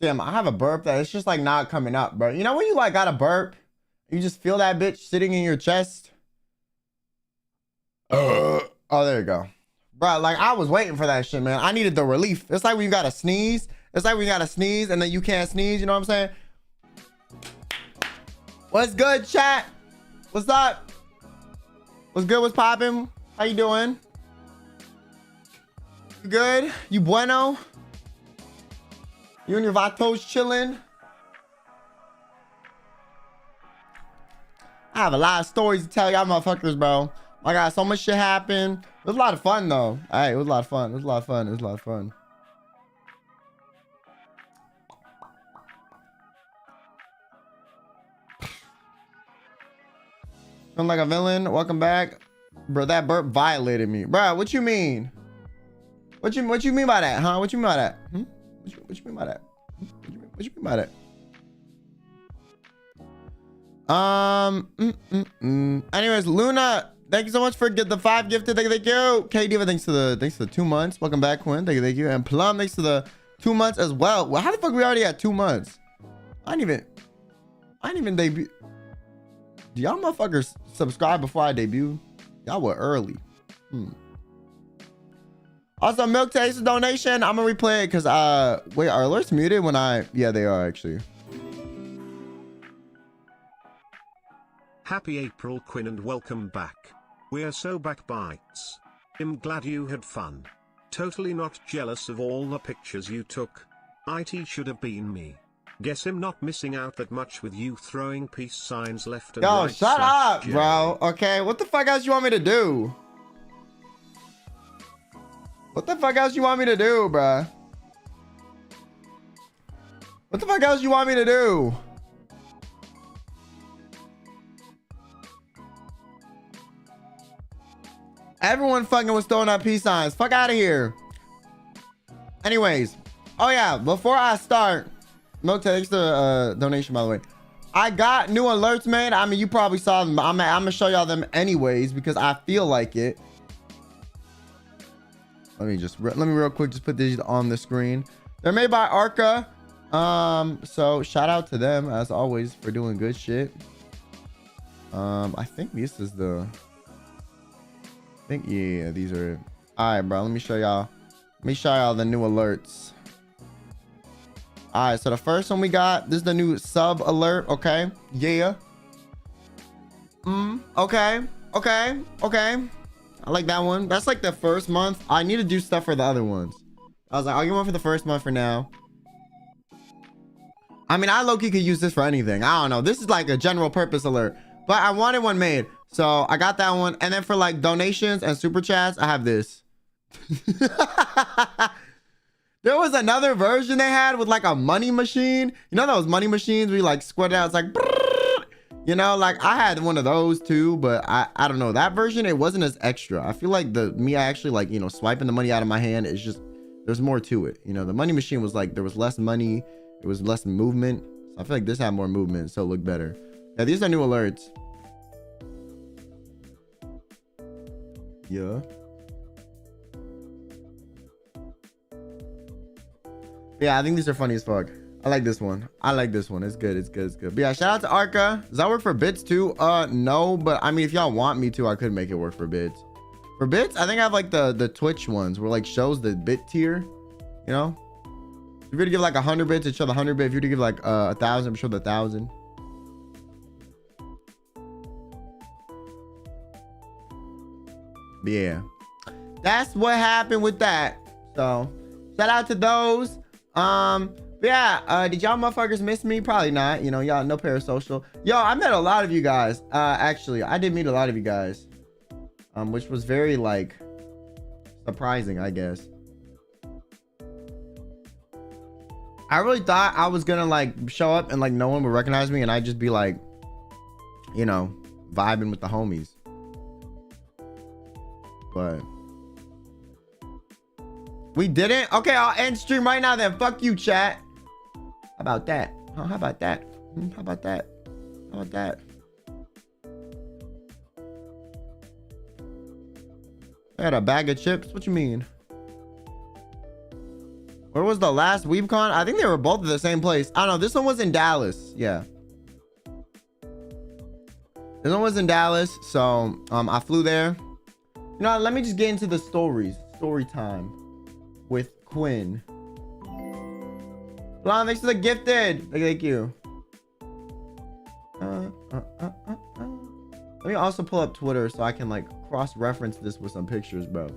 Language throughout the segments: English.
Damn, I have a burp that it's just like not coming up, bro. You know when you like got a burp, you just feel that bitch sitting in your chest. Oh, there you go, bro. Like I was waiting for that shit, man. I needed the relief. It's like when you gotta sneeze. It's like when you gotta sneeze and then you can't sneeze. You know what I'm saying? What's good, chat? What's up? What's good? What's popping? How you doing? You good? You bueno? You and your vatos chilling? I have a lot of stories to tell y'all motherfuckers, bro. I got so much shit happen. It was a lot of fun though. Hey, it was a lot of fun. It was a lot of fun. It was a lot of fun. I'm like a villain. Welcome back. Bro, that burp violated me. Bro, what you mean? What you mean by that, huh? What you mean by that? What you mean by that? What you mean by that? Anyways, Luna, thank you so much for the 5 gifted. Thank you. K Diva, thanks to the 2 months. Welcome back, Quinn. Thank you. And Plum, thanks to the 2 months as well. Well, how the fuck we already at 2 months? I didn't even debut. Do y'all motherfuckers subscribe before I debut? Y'all were early. Also, Milk Taste donation. I'm gonna replay it because wait, are alerts muted when yeah, they are actually. Happy April, Quinn, and welcome back. We're so back, bites. I'm glad you had fun. Totally not jealous of all the pictures you took. IT should have been me. Guess I'm not missing out that much with you throwing peace signs left and right. Yo, shut up, bro. Okay, what the fuck else you want me to do? What the fuck else you want me to do, bruh? What the fuck else you want me to do? Everyone fucking was throwing up peace signs. Fuck out of here. Anyways. Oh yeah, before I start, no, thanks to donation, by the way. I got new alerts, man. I mean, you probably saw them. I'm gonna show y'all them anyways because I feel like it. Let me real quick just put these on the screen. They're made by Arca. So shout out to them as always for doing good shit. I think this is the. Yeah, these are. All right, bro. Let me show y'all the new alerts. All right, so the first one we got, this is the new sub alert. Okay, yeah. Okay. I like that one. That's like the first month. I need to do stuff for the other ones. I was like, I'll get one for the first month for now. I mean, I low-key could use this for anything. I don't know. This is like a general purpose alert, but I wanted one made, so I got that one. And then for like donations and super chats, I have this. There was another version they had with like a money machine. You know those money machines where you like squirt it out? It's like, you know, like I had one of those too, but I don't know. That version, it wasn't as extra. I feel like I actually like, you know, swiping the money out of my hand. It's just, there's more to it. You know, the money machine was like, there was less money. It was less movement. So I feel like this had more movement, so it looked better. Yeah, these are new alerts. Yeah. Yeah, I think these are funny as fuck. I like this one. It's good. But yeah, shout out to Arca. Does that work for bits too? No, but I mean, if y'all want me to, I could make it work for bits. For bits, I think I have like the Twitch ones where like shows the bit tier, you know? If you're gonna give like 100 bits, it show the 100 bit. If you're to give like 1,000, it show the 1,000. Yeah, that's what happened with that. So shout out to those. Yeah, did y'all motherfuckers miss me? Probably not. You know, y'all no parasocial. Yo, I met a lot of you guys. Actually, I did meet a lot of you guys, which was very like surprising, I guess. I really thought I was gonna like show up and like no one would recognize me and I'd just be like, you know, vibing with the homies. But we didn't. Okay, I'll end stream right now then. Fuck you, chat. How about that? Oh, how about that? How about that? How about that? I got a bag of chips. What you mean? Where was the last Weebcon? I think they were both at the same place. I don't know. This one was in Dallas. Yeah. This one was in Dallas. So I flew there. You know, let me just get into the stories. Story time with Quinn. Lon, thanks for the gifted. Thank you. Let me also pull up Twitter so I can like cross-reference this with some pictures, bro.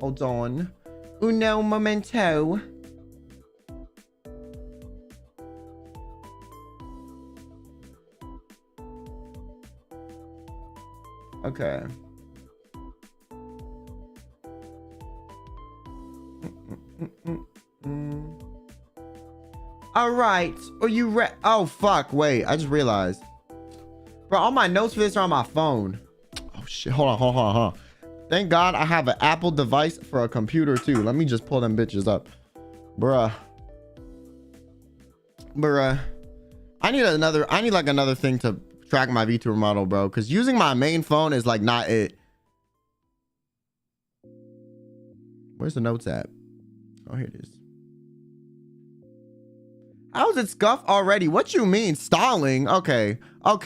Hold on. Uno momento. Okay. All right. Are you ready? Oh, fuck. Wait, I just realized. Bro, all my notes for this are on my phone. Oh, shit. Hold on. Thank God I have an Apple device for a computer, too. Let me just pull them bitches up. Bruh. I need like another thing to track my VTuber model, bro. Because using my main phone is like not it. Where's the notes at? Oh, here it is. How is it scuffed already? What you mean? Stalling? Okay. Y'all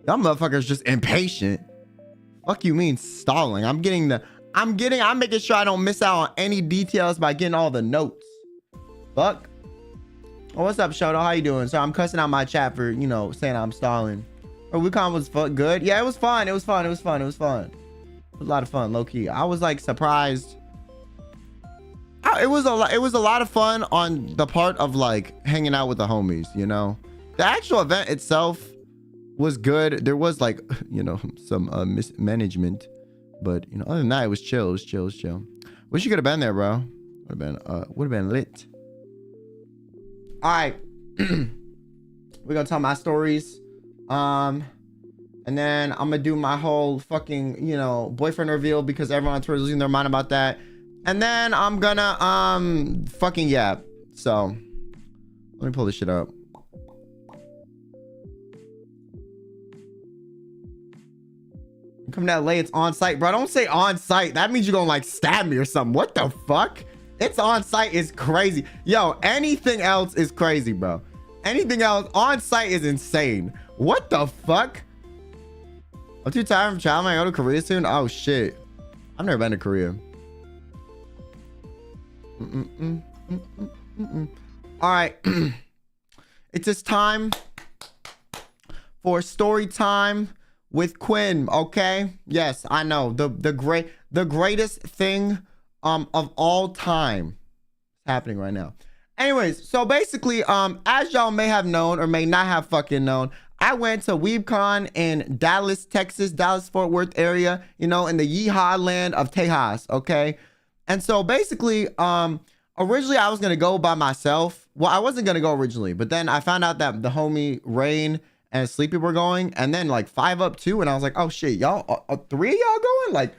motherfuckers just impatient. Fuck you mean stalling? I'm making sure I don't miss out on any details by getting all the notes. Fuck. Oh, what's up, Shoto? How you doing? So I'm cussing out my chat for, you know, saying I'm stalling. Oh, Weebcon was good. Yeah, it was fun. It was fun. It was a lot of fun, low key. I was like surprised. It was a lot of fun on the part of like hanging out with the homies, you know. The actual event itself was good. There was like, you know, some mismanagement, but you know, other than that, it was chill. Wish you could have been there, bro. Would have been lit. All right. We're gonna tell my stories. And then I'm gonna do my whole fucking, you know, boyfriend reveal because everyone on Twitter is losing their mind about that. And then I'm gonna fucking yap. So let me pull this shit up. Come to LA, it's on site, bro. Don't say on site. That means you're gonna like stab me or something. What the fuck? It's on site is crazy. Yo, anything else is crazy, bro. Anything else on site is insane. What the fuck? I'm too tired from traveling. I go to Korea soon. Oh shit. I've never been to Korea. All right. It's just time for story time with Quinn. Okay. Yes, I know the greatest thing of all time happening right now. Anyways, so basically, as y'all may have known or may not have fucking known, I went to Weebcon in Dallas, Texas, Dallas-Fort Worth area, you know, in the yeehaw land of Tejas, okay? And so basically, originally I was going to go by myself. Well, I wasn't going to go originally, but then I found out that the homie Rain and Sleepy were going, and then like 5 Up too, and I was like, oh shit, y'all, 3 of y'all going? Like,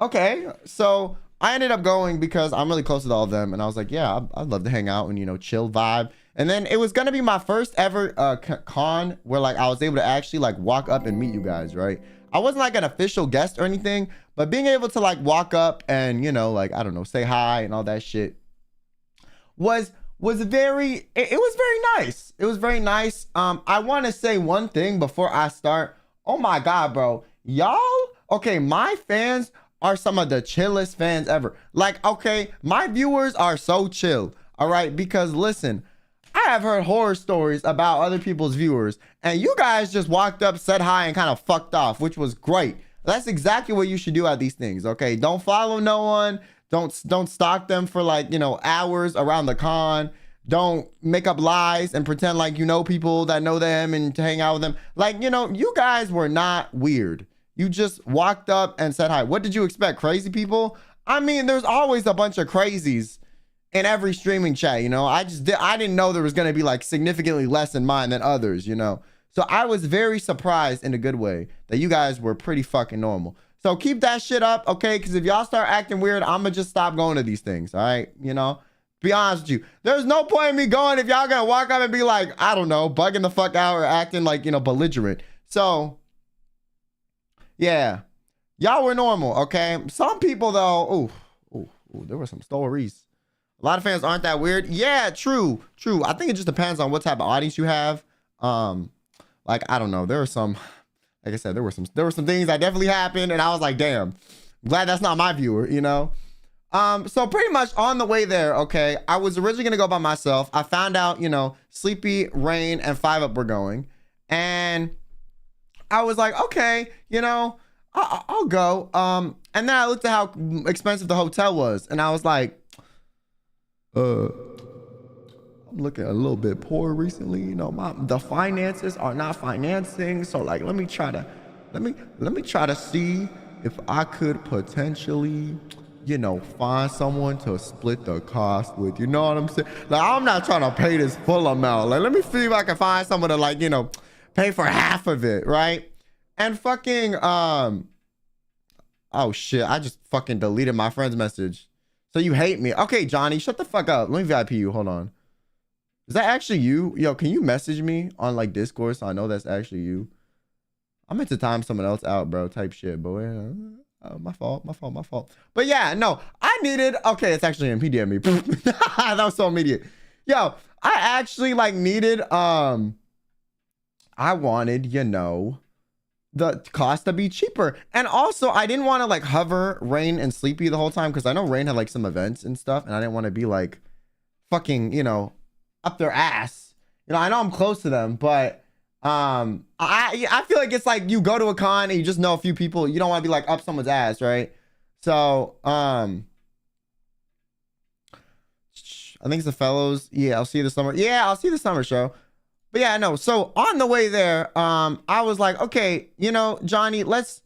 okay. So I ended up going because I'm really close with all of them, and I was like, yeah, I'd love to hang out and, you know, chill vibe. And then it was gonna be my first ever con where like I was able to actually like walk up and meet you guys, right? I wasn't like an official guest or anything, but being able to like walk up and, you know, like, I don't know, say hi and all that shit was very, it was very nice. It was very nice. I want to say one thing before I start. Oh my God, bro. Y'all, okay, my fans are some of the chillest fans ever. Like, okay, my viewers are so chill, all right? Because listen, I have heard horror stories about other people's viewers, and you guys just walked up, said hi, and kind of fucked off, which was great. That's exactly what you should do at these things, okay? Don't follow no one. Don't stalk them for like, you know, hours around the con. Don't make up lies and pretend like you know people that know them and to hang out with them. Like, you know, you guys were not weird. You just walked up and said hi. What did you expect? Crazy people? I mean, there's always a bunch of crazies in every streaming chat, you know. I didn't know there was going to be like significantly less in mine than others, you know. So I was very surprised in a good way that you guys were pretty fucking normal. So keep that shit up, okay? Because if y'all start acting weird, I'm going to just stop going to these things, all right? You know, Be honest with you. There's no point in me going if y'all gonna walk up and be like, I don't know, bugging the fuck out or acting like, belligerent. So, yeah. Y'all were normal, okay? Some people, though, there were some stories. A lot of fans aren't that weird. Yeah, true. I think it just depends on what type of audience you have. Like, I don't know. There were some, like I said, there were some things that definitely happened, and I was like, damn, I'm glad that's not my viewer, So pretty much on the way there, okay, I was originally gonna go by myself. I found out, Sleepy, Rain, and 5UP were going, and I was like, okay, I'll go. And then I looked at how expensive the hotel was, and I was like, I'm looking a little bit poor recently. The finances are not financing, so like, let me try to see if I could potentially, find someone to split the cost with. You know what I'm saying? Like, I'm not trying to pay this full amount. Like, let me see if I can find someone to like, pay for half of it, right? And fucking, oh shit, I just fucking deleted my friend's message. So you hate me. Okay, Johnny, shut the fuck up. Let me VIP you, hold on. Is that actually you? Yo, can you message me on like Discord so I know that's actually you? I meant to time someone else out, bro, type shit, but my fault. But yeah, no, I needed, okay, it's actually him, he DM'd me. That was so immediate. Yo, I actually like needed, I wanted, the cost to be cheaper. And also I didn't want to like hover Rain and Sleepy the whole time, because I know Rain had like some events and stuff, and I didn't want to be like fucking, up their ass. I know I'm close to them, but I feel like it's like you go to a con and you just know a few people. You don't want to be like up someone's ass, right? So I think it's the fellows. Yeah, I'll see you this summer. Yeah, I'll see the summer show. But yeah, no. So on the way there, I was like, okay, Johnny, let's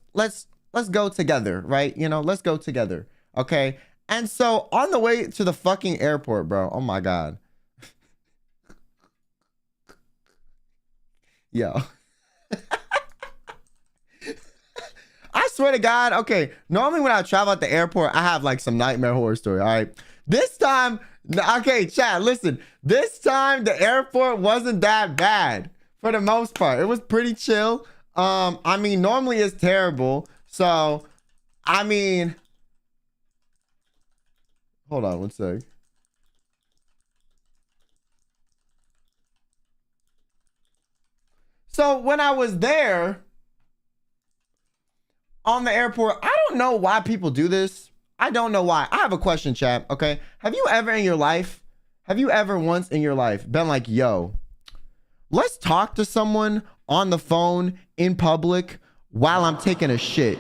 go together, right? Let's go together. Okay. And so on the way to the fucking airport, bro. Oh my God. Yo. I swear to God. Okay. Normally when I travel at the airport, I have like some nightmare horror story. All right. This time, okay, chat, listen. This time the airport wasn't that bad for the most part. It was pretty chill. I mean, normally it's terrible. So, I mean, hold on one sec. So when I was there on the airport, I don't know why people do this. I don't know why. I have a question, chat. Okay. Have you ever once in your life been like, yo, let's talk to someone on the phone in public while I'm taking a shit?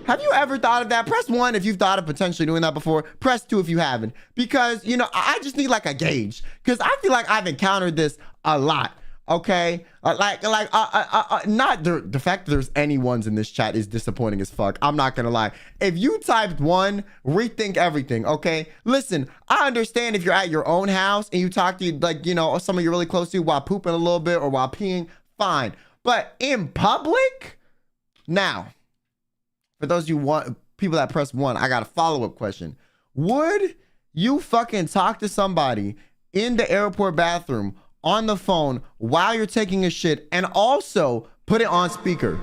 Have you ever thought of that? Press 1 if you've thought of potentially doing that before. Press 2 if you haven't. Because, I just need like a gauge. Because I feel like I've encountered this a lot. Okay, not the fact that there's any ones in this chat is disappointing as fuck. I'm not gonna lie. If you typed 1, rethink everything. Okay, listen, I understand if you're at your own house and you talk to like someone you're really close to while pooping a little bit or while peeing, fine. But in public, now, for those people that press 1, I got a follow-up question. Would you fucking talk to somebody in the airport bathroom on the phone while you're taking a shit and also put it on speaker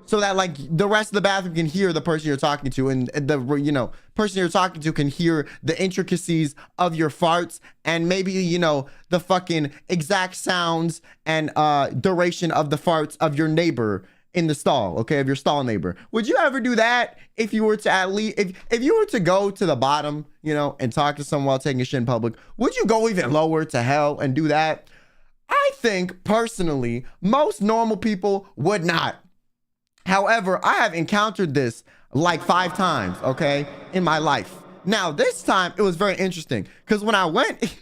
so that like the rest of the bathroom can hear the person you're talking to, and the person you're talking to can hear the intricacies of your farts and maybe the fucking exact sounds and duration of the farts of your neighbor in the stall, okay, of your stall neighbor? Would you ever do that if you were to at least, if you were to go to the bottom, and talk to someone while taking a shit in public? Would you go even lower to hell and do that? I think personally, most normal people would not. However, I have encountered this like 5 times, okay, in my life. Now, this time it was very interesting because when I went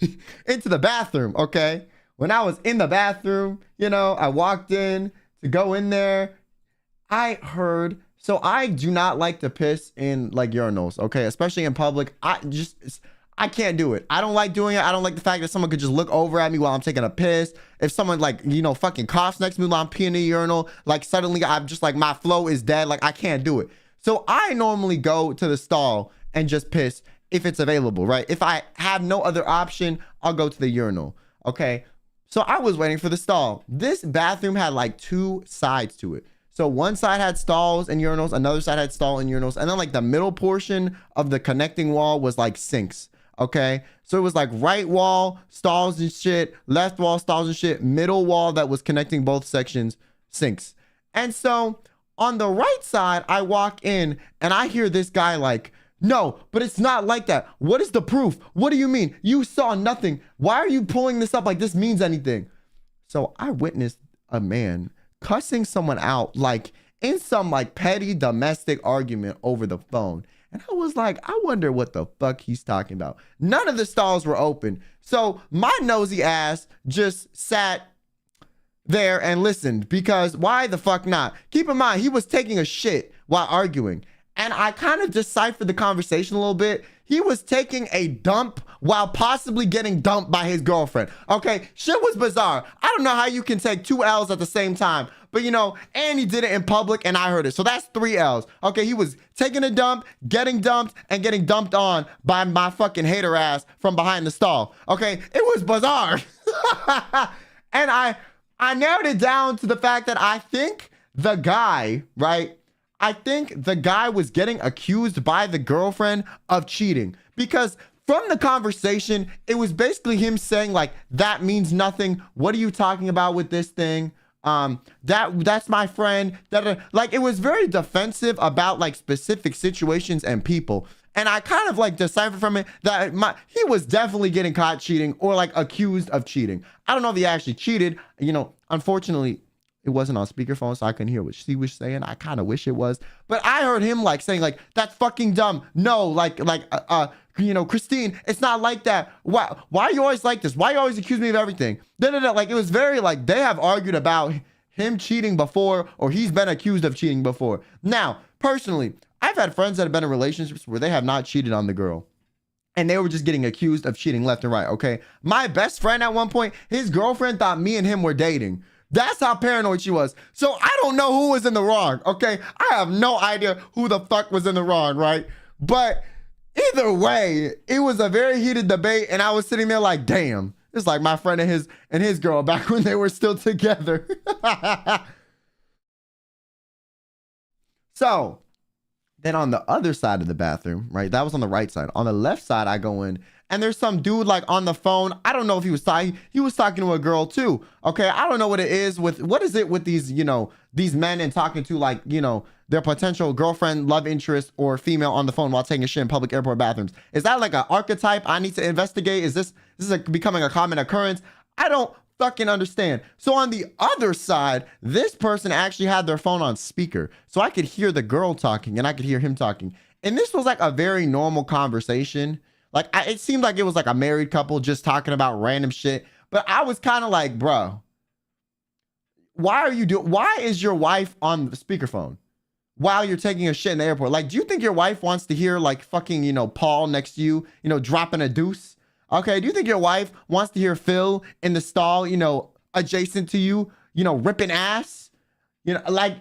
into the bathroom, okay, when I was in the bathroom, I walked in to go in there, I heard, so I do not like to piss in like urinals, okay, especially in public. I can't do it. I don't like doing it. I don't like the fact that someone could just look over at me while I'm taking a piss. If someone like, fucking coughs next to me while I'm peeing in the urinal, like suddenly I'm just like, my flow is dead. Like I can't do it. So I normally go to the stall and just piss if it's available, right? If I have no other option, I'll go to the urinal, okay? So I was waiting for the stall. This bathroom had like 2 sides to it. So one side had stalls and urinals, another side had stall and urinals, and then like the middle portion of the connecting wall was like sinks, okay? So it was like right wall, stalls and shit, left wall, stalls and shit, middle wall that was connecting both sections, sinks. And so on the right side, I walk in and I hear this guy like, no, but it's not like that. What is the proof? What do you mean? You saw nothing. Why are you pulling this up like this means anything? So I witnessed a man cussing someone out like in some like petty domestic argument over the phone. And I was like, I wonder what the fuck he's talking about. None of the stalls were open. So my nosy ass just sat there and listened, because why the fuck not? Keep in mind, he was taking a shit while arguing. And I kind of deciphered the conversation a little bit. He was taking a dump while possibly getting dumped by his girlfriend. Okay, shit was bizarre. I don't know how you can take 2 L's at the same time. But you know, and he did it in public and I heard it. So that's 3 L's. Okay, he was taking a dump, getting dumped, and getting dumped on by my fucking hater ass from behind the stall. Okay, it was bizarre. And I narrowed it down to the fact that I think the guy, right? I think the guy was getting accused by the girlfriend of cheating, because from the conversation, it was basically him saying like, that means nothing. What are you talking about with this thing? That's my friend. Like, it was very defensive about like specific situations and people. And I kind of like deciphered from it that he was definitely getting caught cheating or like accused of cheating. I don't know if he actually cheated. You know, unfortunately, it wasn't on speakerphone, so I couldn't hear what she was saying. I kind of wish it was, but I heard him like saying like, that's fucking dumb. No, you know, Christine, it's not like that. Why are you always like this? Why you always accuse me of everything? Like, it was very like, they have argued about him cheating before, or he's been accused of cheating before. Now, personally, I've had friends that have been in relationships where they have not cheated on the girl, and they were just getting accused of cheating left and right, okay? My best friend at one point, his girlfriend thought me and him were dating. That's how paranoid she was. So I don't know who was in the wrong, okay? I have no idea who the fuck was in the wrong, right? But either way, it was a very heated debate, and I was sitting there like, damn, it's like my friend and his girl back when they were still together. So then on the other side of the bathroom, right? That was on the right side. On the left side, I go in, and there's some dude like on the phone. I don't know if he was talking to a girl too. Okay, I don't know what it is with, what is it with these, you know, these men and talking to like, you know, their potential girlfriend, love interest, or female on the phone while taking a shit in public airport bathrooms. Is that like an archetype I need to investigate? Is this becoming a common occurrence? I don't fucking understand. So on the other side, this person actually had their phone on speaker, so I could hear the girl talking and I could hear him talking. And this was like a very normal conversation. Like, it seemed like it was like a married couple just talking about random shit. But I was kind of like, bro, why is your wife on the speakerphone while you're taking a shit in the airport? Like, do you think your wife wants to hear like fucking, you know, Paul next to you, you know, dropping a deuce? Okay, do you think your wife wants to hear Phil in the stall, you know, adjacent to you, you know, ripping ass? You know, like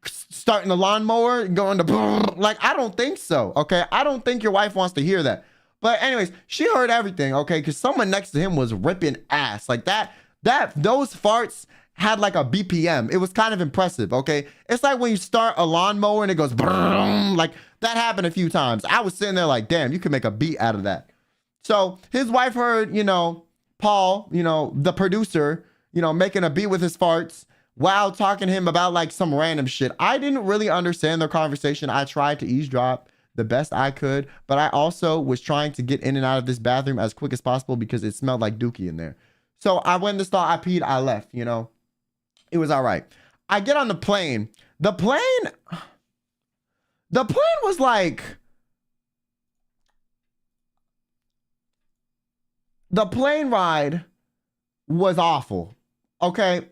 starting the lawnmower and going to like, I don't think so. Okay, I don't think your wife wants to hear that. But anyways, she heard everything, okay? Because someone next to him was ripping ass. Like those farts had like a BPM. It was kind of impressive, okay? It's like when you start a lawnmower and it goes like that happened a few times. I was sitting there like, damn, you could make a beat out of that. So his wife heard, you know, Paul, you know, the producer, you know, making a beat with his farts while talking to him about like some random shit. I didn't really understand their conversation. I tried to eavesdrop the best I could, but I also was trying to get in and out of this bathroom as quick as possible because it smelled like dookie in there. So I went in the stall, I peed, I left, you know. It was all right. I get on the plane. The plane was like, the plane ride was awful. Okay.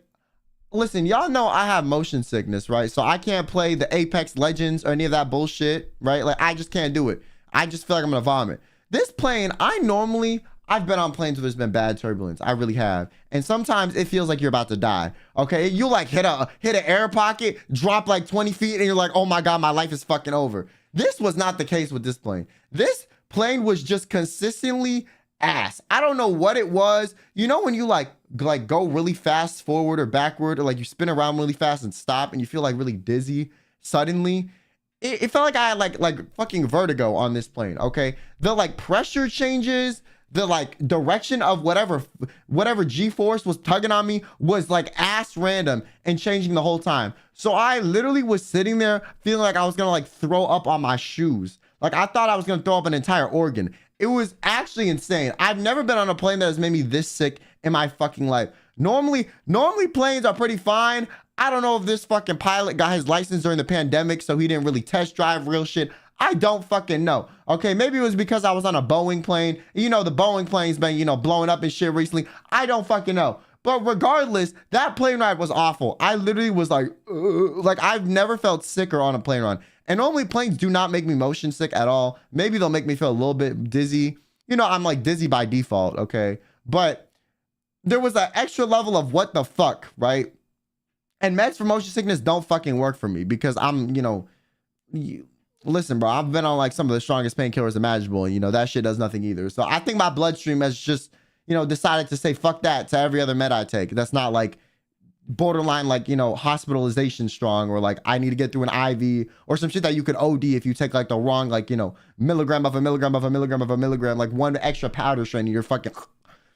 Listen, y'all know I have motion sickness, right? So I can't play the Apex Legends or any of that bullshit, right? Like, I just can't do it. I just feel like I'm gonna vomit. This plane, I've been on planes where there's been bad turbulence. I really have. And sometimes it feels like you're about to die. Okay, you like hit an air pocket, drop like 20 feet, and you're like, oh my God, my life is fucking over. This was not the case with this plane. This plane was just consistently ass. I don't know what it was. You know when you like go really fast forward or backward, or like you spin around really fast and stop and you feel like really dizzy suddenly? It felt like I had like fucking vertigo on this plane, okay? The like pressure changes, the like direction of whatever G-force was tugging on me was like ass random and changing the whole time. So I literally was sitting there feeling like I was gonna like throw up on my shoes. Like I thought I was gonna throw up an entire organ. It was actually insane. I've never been on a plane that has made me this sick in my fucking life. Normally planes are pretty fine. I don't know if this fucking pilot got his license during the pandemic, so he didn't really test drive real shit. I don't fucking know. Okay, maybe it was because I was on a Boeing plane. You know, the Boeing plane's been, you know, blowing up and shit recently. I don't fucking know. But regardless, that plane ride was awful. I literally was like I've never felt sicker on a plane ride. And normally planes do not make me motion sick at all. Maybe they'll make me feel a little bit dizzy. You know, I'm like dizzy by default, okay? But there was an extra level of what the fuck, right? And meds for motion sickness don't fucking work for me because I'm, you know, listen, bro, I've been on like some of the strongest painkillers imaginable, and you know, that shit does nothing either. So I think my bloodstream has just, you know, decided to say fuck that to every other med I take. That's not like borderline, like, you know, hospitalization strong, or like I need to get through an IV or some shit that you could OD if you take like the wrong, like, you know, milligram of a milligram of a milligram of a milligram, like one extra powder strain, and you're fucking.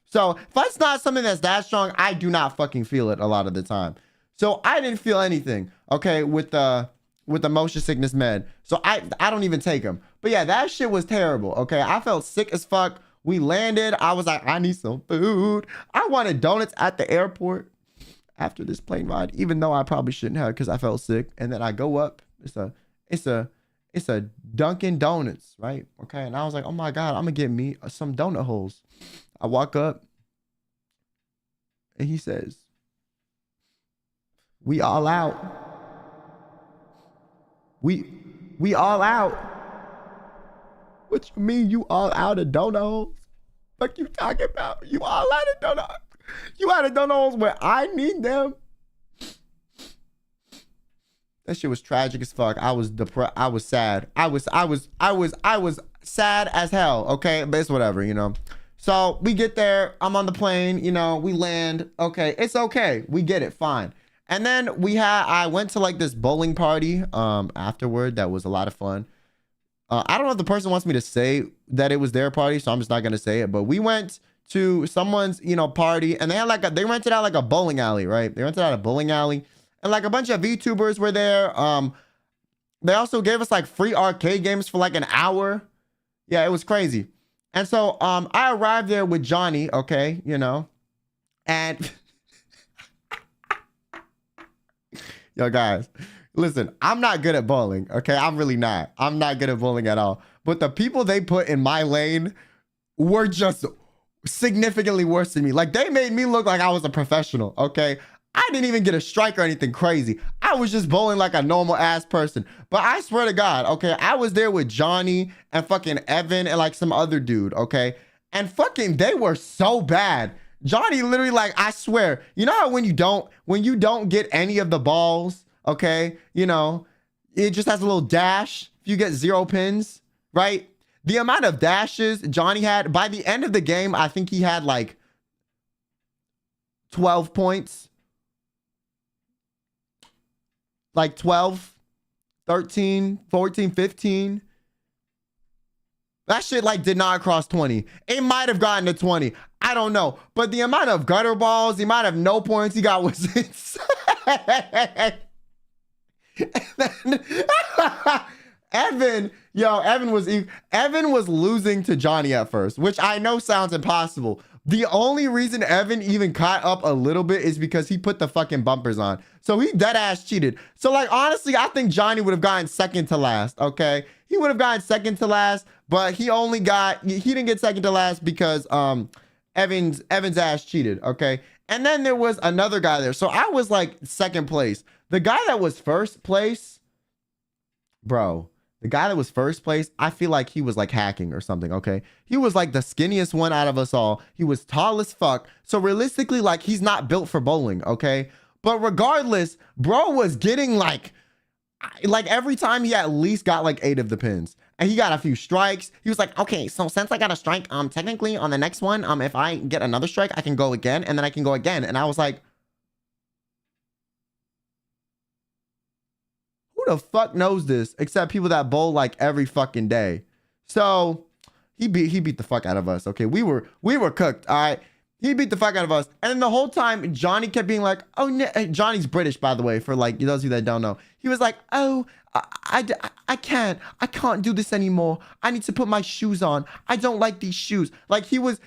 So if that's not something that's that strong, I do not fucking feel it a lot of the time. So I didn't feel anything, okay, with the motion sickness med. So I don't even take them. But yeah, that shit was terrible, okay? I felt sick as fuck. We landed. I was like, I need some food. I wanted donuts at the airport after this plane ride, even though I probably shouldn't have because I felt sick. And then I go up. It's a Dunkin' Donuts, right? Okay, and I was like, oh my God, I'm gonna get me some donut holes. I walk up and he says, we all out. We all out. What you mean you all out of donut holes? What you talking about? You all out of donut. You out of donut holes where I need them. That shit was tragic as fuck. I was depressed. I was sad. I was sad as hell. Okay, but it's whatever, you know. So we get there. I'm on the plane. You know, we land. Okay, it's okay. We get it. Fine. And then I went to like this bowling party afterward. That was a lot of fun. I don't know if the person wants me to say that it was their party, so I'm just not gonna say it. But we went to someone's, you know, party, and they had they rented out like a bowling alley, right? They rented out a bowling alley, and like a bunch of VTubers were there. They also gave us like free arcade games for like an hour. Yeah, it was crazy. And so I arrived there with Johnny, okay, you know, and yo guys, listen, I'm not good at bowling, okay? I'm really not. I'm not good at bowling at all. But the people they put in my lane were just significantly worse than me. Like, they made me look like I was a professional, okay? I didn't even get a strike or anything crazy. I was just bowling like a normal ass person. But I swear to God, okay, I was there with Johnny and fucking Evan and like some other dude, okay? And fucking, they were so bad. Johnny literally, like, I swear, you know how when you don't get any of the balls, okay, you know, it just has a little dash if you get 0 pins, right? The amount of dashes Johnny had, by the end of the game, I think he had like 12 points. Like 12, 13, 14, 15. That shit like did not cross 20. It might have gotten to 20. I don't know. But the amount of gutter balls, the amount of no points he got was insane. Evan was losing to Johnny at first, which I know sounds impossible. The only reason Evan even caught up a little bit is because he put the fucking bumpers on. So he dead ass cheated. So like, honestly, I think Johnny would have gotten second to last. Okay. He would have gotten second to last, but he didn't get second to last because Evan's ass cheated. Okay. And then there was another guy there. So I was like second place. The guy that was first place, bro, the guy that was first place, I feel like he was like hacking or something, okay? He was like the skinniest one out of us all. He was tall as fuck. So realistically, like, he's not built for bowling, okay? But regardless, bro was getting like every time he at least got like 8 of the pins. and he got a few strikes. He was like, okay, so since I got a strike, technically on the next one, if I get another strike, I can go again, and then I can go again. And I was like, who the fuck knows this except people that bowl like every fucking day? So he beat the fuck out of us. Okay, we were cooked. All right, he beat the fuck out of us, and then the whole time Johnny kept being like, oh no. Johnny's British, by the way, for like those of you that don't know. He was like, oh, I can't do this anymore. I need to put my shoes on. I don't like these shoes. Like he was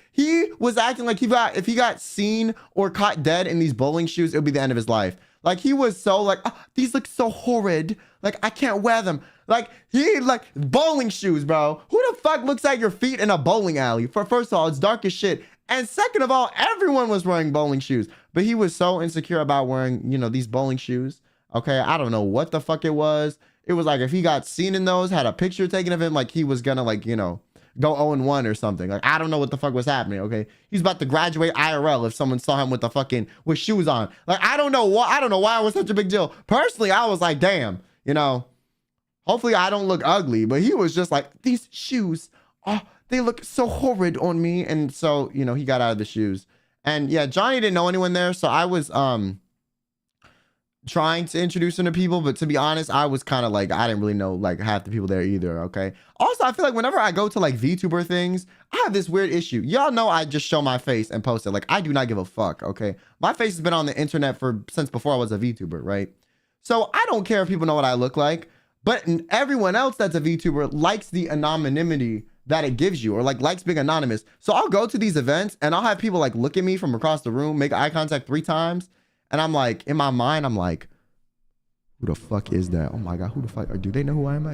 acting like if he got seen or caught dead in these bowling shoes, it would be the end of his life. Like he was so like, oh, these look so horrid. Like I can't wear them. Like he like bowling shoes, bro. Who the fuck looks at your feet in a bowling alley? First of all, it's dark as shit. And second of all, everyone was wearing bowling shoes. But he was so insecure about wearing, these bowling shoes. Okay, I don't know what the fuck it was. It was like if he got seen in those, had a picture taken of him, like he was gonna like, go 0-1 or something. Like I don't know what the fuck was happening. Okay, he's about to graduate IRL if someone saw him with shoes on. Like I don't know why it was such a big deal. Personally, I was like, damn, hopefully I don't look ugly. But he was just like, these shoes, oh, they look so horrid on me. And so he got out of the shoes. And yeah, Johnny didn't know anyone there, so I was trying to introduce him to people, but to be honest, I was kind of like, I didn't really know like half the people there either. Okay, also I feel like whenever I go to like VTuber things, I have this weird issue. Y'all know I just show my face and post it. Like I do not give a fuck. Okay, my face has been on the internet since before I was a VTuber, right? So I don't care if people know what I look like, but everyone else that's a VTuber likes the anonymity that it gives you, or like likes being anonymous. So I'll go to these events and I'll have people like look at me from across the room, make eye contact 3 times. And I'm like, in my mind, I'm like, who the fuck is that? Oh my God, who the fuck? Or do they know who I am?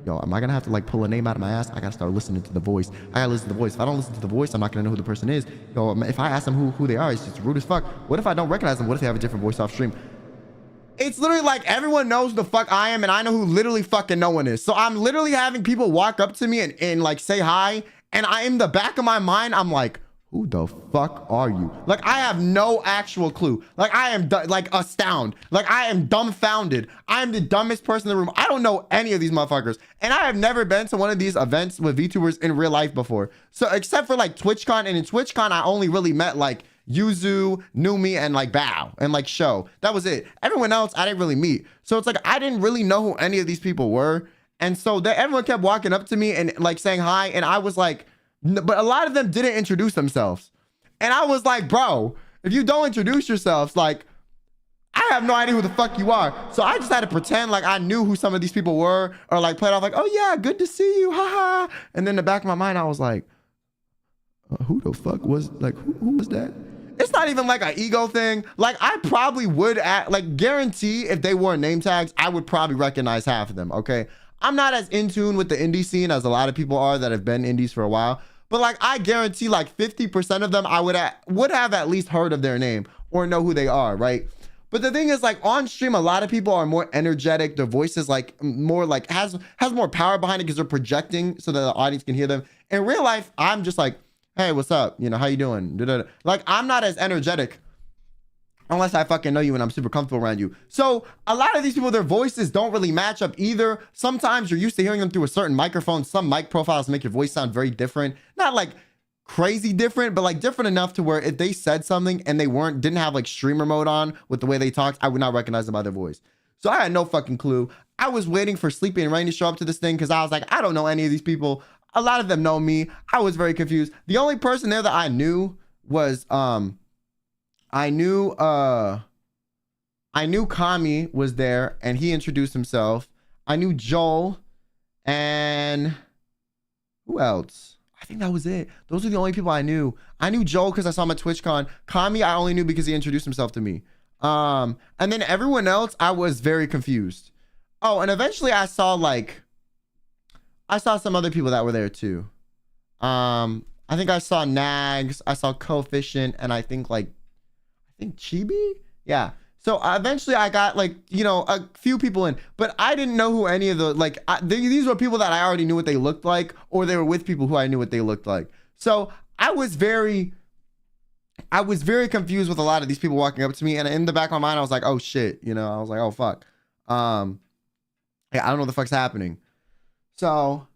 Yo, am I gonna have to like pull a name out of my ass? I gotta start listening to the voice. I gotta listen to the voice. If I don't listen to the voice, I'm not gonna know who the person is. Yo, if I ask them who they are, it's just rude as fuck. What if I don't recognize them? What if they have a different voice off stream? It's literally like everyone knows who the fuck I am, and I know who literally fucking no one is. So I'm literally having people walk up to me and like say hi, and in the back of my mind, I'm like, who the fuck are you? Like, I have no actual clue. Like, I am like astounded. Like, I am dumbfounded. I am the dumbest person in the room. I don't know any of these motherfuckers. And I have never been to one of these events with VTubers in real life before. So, except for like TwitchCon. And in TwitchCon, I only really met like Yuzu, Numi, and like Bao and like Show. That was it. Everyone else, I didn't really meet. So, it's like, I didn't really know who any of these people were. And so, everyone kept walking up to me and like saying hi. And I was like, but a lot of them didn't introduce themselves. And I was like, bro, if you don't introduce yourselves, like, I have no idea who the fuck you are. So I just had to pretend like I knew who some of these people were, or like play it off like, oh yeah, good to see you, haha. And then in the back of my mind, I was like, who the fuck was, like, who was that? It's not even like an ego thing. Like, I probably would, guarantee if they wore name tags, I would probably recognize half of them, okay? I'm not as in tune with the indie scene as a lot of people are that have been indies for a while. But like, I guarantee like 50% of them, I would have at least heard of their name or know who they are, right? But the thing is, like, on stream, a lot of people are more energetic. Their voice is like more like has more power behind it because they're projecting so that the audience can hear them. In real life, I'm just like, hey, what's up? How you doing? Like, I'm not as energetic unless I fucking know you and I'm super comfortable around you. So a lot of these people, their voices don't really match up either. Sometimes you're used to hearing them through a certain microphone. Some mic profiles make your voice sound very different. Not like crazy different, but like different enough to where if they said something and they didn't have like streamer mode on with the way they talked, I would not recognize them by their voice. So I had no fucking clue. I was waiting for Sleepy and Rain to show up to this thing because I was like, I don't know any of these people. A lot of them know me. I was very confused. The only person there that I knew was I knew Kami was there and he introduced himself. I knew Joel and who else? I think that was it. Those are the only people I knew. I knew Joel because I saw him at TwitchCon. Kami, I only knew because he introduced himself to me. And then everyone else, I was very confused. Oh, and eventually I saw some other people that were there too. I think I saw Nags, I saw Coefficient, and I think Chibi? Yeah. So eventually I got a few people in, but I didn't know who any of the, these were people that I already knew what they looked like, or they were with people who I knew what they looked like. So I was very confused with a lot of these people walking up to me. And in the back of my mind, I was like, oh shit, I was like, oh fuck. Yeah, I don't know what the fuck's happening. So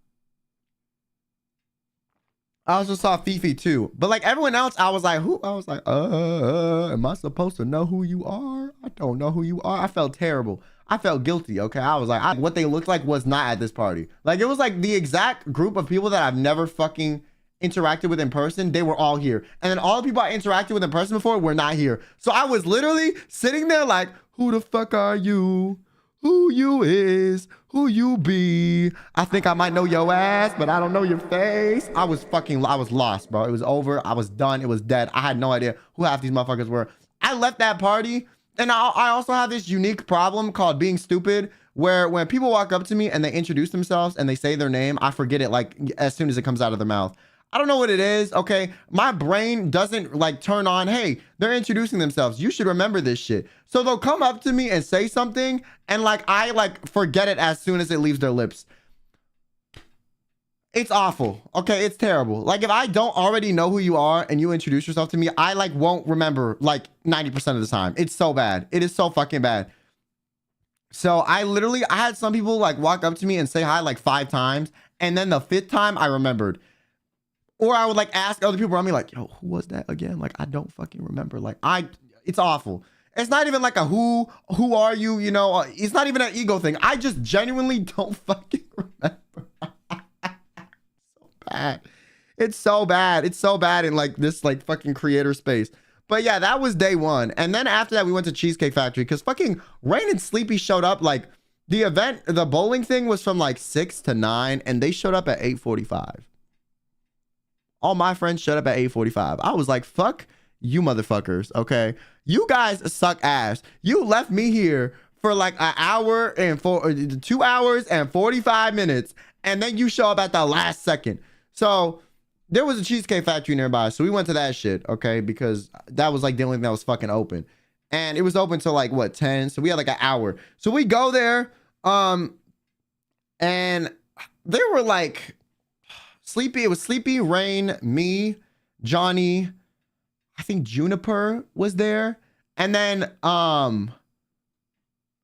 I also saw Fifi too. But like everyone else, I was like, who? I was like, am I supposed to know who you are? I don't know who you are. I felt terrible. I felt guilty. Okay. I was like, what they looked like was not at this party. Like it was like the exact group of people that I've never fucking interacted with in person. They were all here. And then all the people I interacted with in person before were not here. So I was literally sitting there like, who the fuck are you? Who you is, who you be. I think I might know your ass, but I don't know your face. I was lost, bro. It was over. I was done. It was dead. I had no idea who half these motherfuckers were. I left that party, and I also have this unique problem called being stupid, where when people walk up to me and they introduce themselves and they say their name, I forget it like as soon as it comes out of their mouth. I don't know what it is, okay? My brain doesn't like turn on, hey, they're introducing themselves. You should remember this shit. So they'll come up to me and say something and like I like forget it as soon as it leaves their lips. It's awful, okay? It's terrible. Like if I don't already know who you are and you introduce yourself to me, I like won't remember like 90% of the time. It's so bad. It is so fucking bad. So I had some people like walk up to me and say hi like 5 times. And then the 5th time I remembered. Or I would like ask other people around me like, yo, who was that again? Like, I don't fucking remember. Like it's awful. It's not even like a who are you? You know, it's not even an ego thing. I just genuinely don't fucking remember. So bad. It's so bad. It's so bad in like this like fucking creator space. But yeah, that was day 1. And then after that, we went to Cheesecake Factory because fucking Rain and Sleepy showed up. Like the event, the bowling thing was from like 6 to 9 and they showed up at 8:45. All my friends showed up at 8:45. I was like, fuck you motherfuckers, okay? You guys suck ass. You left me here for like an hour and 2 hours and 45 minutes, and then you show up at the last second. So there was a Cheesecake Factory nearby, so we went to that shit, okay? Because that was like the only thing that was fucking open. And it was open till like, what, 10? So we had like an hour. So we go there, and there were like... Sleepy, it was Sleepy, Rain, me, Johnny, I think Juniper was there. And then there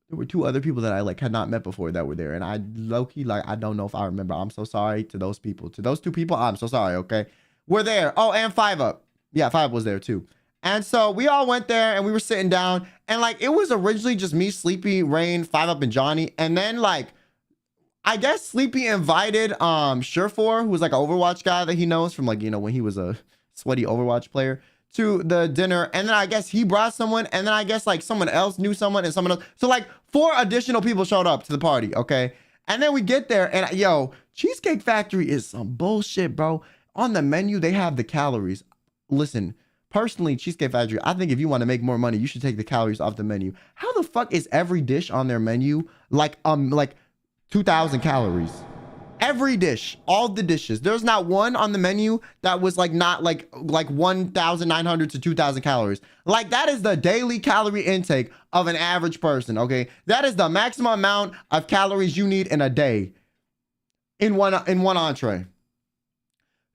were 2 other people that I like had not met before that were there. And I low-key, like, I don't know if I remember. I'm so sorry to those people. To those 2 people, I'm so sorry, okay? We're there. Oh, and 5 Up. Yeah, 5 was there too. And so we all went there and we were sitting down. And like, it was originally just me, Sleepy, Rain, 5 Up, and Johnny. And then like, I guess Sleepy invited Surefour, who was like an Overwatch guy that he knows from like, you know, when he was a sweaty Overwatch player, to the dinner. And then I guess he brought someone, and then I guess like someone else knew someone and someone else. So like 4 additional people showed up to the party, okay? And then we get there and yo, Cheesecake Factory is some bullshit, bro. On the menu, they have the calories. Listen, personally, Cheesecake Factory, I think if you want to make more money, you should take the calories off the menu. How the fuck is every dish on their menu like 2,000 calories? Every dish, all the dishes. There's not one on the menu that was like not like 1,900 to 2,000 calories. Like that is the daily calorie intake of an average person, okay? That is the maximum amount of calories you need in a day in one entree.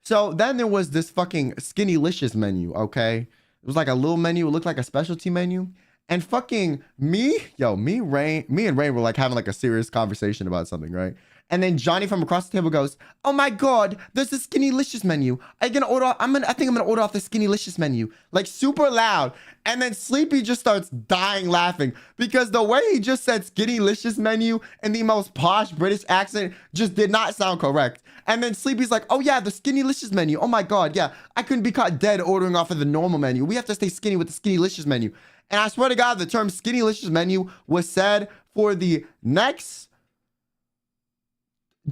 So then there was this fucking Skinnylicious menu, okay? It was like a little menu. It looked like a specialty menu. And fucking me and Rain were like having like a serious conversation about something, right? And then Johnny from across the table goes, oh my God, there's the Skinnylicious menu. I think I'm gonna order off the Skinnylicious menu. Like super loud. And then Sleepy just starts dying laughing because the way he just said Skinnylicious menu in the most posh British accent just did not sound correct. And then Sleepy's like, oh yeah, the Skinnylicious menu. Oh my God, yeah. I couldn't be caught dead ordering off of the normal menu. We have to stay skinny with the Skinnylicious menu. And I swear to God, the term Skinnylicious menu was said for the next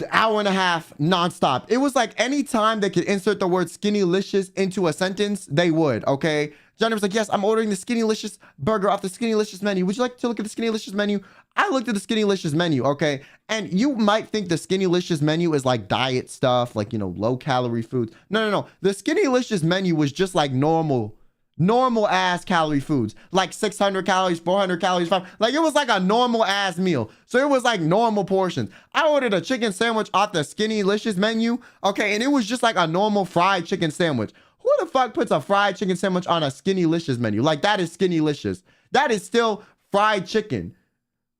hour and a half nonstop. It was like any time they could insert the word Skinnylicious into a sentence, they would, okay? Johnny was like, yes, I'm ordering the Skinnylicious burger off the Skinnylicious menu. Would you like to look at the Skinnylicious menu? I looked at the Skinnylicious menu, okay? And you might think the Skinnylicious menu is like diet stuff, like, you know, low calorie foods. No. The Skinnylicious menu was just like normal ass calorie foods, like 600 calories, 400 calories, like it was like a normal ass meal. So it was like normal portions. I ordered a chicken sandwich off the Skinnylicious menu, okay, and it was just like a normal fried chicken sandwich. Who the fuck puts a fried chicken sandwich on a Skinnylicious menu? Like that is Skinnylicious. That is still fried chicken.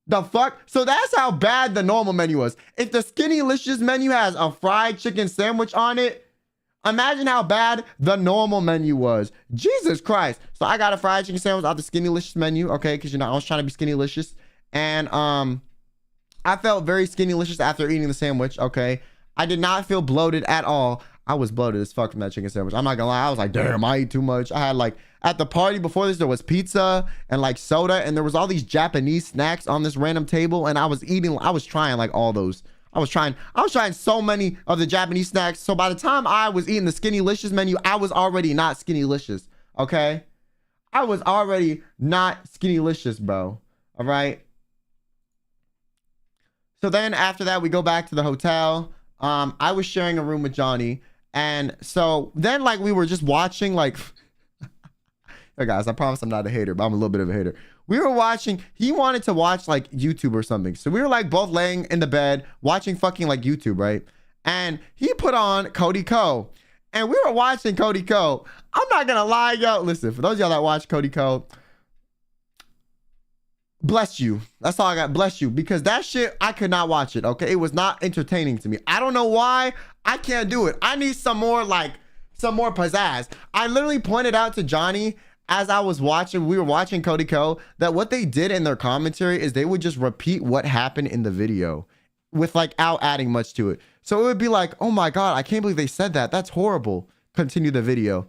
The fuck? So that's how bad the normal menu was. If the Skinnylicious menu has a fried chicken sandwich on it, Imagine how bad the normal menu was. Jesus Christ. So I got a fried chicken sandwich out the Skinnylicious menu, okay? Because, you know, I was trying to be Skinnylicious. And I felt very Skinnylicious after eating the sandwich, okay? I did not feel bloated at all. I was bloated as fuck from that chicken sandwich. I'm not gonna lie. I was like, damn, I ate too much. I had like, at the party before this, there was pizza and like soda. And there was all these Japanese snacks on this random table. And I was trying like all those. I was trying so many of the Japanese snacks. So by the time I was eating the Skinnylicious menu, I was already not Skinnylicious, okay? I was already not Skinnylicious, bro, all right? So then after that, we go back to the hotel. I was sharing a room with Johnny. And so then like we were just watching like, hey guys, I promise I'm not a hater, but I'm a little bit of a hater. We were watching, he wanted to watch like YouTube or something. So we were like both laying in the bed watching fucking like YouTube, right? And he put on Cody Co. And we were watching Cody Co. I'm not gonna lie, yo. Listen, for those of y'all that watch Cody Co, bless you. That's all I got. Bless you. Because that shit, I could not watch it, okay? It was not entertaining to me. I don't know why. I can't do it. I need some more pizzazz. I literally pointed out to Johnny as I was watching, we were watching Cody Co, that what they did in their commentary is they would just repeat what happened in the video with like out adding much to it. So it would be like, oh my God, I can't believe they said that. That's horrible. Continue the video.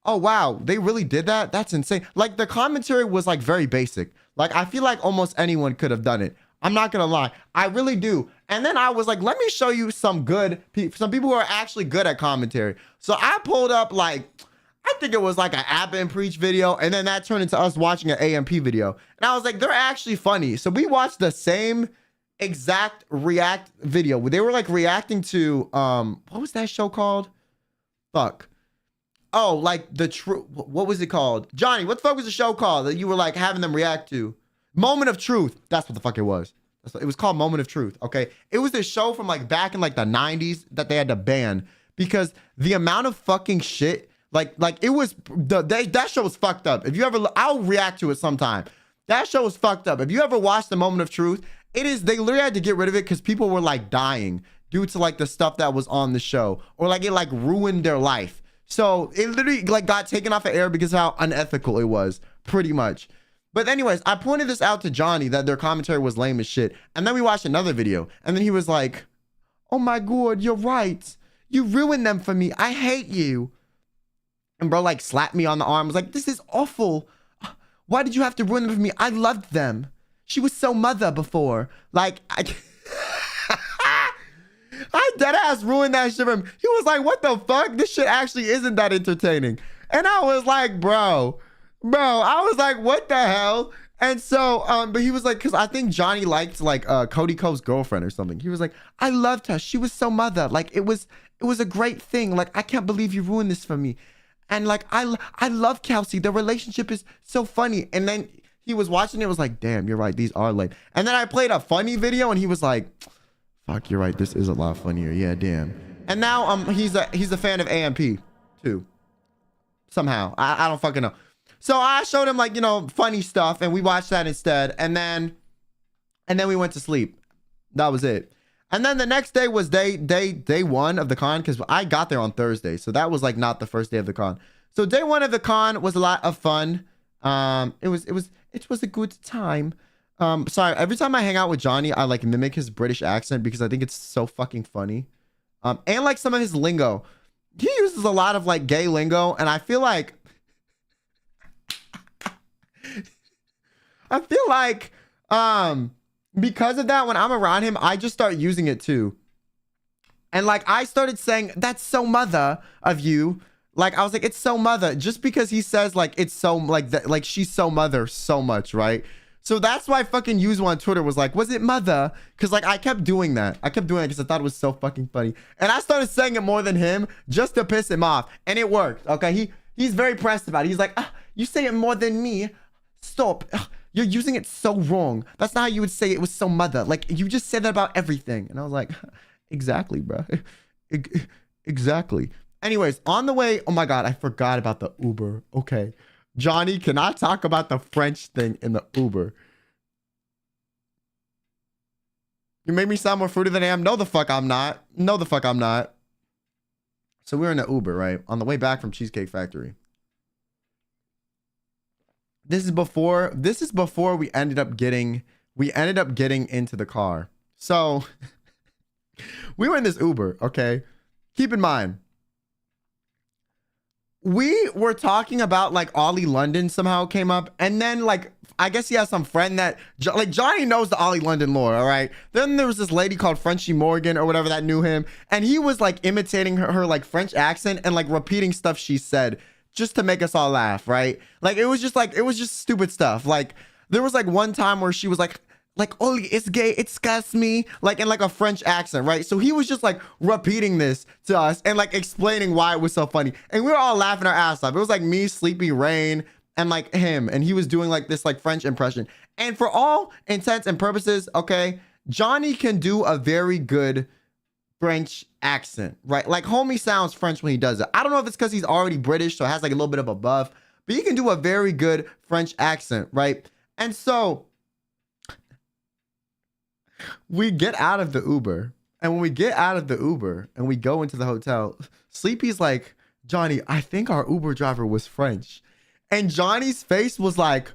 Oh wow, they really did that? That's insane. Like the commentary was like very basic. Like I feel like almost anyone could have done it. I'm not gonna lie, I really do. And then I was like, let me show you some people who are actually good at commentary. So I pulled up like, I think it was like an Abba and Preach video, and then that turned into us watching an AMP video. And I was like, they're actually funny. So we watched the same exact react video. They were like reacting to, what was that show called? Fuck. Oh, like what was it called? Johnny, what the fuck was the show called that you were like having them react to? Moment of Truth. That's what the fuck it was. It was called Moment of Truth, okay? It was this show from like back in like the 90s that they had to ban because the amount of fucking shit, like it was, that show was fucked up. If you ever, I'll react to it sometime. That show was fucked up. If you ever watched The Moment of Truth, they literally had to get rid of it because people were like dying due to like the stuff that was on the show, or like it like ruined their life. So it literally like got taken off of air because of how unethical it was, pretty much. But anyways, I pointed this out to Johnny that their commentary was lame as shit. And then we watched another video. And then he was like, oh my God, you're right. You ruined them for me. I hate you. And bro like slapped me on the arm. Was like, this is awful. Why did you have to ruin them for me? I loved them. She was so mother before. Like, I deadass ruined that shit for him. He was like, what the fuck? This shit actually isn't that entertaining. And I was like, bro, I was like, what the hell? And so, but he was like, because I think Johnny liked like Cody Co's girlfriend or something. He was like, I loved her. She was so mother. Like it was a great thing. Like, I can't believe you ruined this for me. And like, I love Kelsey. The relationship is so funny. And then he was watching it, was like, damn, you're right. These are lame. And then I played a funny video and he was like, fuck, you're right. This is a lot funnier. Yeah, damn. And now he's a fan of AMP too. Somehow. I don't fucking know. So I showed him like, you know, funny stuff and we watched that instead. And then we went to sleep. That was it. And then the next day was day one of the con, because I got there on Thursday. So that was like not the first day of the con. So day one of the con was a lot of fun. It was a good time. Sorry, every time I hang out with Johnny, I like mimic his British accent because I think it's so fucking funny. And like some of his lingo. He uses a lot of like gay lingo, and I feel like because of that, when I'm around him, I just start using it too. And like I started saying, that's so mother of you. Like I was like, it's so mother, just because he says like it's so like that, like she's so mother so much, right? So that's why fucking Yuzu on Twitter was like, was it mother? Because like I kept doing that. Because I thought it was so fucking funny. And I started saying it more than him just to piss him off. And it worked. Okay. He's very pressed about it. He's like, you say it more than me. Stop. You're using it so wrong. That's not how you would say it was so mother. Like you just said that about everything. And I was like, exactly, bro. Exactly. Anyways, on the way, oh my God, I forgot about the Uber. Okay. Johnny, can I talk about the French thing in the Uber? You made me sound more fruity than I am. No, the fuck I'm not. No, the fuck I'm not. So we were in an Uber, right? On the way back from Cheesecake Factory. This is before we ended up getting into the car. So we were in this Uber, okay? Keep in mind, we were talking about like Ollie London somehow came up, and then like I guess he has some friend that like Johnny knows the Ollie London lore, all right? Then there was this lady called Frenchie Morgan or whatever that knew him, and he was like imitating her like French accent and like repeating stuff she said just to make us all laugh, right? Like it was just stupid stuff. Like there was like one time where she was like Ollie, it's gay, it disgusts me, like in like a French accent, right? So he was just like repeating this to us and like explaining why it was so funny, and we were all laughing our ass off. It was like me, Sleepy, Rain, and like him, and he was doing like this like French impression. And for all intents and purposes, okay, Johnny can do a very good French accent, right? Like homie sounds French when he does it. I don't know if it's because he's already British, so it has like a little bit of a buff, but he can do a very good French accent, right? And so we get out of the Uber, and when we get out of the Uber and we go into the hotel, Sleepy's like, Johnny, I think our Uber driver was French. And Johnny's face was like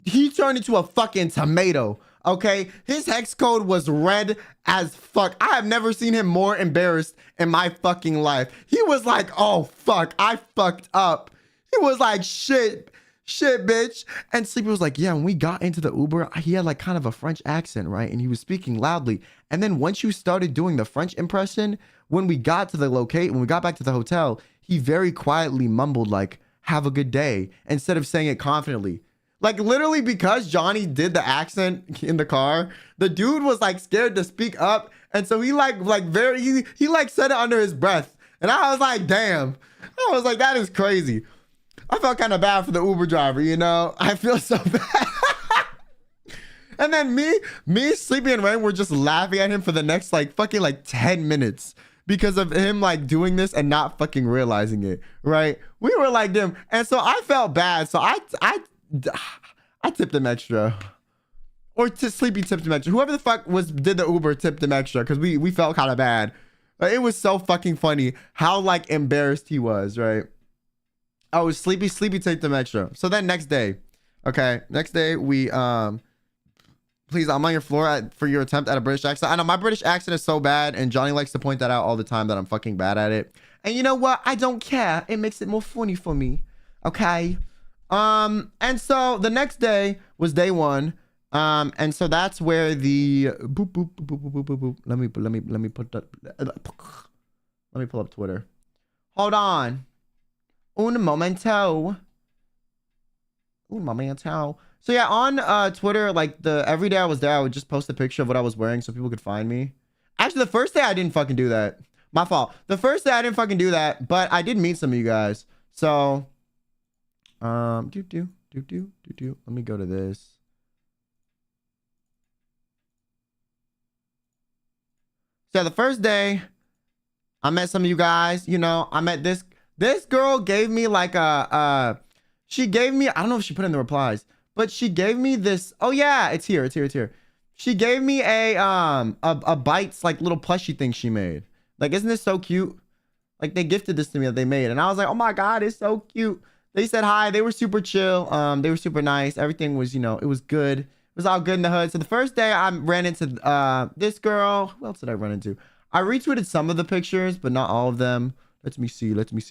he turned into a fucking tomato. Okay, his hex code was red as fuck. I have never seen him more embarrassed in my fucking life. He was like, oh fuck, I fucked up. He was like, shit, bitch. And Sleepy was like, yeah, when we got into the Uber, he had like kind of a French accent, right? And he was speaking loudly. And then once you started doing the French impression, when we got back to the hotel, he very quietly mumbled like, have a good day, instead of saying it confidently. Like literally, because Johnny did the accent in the car, the dude was like scared to speak up. And so he he said it under his breath. And I was like, damn. I was like, that is crazy. I felt kind of bad for the Uber driver, you know? I feel so bad. And then me, Sleepy, and Rain were just laughing at him for the next fucking 10 minutes because of him like doing this and not fucking realizing it, right? We were like them. And so I felt bad. So I tipped him extra. Or Sleepy tipped him extra. Whoever the fuck did the Uber tipped him extra because we felt kind of bad. It was so fucking funny how like embarrassed he was, right? Oh, Sleepy tipped him extra. So then next day, we please, I'm on your floor for your attempt at a British accent. I know my British accent is so bad, and Johnny likes to point that out all the time that I'm fucking bad at it. And you know what? I don't care. It makes it more funny for me. Okay. And so the next day was day one. And so that's where the boop boop boop boop boop boop boop. Let me put that. Let me pull up Twitter. Hold on. Un momento. So yeah, on Twitter, like every day I was there, I would just post a picture of what I was wearing so people could find me. Actually, the first day I didn't fucking do that. My fault. The first day I didn't fucking do that, but I did meet some of you guys. So, let me go to this. So the first day, I met some of you guys. You know, I met this girl gave me like she gave me, I don't know if she put in the replies, but she gave me this. Oh yeah, it's here. She gave me a Bites like little plushie thing she made. Like, isn't this so cute? Like they gifted this to me that they made, and I was like, oh my god, it's so cute. They said hi. They were super chill. They were super nice. Everything was, you know, it was good. It was all good in the hood. So the first day I ran into this girl. Who else did I run into? I retweeted some of the pictures, but not all of them. Let me see. Let me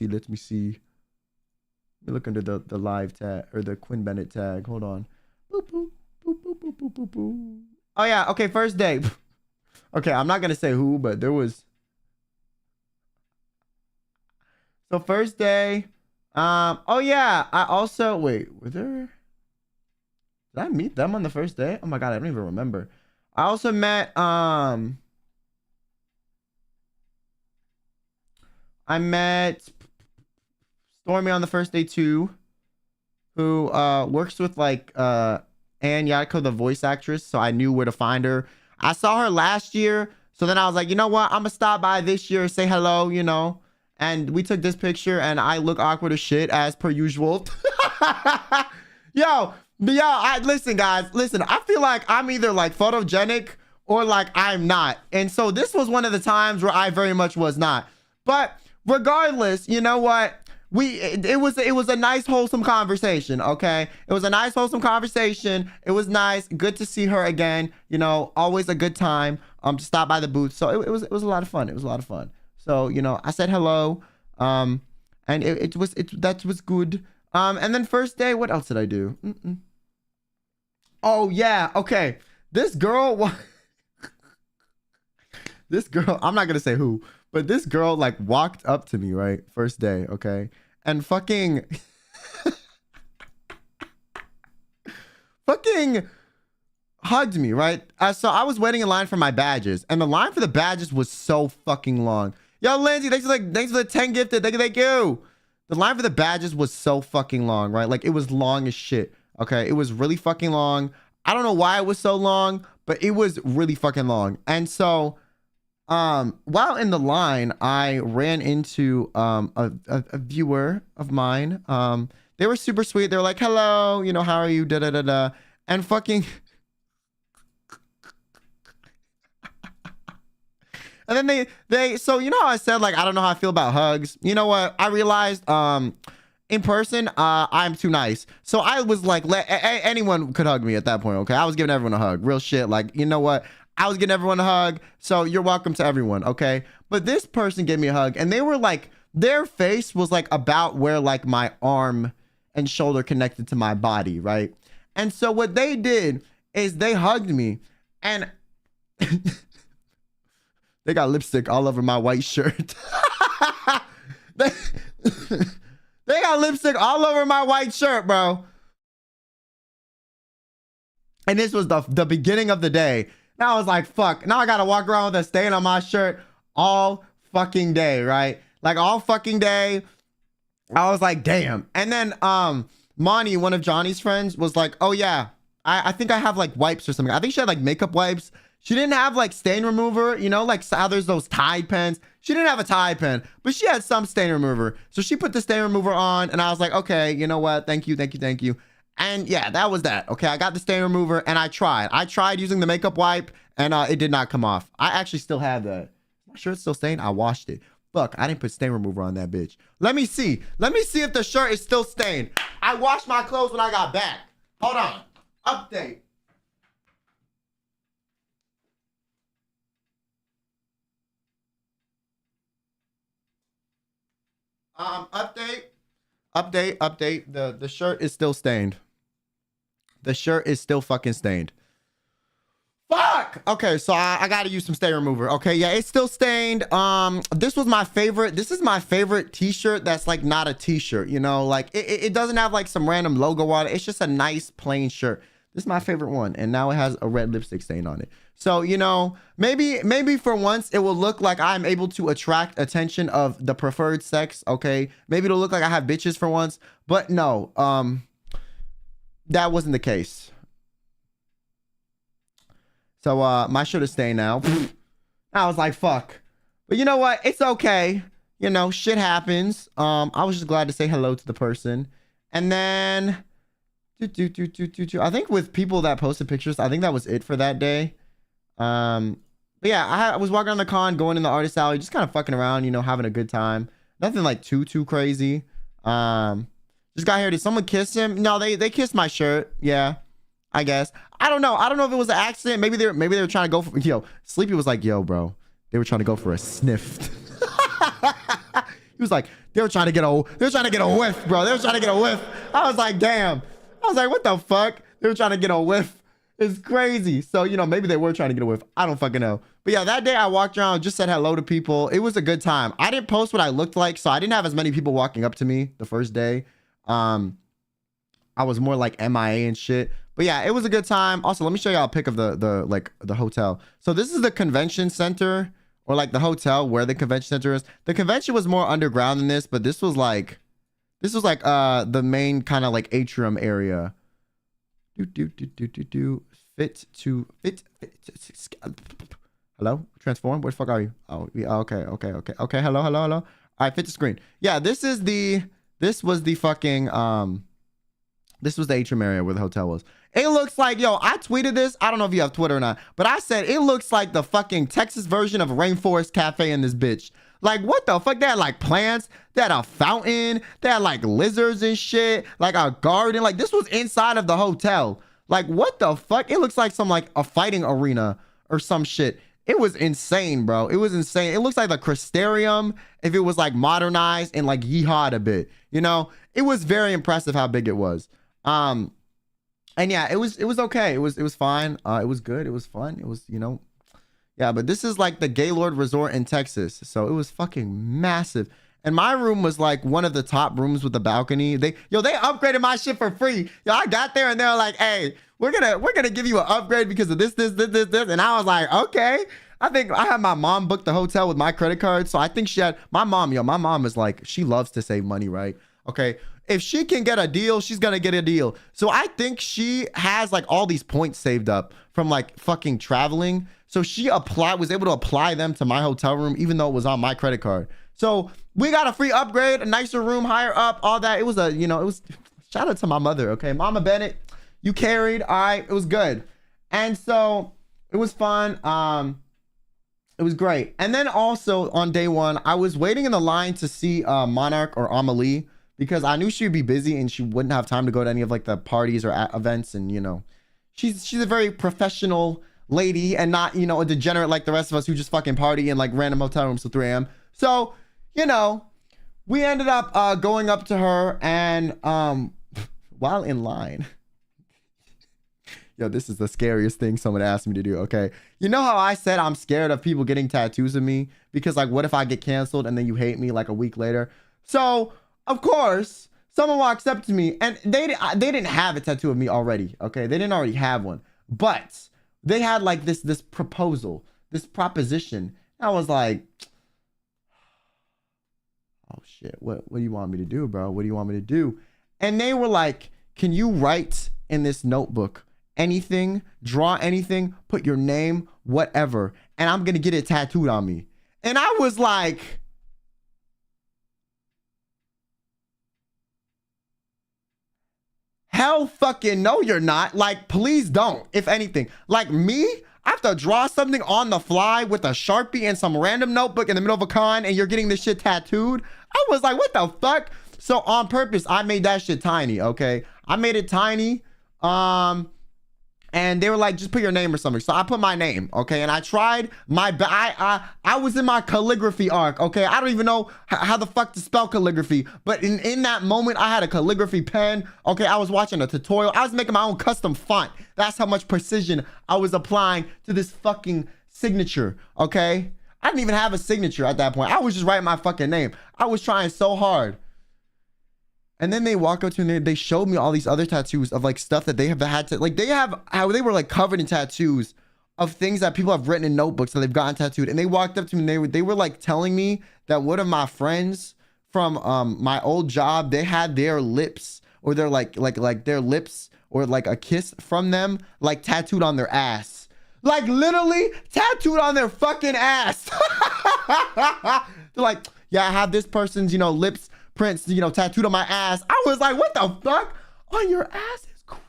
look under the live tag or the Quinn Benet tag. Hold on. Boop, boop, boop, boop, boop, boop, boop, boop. Oh yeah. Okay. First day. Okay. I'm not going to say who, but there was. So first day. Oh yeah. I also, wait, were there, did I meet them on the first day? Oh my God. I don't even remember. I also met, I met Stormy on the first day too, who works with like Ann Yatko, the voice actress, so I knew where to find her. I saw her last year, so then I was like, you know what? I'm gonna stop by this year, say hello, you know. And we took this picture, and I look awkward as shit as per usual. Listen, guys, listen. I feel like I'm either like photogenic or like I'm not. And so this was one of the times where I very much was not. But regardless, you know what? It was a nice wholesome conversation. Okay, it was a nice wholesome conversation. It was nice, good to see her again. You know, always a good time to stop by the booth. So it was a lot of fun. It was a lot of fun. So you know, I said hello, and that was good. And then first day, what else did I do? Oh yeah, okay. This girl, this girl, I'm not gonna say who, but this girl like walked up to me, right? First day, okay? And fucking hugged me, right? So I was waiting in line for my badges, and the line for the badges was so fucking long. Yo, Lindsay, thanks for the 10 gifted. Thank you. The line for the badges was so fucking long, right? Like it was long as shit. Okay, it was really fucking long. I don't know why it was so long, but it was really fucking long. And so while in the line, I ran into a viewer of mine. They were super sweet. They were like, hello, you know, how are you? Da da da da. And fucking and then they so you know how I said like I don't know how I feel about hugs. You know what? I realized in person I'm too nice. So I was like anyone could hug me at that point, okay? I was giving everyone a hug. Real shit. Like, you know what? I was giving everyone a hug. So you're welcome to everyone, okay? But this person gave me a hug and they were like their face was like about where like my arm and shoulder connected to my body, right? And so what they did is they hugged me and they got lipstick all over my white shirt. they got lipstick all over my white shirt, bro. And this was the beginning of the day. Now I was like, fuck. Now I gotta walk around with a stain on my shirt all fucking day, right? Like all fucking day. I was like, damn. And then Monty, one of Johnny's friends, was like, oh yeah, I think I have like wipes or something. I think she had like makeup wipes. She didn't have like stain remover, you know, like how there's those Tide pens. She didn't have a Tide pen, but she had some stain remover. So she put the stain remover on and I was like, okay, you know what? Thank you. And yeah, that was that. Okay, I got the stain remover and I tried using the makeup wipe and it did not come off. I actually still have that. My shirt's still stained. I washed it. Fuck, I didn't put stain remover on that bitch. Let me see if the shirt is still stained. I washed my clothes when I got back. Hold on. Update. Update. The shirt is still stained. The shirt is still fucking stained. Fuck! Okay, so I gotta use some stain remover. Okay, yeah, it's still stained. This was my favorite. This is my favorite t-shirt that's like not a t-shirt, you know? Like, it doesn't have like some random logo on it. It's just a nice plain shirt. This is my favorite one. And now it has a red lipstick stain on it. So, you know, maybe for once it will look like I'm able to attract attention of the preferred sex, okay? Maybe it'll look like I have bitches for once. But no, that wasn't the case. So my shirt is stained now. I was like, fuck. But you know what? It's okay. You know, shit happens. I was just glad to say hello to the person. And then I think with people that posted pictures, I think that was it for that day. But yeah, I was walking around the con, going in the artist alley, just kind of fucking around, you know, having a good time. Nothing like too crazy. Just got here. Did someone kiss him? No, they kissed my shirt. Yeah, I guess. I don't know if it was an accident. Maybe they were trying to go for, yo, Sleepy was like, yo, bro, they were trying to go for a sniff. He was like, they were trying to get a whiff, bro. They were trying to get a whiff. I was like, damn. I was like, what the fuck? They were trying to get a whiff. It's crazy. So, you know, maybe they were trying to get a whiff. I don't fucking know. But yeah, that day I walked around, just said hello to people. It was a good time. I didn't post what I looked like, so I didn't have as many people walking up to me the first day. I was more like MIA and shit. But yeah, it was a good time. Also, let me show y'all a pic of the hotel. So this is the convention center, or like the hotel where the convention center is. The convention was more underground than this, but this was like the main kind of like atrium area. Fit. Hello? Transform? Where the fuck are you? Oh, yeah, okay. Hello. All right, fit to screen. Yeah, this was the fucking This was the atrium area where the hotel was. It looks like, yo, I tweeted this. I don't know if you have Twitter or not, but I said it looks like the fucking Texas version of Rainforest Cafe in this bitch. Like, what the fuck? They had like plants. They had a fountain. They had like lizards and shit. Like a garden. Like, this was inside of the hotel. Like, what the fuck? It looks like some like a fighting arena or some shit. It was insane, bro. It was insane. It looks like the Crystarium if it was like modernized and like yeehawed a bit. You know, it was very impressive how big it was. And yeah, it was okay. It was fine. It was good. It was fun. It was, you know, yeah, but this is like the Gaylord Resort in Texas. So it was fucking massive. And my room was like one of the top rooms with a balcony. They upgraded my shit for free. Yo, I got there and they're like, hey, we're gonna give you an upgrade because of this. And I was like, okay. I think I had my mom book the hotel with my credit card. So I think she had my mom is like, she loves to save money, right? Okay. If she can get a deal, she's gonna get a deal. So I think she has like all these points saved up from like fucking traveling. So she was able to apply them to my hotel room, even though it was on my credit card. So we got a free upgrade, a nicer room, higher up, all that. It was shout out to my mother. Okay. Mama Benet, you carried. All right. It was good. And so it was fun. It was great. And then also on day one, I was waiting in the line to see Monarch or Amelie, because I knew she would be busy and she wouldn't have time to go to any of like the parties or events. And, you know, she's a very professional lady and not, you know, a degenerate like the rest of us who just fucking party in like random hotel rooms till 3 a.m. So, you know, we ended up going up to her and while in line, yo, this is the scariest thing someone asked me to do, okay? You know how I said I'm scared of people getting tattoos of me? Because like, what if I get canceled and then you hate me like a week later? So, of course, someone walks up to me and they didn't have a tattoo of me already, okay? They didn't already have one, but they had like this proposal, this proposition. I was like, oh shit, what do you want me to do, bro? What do you want me to do? And they were like, can you write in this notebook anything, draw anything, put your name, whatever, and I'm gonna get it tattooed on me. And I was like, hell fucking no, you're not. Like, please don't. If anything, like me, I have to draw something on the fly with a Sharpie and some random notebook in the middle of a con and you're getting this shit tattooed. I was like, what the fuck? So on purpose, I made that shit tiny, okay? I made it tiny. And they were like, just put your name or something. So I put my name, okay? And I tried I was in my calligraphy arc, okay? I don't even know how the fuck to spell calligraphy. But in that moment, I had a calligraphy pen, okay? I was watching a tutorial. I was making my own custom font. That's how much precision I was applying to this fucking signature, okay? I didn't even have a signature at that point. I was just writing my fucking name. I was trying so hard. And then they walk up to me and they showed me all these other tattoos of like stuff that they have had to, like, they have how they were like covered in tattoos of things that people have written in notebooks that they've gotten tattooed. And they walked up to me and they were like telling me that one of my friends from my old job, they had their lips or their like their lips or like a kiss from them like tattooed on their ass. Like literally tattooed on their fucking ass. They're like, yeah, I have this person's, you know, lips prints, you know, tattooed on my ass. I was like, what the fuck? On your ass is crazy.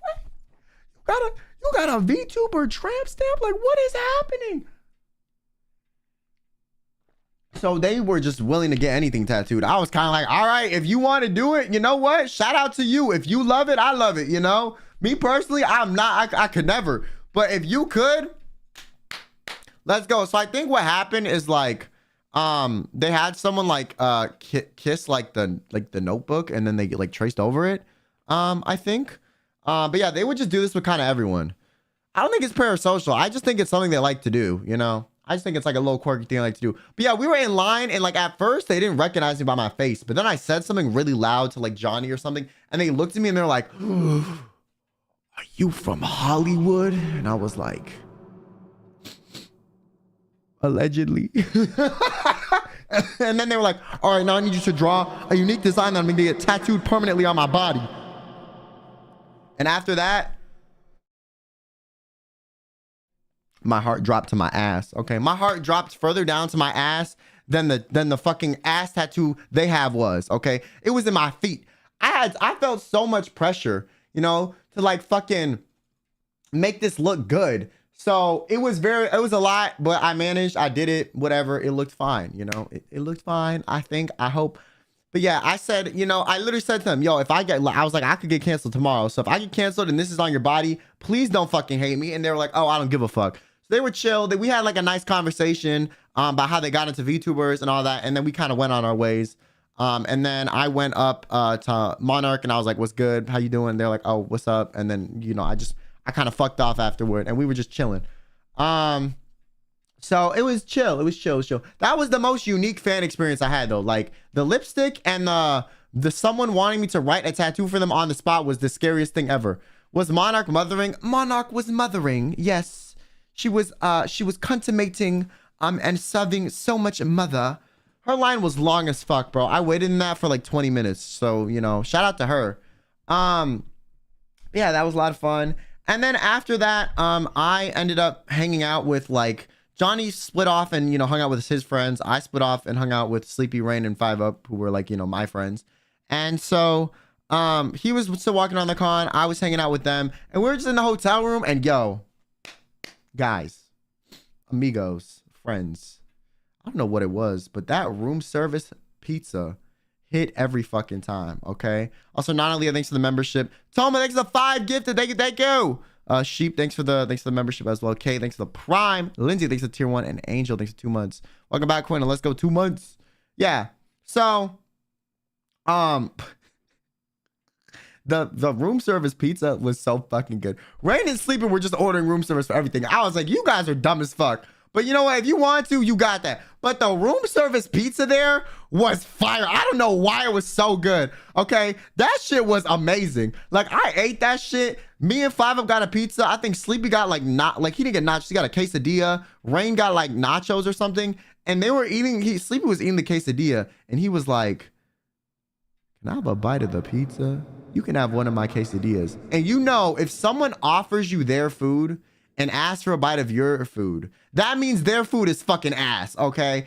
You got a VTuber tramp stamp? Like, what is happening? So they were just willing to get anything tattooed. I was kind of like, all right, if you want to do it, you know what? Shout out to you. If you love it, I love it, you know? Me personally, I'm not, I could never. But if you could, let's go. So I think what happened is like, they had someone like kiss like the notebook and then they like traced over it, I think. But yeah, they would just do this with kind of everyone. I don't think it's parasocial. I just think it's something they like to do, you know? I just think it's like a little quirky thing I like to do. But yeah, we were in line and like at first they didn't recognize me by my face, but then I said something really loud to like Johnny or something and they looked at me and they're like, are you from Hollywood? And I was like, allegedly. And then they were like, all right, now I need you to draw a unique design that I'm gonna get tattooed permanently on my body. And after that, my heart dropped to my ass. Okay, my heart dropped further down to my ass than the fucking ass tattoo they have was. Okay, it was in my feet. I felt so much pressure. you know, to like fucking make this look good. So it was a lot, but I managed. I did it. Whatever. It looked fine. You know, it looked fine. I think. I hope. But yeah, I said, you know, I literally said to them, yo, if I was like, I could get canceled tomorrow. So if I get canceled and this is on your body, please don't fucking hate me. And they were like, oh, I don't give a fuck. So they were chill. We had like a nice conversation about how they got into VTubers and all that. And then we kind of went on our ways. And then I went up to Monarch and I was like, what's good? How you doing? They're like, oh, what's up? And then, you know, I kind of fucked off afterward and we were just chilling. So it was chill. It was chill. That was the most unique fan experience I had though. Like the lipstick and the someone wanting me to write a tattoo for them on the spot was the scariest thing ever. Was Monarch mothering? Monarch was mothering. Yes. She was consummating and serving so much mother. Her line was long as fuck, bro. I waited in that for like 20 minutes. So, you know, shout out to her. Yeah, that was a lot of fun. And then after that, I ended up hanging out with like Johnny split off and, you know, hung out with his friends. I split off and hung out with Sleepy, Rain, and 5 Up, who were like, you know, my friends. And so he was still walking on the con. I was hanging out with them. And we were just in the hotel room. And yo, guys, amigos, friends, I don't know what it was, but that room service pizza hit every fucking time, okay? Also, not only thanks for the membership. Toma, thanks for the 5 gifted. Thank you. Sheep, thanks for the membership as well. Kay, thanks for the Prime. Lindsay, thanks for tier 1. And Angel, thanks for 2 months. Welcome back, Quinn. Let's go 2 months. Yeah. So, the room service pizza was so fucking good. Rain and Sleeping were just ordering room service for everything. I was like, you guys are dumb as fuck. But you know what? If you want to, you got that. But the room service pizza there was fire. I don't know why it was so good. Okay, that shit was amazing. Like I ate that shit. Me and 5 Up got a pizza. I think Sleepy got like he didn't get nachos. He got a quesadilla. Rain got like nachos or something. And they were eating. Sleepy was eating the quesadilla, and he was like, "Can I have a bite of the pizza? You can have one of my quesadillas." And you know, if someone offers you their food and asks for a bite of your food, that means their food is fucking ass, okay?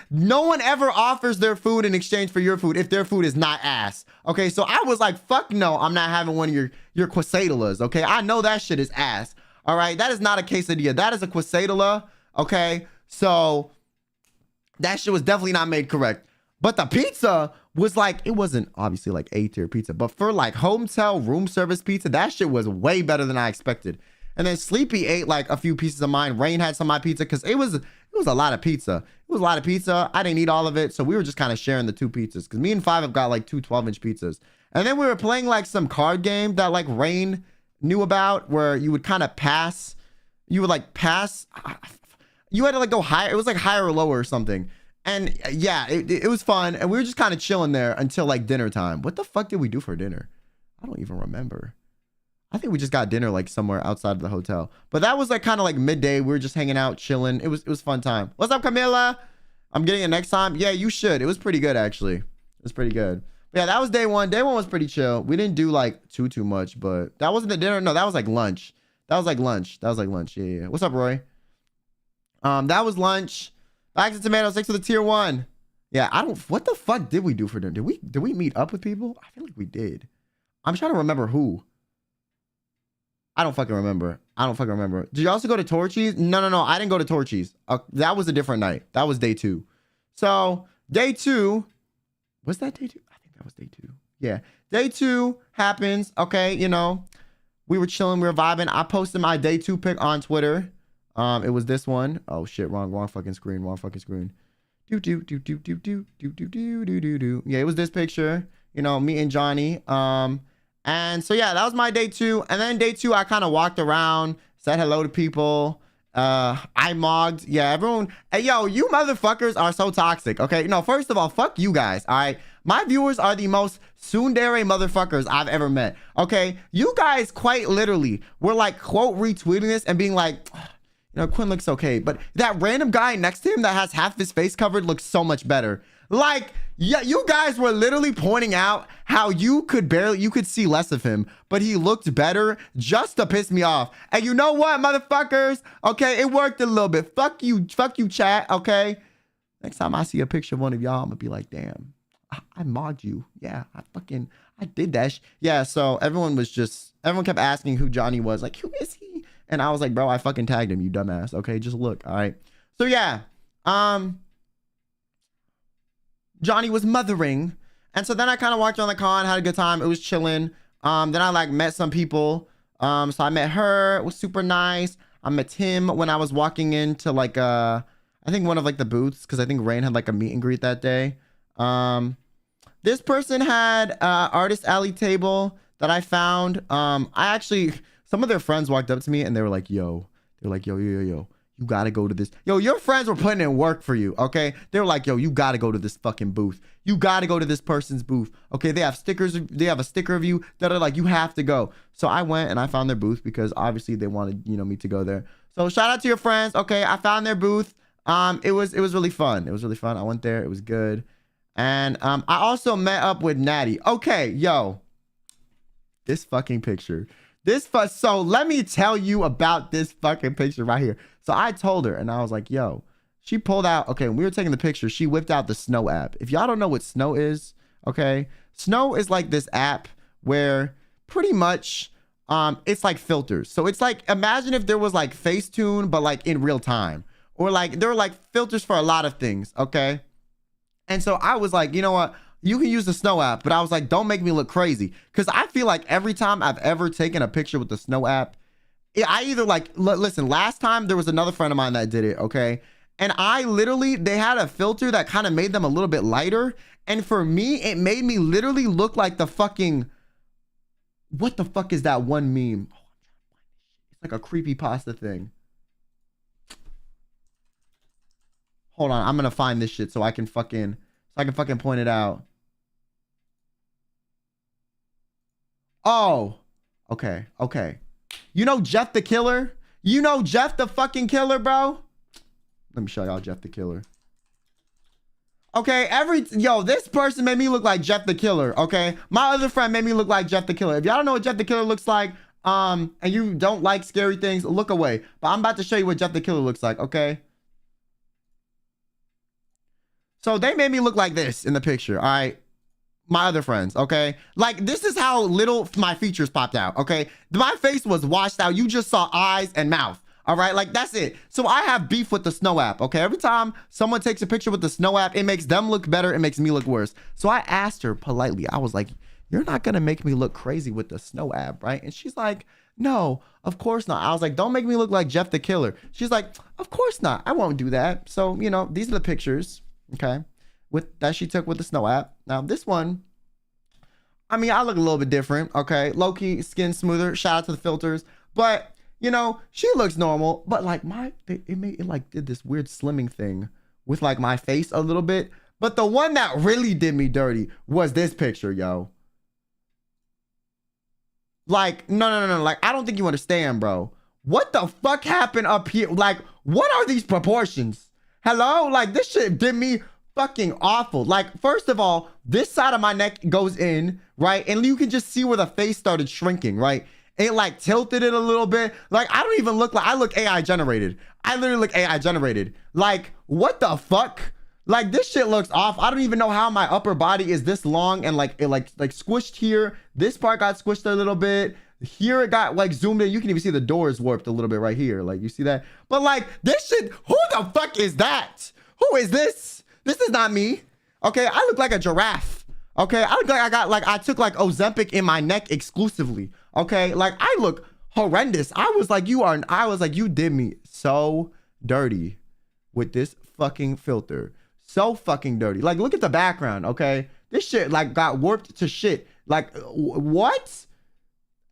No one ever offers their food in exchange for your food if their food is not ass, okay? So I was like, fuck no, I'm not having one of your quesadillas, okay? I know that shit is ass, all right? That is not a quesadilla. That is a quesadilla, okay? So that shit was definitely not made correct. But the pizza was like, it wasn't obviously like A-tier pizza, but for like hotel room service pizza, that shit was way better than I expected. And then Sleepy ate like a few pieces of mine. Rain had some of my pizza because it was a lot of pizza. It was a lot of pizza. I didn't eat all of it. So we were just kind of sharing the 2 pizzas because me and 5 have got like 2 12-inch pizzas. And then we were playing like some card game that like Rain knew about where you would kind of pass. You would like pass. You had to like go higher. It was like higher or lower or something. And yeah, it was fun. And we were just kind of chilling there until like dinner time. What the fuck did we do for dinner? I don't even remember. I think we just got dinner like somewhere outside of the hotel. But that was like kind of like midday. We were just hanging out, chilling. It was fun time. What's up, Camilla? I'm getting it next time. Yeah, you should. It was pretty good, actually. It was pretty good. But yeah, that was day 1. Day 1 was pretty chill. We didn't do like too much, but that wasn't the dinner. No, that was like lunch. That was like lunch. Yeah. What's up, Roy? That was lunch. Bags and tomatoes. Thanks for the tier 1. Yeah, what the fuck did we do for dinner? Did we meet up with people? I feel like we did. I'm trying to remember who. I don't fucking remember. Did you also go to Torchy's? No. I didn't go to Torchy's. That was a different night. That was day 2. So day 2, was that day 2? I think that was day 2. Yeah. Day 2 happens. Okay. You know, we were chilling. We were vibing. I posted my day 2 pic on Twitter. It was this one. Oh shit. Wrong fucking screen. Do. Yeah. It was this picture, you know, me and Johnny. And so, yeah, that was my day 2. And then day 2, I kind of walked around, said hello to people. I mogged. Yeah, everyone. Hey, yo, you motherfuckers are so toxic. Okay. No, first of all, fuck you guys. All right. My viewers are the most tsundere motherfuckers I've ever met. Okay. You guys quite literally were like, quote, retweeting this and being like, you know, Quinn looks okay. But that random guy next to him that has half his face covered looks so much better. Like, yeah, you guys were literally pointing out how you could see less of him, but he looked better just to piss me off. And you know what, motherfuckers? Okay, it worked a little bit. Fuck you, chat, okay? Next time I see a picture of one of y'all, I'm gonna be like, damn, I mogged you. Yeah, I I did that. Yeah. So everyone kept asking who Johnny was. Like, who is he? And I was like, bro, I fucking tagged him, you dumbass. Okay, just look. All right. So yeah. Johnny was mothering. And so then I kind of walked around the con, had a good time. It was chilling. Then I like met some people. So I met her. It was super nice. I met Tim when I was walking into like I think one of like the booths, because I think Rain had like a meet and greet that day. This person had artist alley table that I found. I actually, some of their friends walked up to me and they were like, yo, you gotta go to this. Yo, your friends were putting in work for you, okay? They were like, yo, you gotta go to this fucking booth. You gotta go to this person's booth, okay? They have stickers. They have a sticker of you that are like, you have to go. So I went and I found their booth because obviously they wanted, you know, me to go there. So shout out to your friends. Okay, I found their booth. It was really fun. It was really fun. I went there. It was good. And I also met up with Natty. Okay, yo, this fucking picture. So let me tell you about this fucking picture right here. So I told her and I was like, yo, she pulled out, okay, when we were taking the picture, she whipped out the Snow app. If y'all don't know what Snow is, okay, Snow is like this app where pretty much it's like filters. So it's like, imagine if there was like Facetune, but like in real time, or like there were like filters for a lot of things, okay? And so I was like, you know what? You can use the Snow app, but I was like, don't make me look crazy. Because I feel like every time I've ever taken a picture with the Snow app, I either like, listen, last time there was another friend of mine that did it, okay? And they had a filter that kind of made them a little bit lighter. And for me, it made me literally look like the fucking, what the fuck is that one meme? It's like a creepypasta thing. Hold on, I'm gonna find this shit so I can fucking point it out. Oh, okay. You know Jeff the Killer? You know Jeff the fucking Killer, bro? Let me show y'all Jeff the Killer. Okay, this person made me look like Jeff the Killer, okay? My other friend made me look like Jeff the Killer. If y'all don't know what Jeff the Killer looks like, and you don't like scary things, look away. But I'm about to show you what Jeff the Killer looks like, okay? So they made me look like this in the picture, all right? My other friends, okay? Like, this is how little my features popped out, okay? My face was washed out. You just saw eyes and mouth, all right? Like, that's it. So I have beef with the Snow app, okay? Every time someone takes a picture with the Snow app, it makes them look better. It makes me look worse. So I asked her politely. I was like, you're not going to make me look crazy with the Snow app, right? And she's like, no, of course not. I was like, don't make me look like Jeff the Killer. She's like, of course not. I won't do that. So, you know, these are the pictures. Okay, that she took with the Snow app. Now this one, I mean, I look a little bit different. Okay, low-key skin smoother. Shout out to the filters, but you know, she looks normal. But like it like did this weird slimming thing with like my face a little bit. But the one that really did me dirty was this picture, yo. Like no. Like I don't think you understand, bro. What the fuck happened up here? Like, what are these proportions? Hello? Like, this shit did me fucking awful. Like, first of all, this side of my neck goes in, right? And you can just see where the face started shrinking, right? It like tilted it a little bit. Like, I don't even look like, I look AI generated. I literally look AI generated. Like, what the fuck? Like, this shit looks off. I don't even know how my upper body is this long and like, it like squished here. This part got squished a little bit. Here it got like zoomed in. You can even see the doors warped a little bit right here. Like, you see that? But like, this shit, who the fuck is that? Who is this? This is not me. Okay, I look like a giraffe. Okay, I look like I took like Ozempic in my neck exclusively. Okay, like I look horrendous. I was like, you did me so dirty with this fucking filter. So fucking dirty. Like, look at the background, okay? This shit like got warped to shit. Like, what?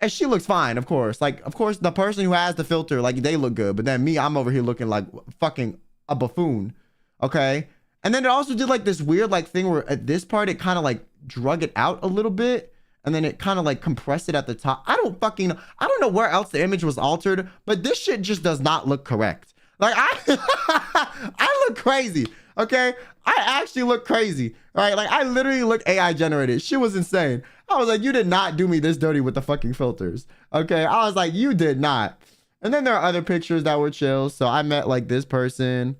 And she looks fine, of course. Like, of course, the person who has the filter, like, they look good. But then me, I'm over here looking like fucking a buffoon. Okay? And then it also did, like, this weird, like, thing where at this part, it kind of, like, drug it out a little bit. And then it kind of, like, compressed it at the top. I don't know where else the image was altered. But this shit just does not look correct. Like, I look crazy. Okay? I actually look crazy. All right? Like, I literally look AI generated. Shit was insane. I was like, you did not do me this dirty with the fucking filters. Okay, I was like, you did not. And then there are other pictures that were chill. So I met like this person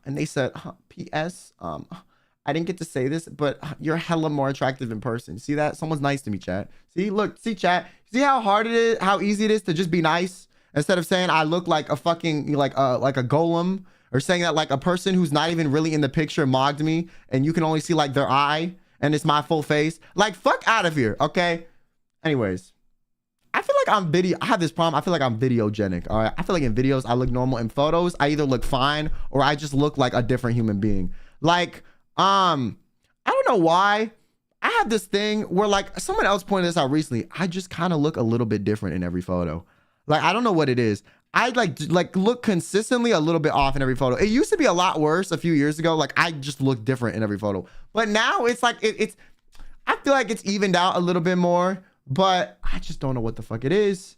and they said, PS, I I didn't get to say this, but you're hella more attractive in person. See that? Someone's nice to me, chat. See, look, see, chat. See how hard it is, how easy it is to just be nice instead of saying I look like a fucking like a golem, or saying that like a person who's not even really in the picture mocked me and you can only see like their eye and it's my full face. Like, fuck out of here, okay? Anyways, I feel like I have this problem. I feel like I'm videogenic, all right? I feel like in videos I look normal. In photos I either look fine or I just look like a different human being. Like, I don't know why. I have this thing where like someone else pointed this out recently. I just kind of look a little bit different in every photo. Like, I don't know what it is. I like look consistently a little bit off in every photo. It used to be a lot worse a few years ago. Like, I just look different in every photo. But now it's like, I feel like it's evened out a little bit more, but I just don't know what the fuck it is.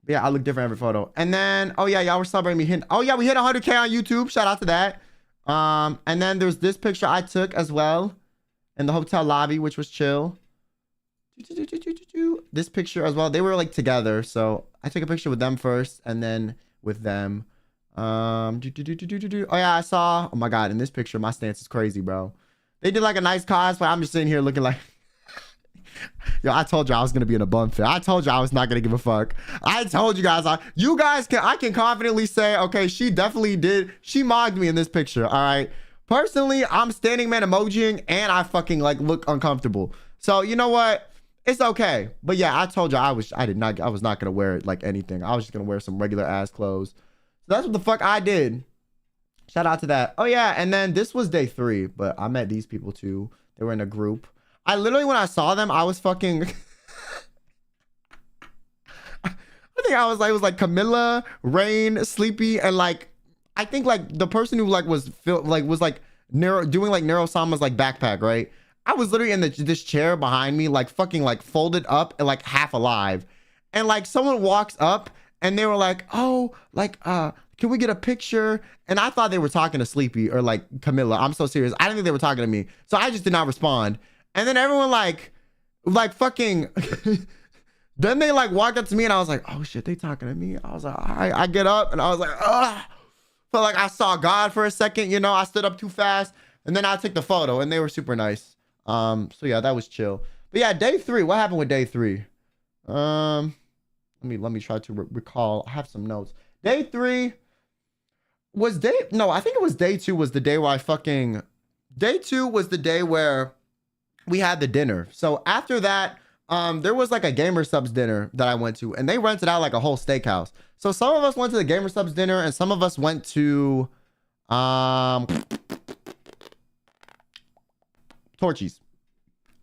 But yeah, I look different every photo. And then, oh yeah, y'all were celebrating me hitting, oh yeah, we hit 100K on YouTube. Shout out to that. And then there's this picture I took as well in the hotel lobby, which was chill. This picture as well. They were like together, so I took a picture with them first and then with them. Oh yeah, I saw, oh my god, in this picture my stance is crazy, bro. They did like a nice cosplay. I'm just sitting here looking like yo, I told you I was gonna be in a bum fit. I told you I was not gonna give a fuck. I told you guys, I can confidently say, okay, she definitely did. She mocked me in this picture. All right. Personally, I'm standing man emojiing and I fucking like look uncomfortable. So you know what? It's okay. But yeah, I told you I was not gonna wear it like anything. I was just gonna wear some regular ass clothes. So that's what the fuck I did. Shout out to that. Oh yeah, and then this was day 3, but I met these people too. They were in a group. I literally, when I saw them, I was fucking I think I was like, it was like Camilla, Rain, Sleepy, and like I think like the person who like was doing like Neurosama's like backpack, right? I was literally in this chair behind me, like fucking like folded up and like half alive. And like someone walks up and they were like, oh, like, can we get a picture? And I thought they were talking to Sleepy or like Camilla. I'm so serious. I didn't think they were talking to me. So I just did not respond. And then everyone like fucking, then they like walked up to me and I was like, oh shit, they talking to me. I was like, all right, I get up and I was like, ugh. Felt like I saw God for a second, you know, I stood up too fast and then I took the photo and they were super nice. So yeah, that was chill. But yeah, day 3, what happened with day 3? Let me try to recall. I have some notes. Day 3 was I think it was day 2 was the day where day 2 was the day where we had the dinner. So after that, there was like a Gamer Subs dinner that I went to and they rented out like a whole steakhouse. So some of us went to the Gamer Subs dinner and some of us went to, Torchies.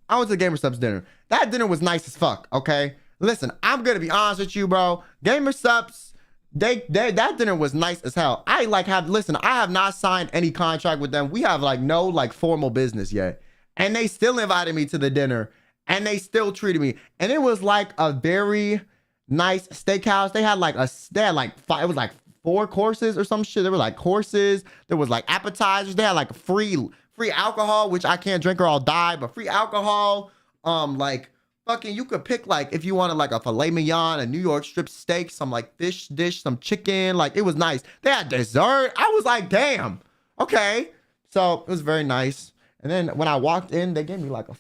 I went to the Gamer Subs dinner. That dinner was nice as fuck, okay? Listen, I'm gonna be honest with you, bro. Gamer Subs, that dinner was nice as hell. I have not signed any contract with them. We have like no like formal business yet. And they still invited me to the dinner and they still treated me. And it was like a very nice steakhouse. They had like it was like 4 courses or some shit. There were like courses. There was like appetizers. They had like free alcohol, which I can't drink or I'll die, but free alcohol. Like fucking, you could pick like if you wanted like a filet mignon, a New York strip steak, some like fish dish, some chicken. Like it was nice. They had dessert. I was like, damn, okay. So it was very nice. And then when I walked in, they gave me like a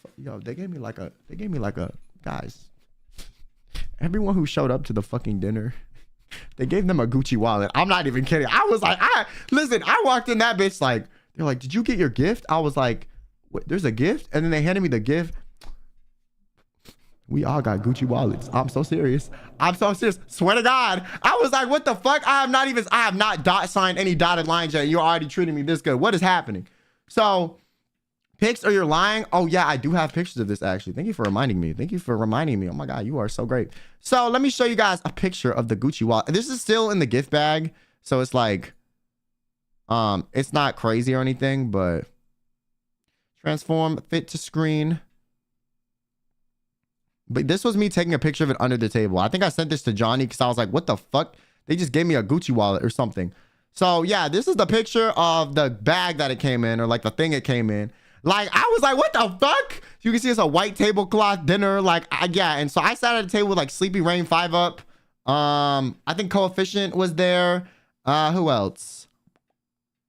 guys. Everyone who showed up to the fucking dinner, they gave them a Gucci wallet. I'm not even kidding. I was like, I walked in that bitch like, they're like, did you get your gift? I was like, what, there's a gift? And then they handed me the gift. We all got Gucci wallets. I'm so serious. Swear to God. I was like, what the fuck? I have not signed any dotted lines yet. You're already treating me this good. What is happening? So, pics or you're lying? Oh yeah, I do have pictures of this actually. Thank you for reminding me. Oh my God, you are so great. So let me show you guys a picture of the Gucci wallet. This is still in the gift bag. So it's like, it's not crazy or anything, but transform, fit to screen. But this was me taking a picture of it under the table. I think I sent this to Johnny because I was like, what the fuck? They just gave me a Gucci wallet or something. So yeah, this is the picture of the bag that it came in, or like the thing it came in. Like, I was like, what the fuck? You can see it's a white tablecloth dinner. Like, yeah. And so I sat at a table with like Sleepy Rain 5 Up. I think Coefficient was there. Who else?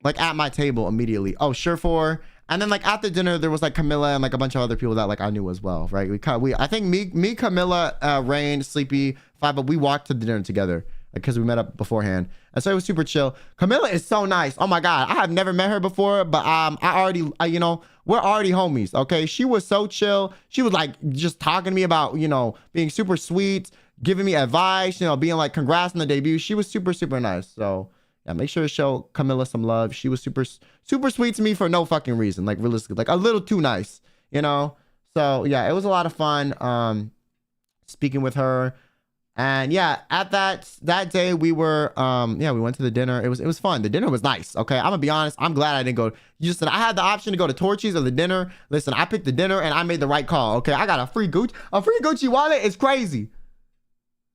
Like at my table immediately. Oh, Sure 4. And then like after dinner, there was like Camilla and like a bunch of other people that like I knew as well, right? I think me, Camilla, Rain, Sleepy, Five, but we walked to dinner together because we met up beforehand. And so it was super chill. Camilla is so nice. Oh my God. I have never met her before, but I already, you know, we're already homies. Okay. She was so chill. She was like just talking to me about, you know, being super sweet, giving me advice, you know, being like congrats on the debut. She was super, super nice. So yeah, make sure to show Camilla some love. She was super, super sweet to me for no fucking reason. Like realistically, like a little too nice, you know? So yeah, it was a lot of fun speaking with her. And yeah, at that day we were we went to the dinner. It was fun. The dinner was nice. Okay, I'm gonna be honest. I'm glad I didn't go. You just said I had the option to go to Torchy's or the dinner. Listen, I picked the dinner and I made the right call. Okay, I got a free Gucci wallet. It's crazy.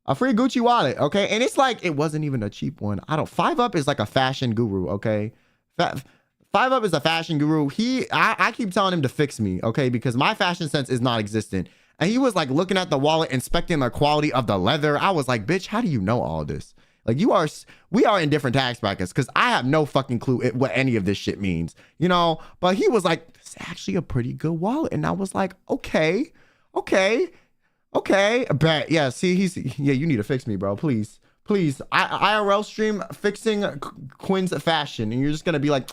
A free Gucci wallet. Okay, and it's like it wasn't even a cheap one. 5UP is like a fashion guru. Okay, 5UP is a fashion guru. I keep telling him to fix me. Okay, because my fashion sense is non-existent. And he was like looking at the wallet, inspecting the quality of the leather. I was like, bitch, how do you know all this? Like we are in different tax brackets because I have no fucking clue what any of this shit means, you know? But he was like, this is actually a pretty good wallet. And I was like, okay. But yeah, see, you need to fix me, bro. Please. IRL stream fixing Quinn's fashion. And you're just going to be like,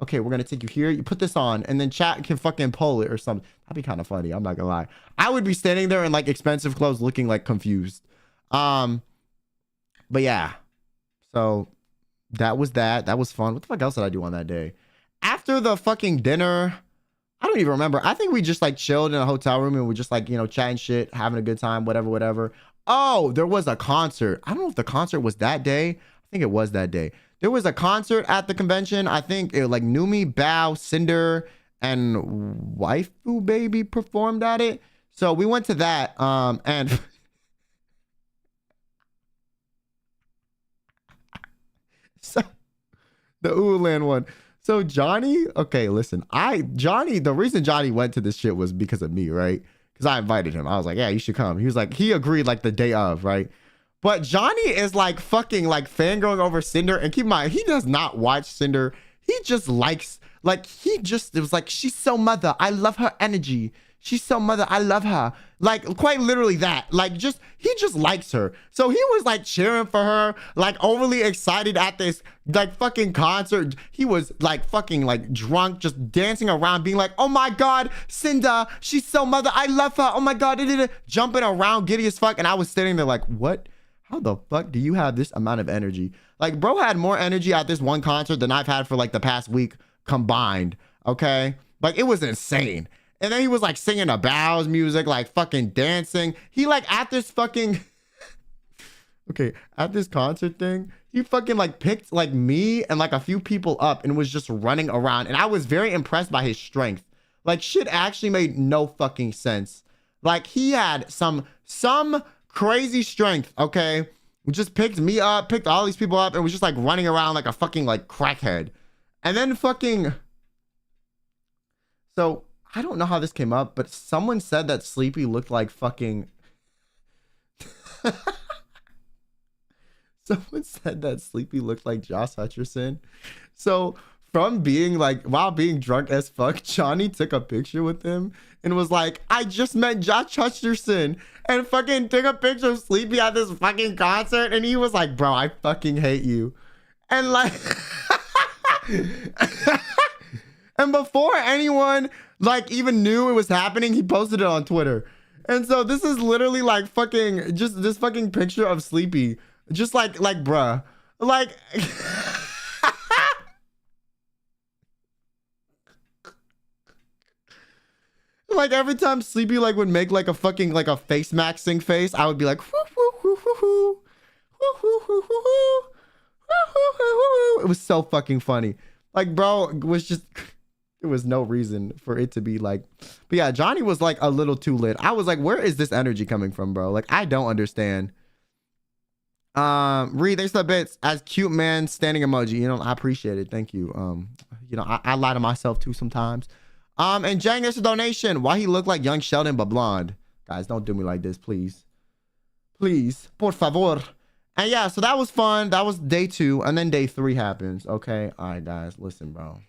okay, we're going to take you here. You put this on and then chat can fucking pull it or something. That'd be kind of funny. I'm not gonna lie. I would be standing there in like expensive clothes looking like confused. But yeah. So that was that. That was fun. What the fuck else did I do on that day? After the fucking dinner, I don't even remember. I think we just like chilled in a hotel room and we just like, you know, chatting shit, having a good time, whatever. Oh, there was a concert. I don't know if the concert was that day. I think it was that day. There was a concert at the convention. I think it like Numi, Bao, Cinder, and Waifu Baby performed at it. So we went to that. And so the Ulan one. So Johnny, okay, listen, the reason Johnny went to this shit was because of me, right? Because I invited him. I was like, yeah, you should come. He was like, he agreed like the day of, right? But Johnny is like fucking like fangirling over Cinder. And keep in mind, he does not watch Cinder. He just likes, like, it was like, she's so mother. I love her energy. She's so mother. I love her. Like, quite literally that. Like, he just likes her. So he was like cheering for her, like overly excited at this like fucking concert. He was like fucking like drunk, just dancing around, being like, oh my God, Cinder, she's so mother. I love her. Oh my God, jumping around, giddy as fuck. And I was sitting there like, what? How the fuck do you have this amount of energy? Like, bro had more energy at this one concert than I've had for like the past week combined. Okay, like it was insane. And then he was like singing a Bow's music, like fucking dancing. He like at this fucking at this concert thing, he fucking like picked like me and like a few people up and was just running around. And I was very impressed by his strength. Like shit actually made no fucking sense. Like he had some crazy strength. Okay, just picked me up, picked all these people up, and was just like running around like a fucking like crackhead. And then fucking, so I don't know how this came up, but someone said that Sleepy looked like fucking someone said that Sleepy looked like Josh Hutcherson. So from being like, while being drunk as fuck, Johnny took a picture with him and was like, I just met Josh Hutcherson, and fucking took a picture of Sleepy at this fucking concert. And he was like, bro, I fucking hate you. And like, and before anyone like even knew it was happening, he posted it on Twitter. And so this is literally like fucking just this fucking picture of Sleepy, just like bruh, like like every time Sleepy like would make like a fucking like a face maxing face, I would be like whoo, whoo, whoo, whoo, whoo, whoo, whoo, whoo, whoo, whoo. It was so fucking funny. Like, bro, it was just, there was no reason for it to be like, but yeah, Johnny was like a little too lit. I was like, where is this energy coming from, bro? Like, I don't understand. Reed, thanks for the bits. As cute man standing emoji, you know, I appreciate it. Thank you. You know, I lie to myself too sometimes. And Jang, there's a donation. Why he look like young Sheldon but blonde? Guys, don't do me like this, please. Please, por favor. And yeah, so that was fun. That was day 2, and then day 3 happens. Okay, all right, guys, listen, bro.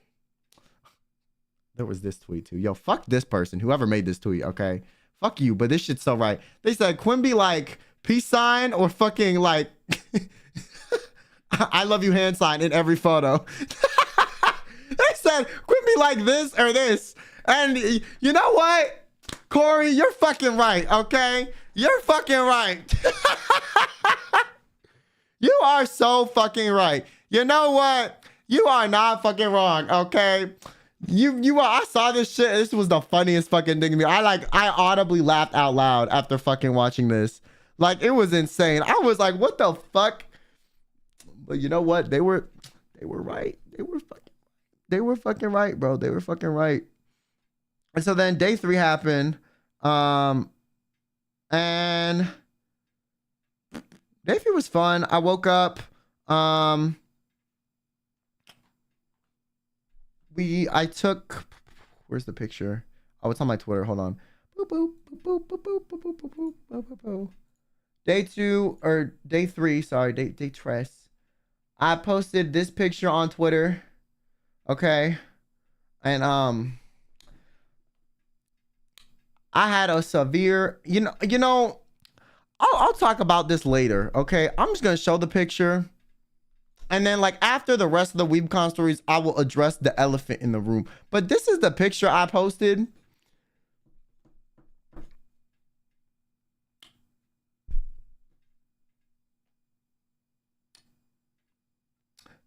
There was this tweet too. Yo, fuck this person, whoever made this tweet, okay? Fuck you, but this shit's so right. They said Quinn be like peace sign or fucking like I love you hand sign in every photo. They said Quinn be like this or this. And you know what? Corey, you're fucking right, okay? You're fucking right. You are so fucking right. You know what? You are not fucking wrong, okay? You are, I saw this shit. This was the funniest fucking thing to me. I audibly laughed out loud after fucking watching this. Like, it was insane. I was like, what the fuck? But you know what? They were right. They were fucking right, bro. They were fucking right. And so then day 3 happened. And day 3 was fun. I woke up. I took, where's the picture? Oh, it's on my Twitter. Hold on. Boop, boop, boop, boop, boop, boop, boop, boop, boop, boop, boop, boop. Day 2 or day 3, sorry, day tres. I posted this picture on Twitter. Okay. And I had a severe, you know, I'll talk about this later. Okay. I'm just gonna show the picture. And then like after the rest of the Weebcon stories, I will address the elephant in the room. But this is the picture I posted.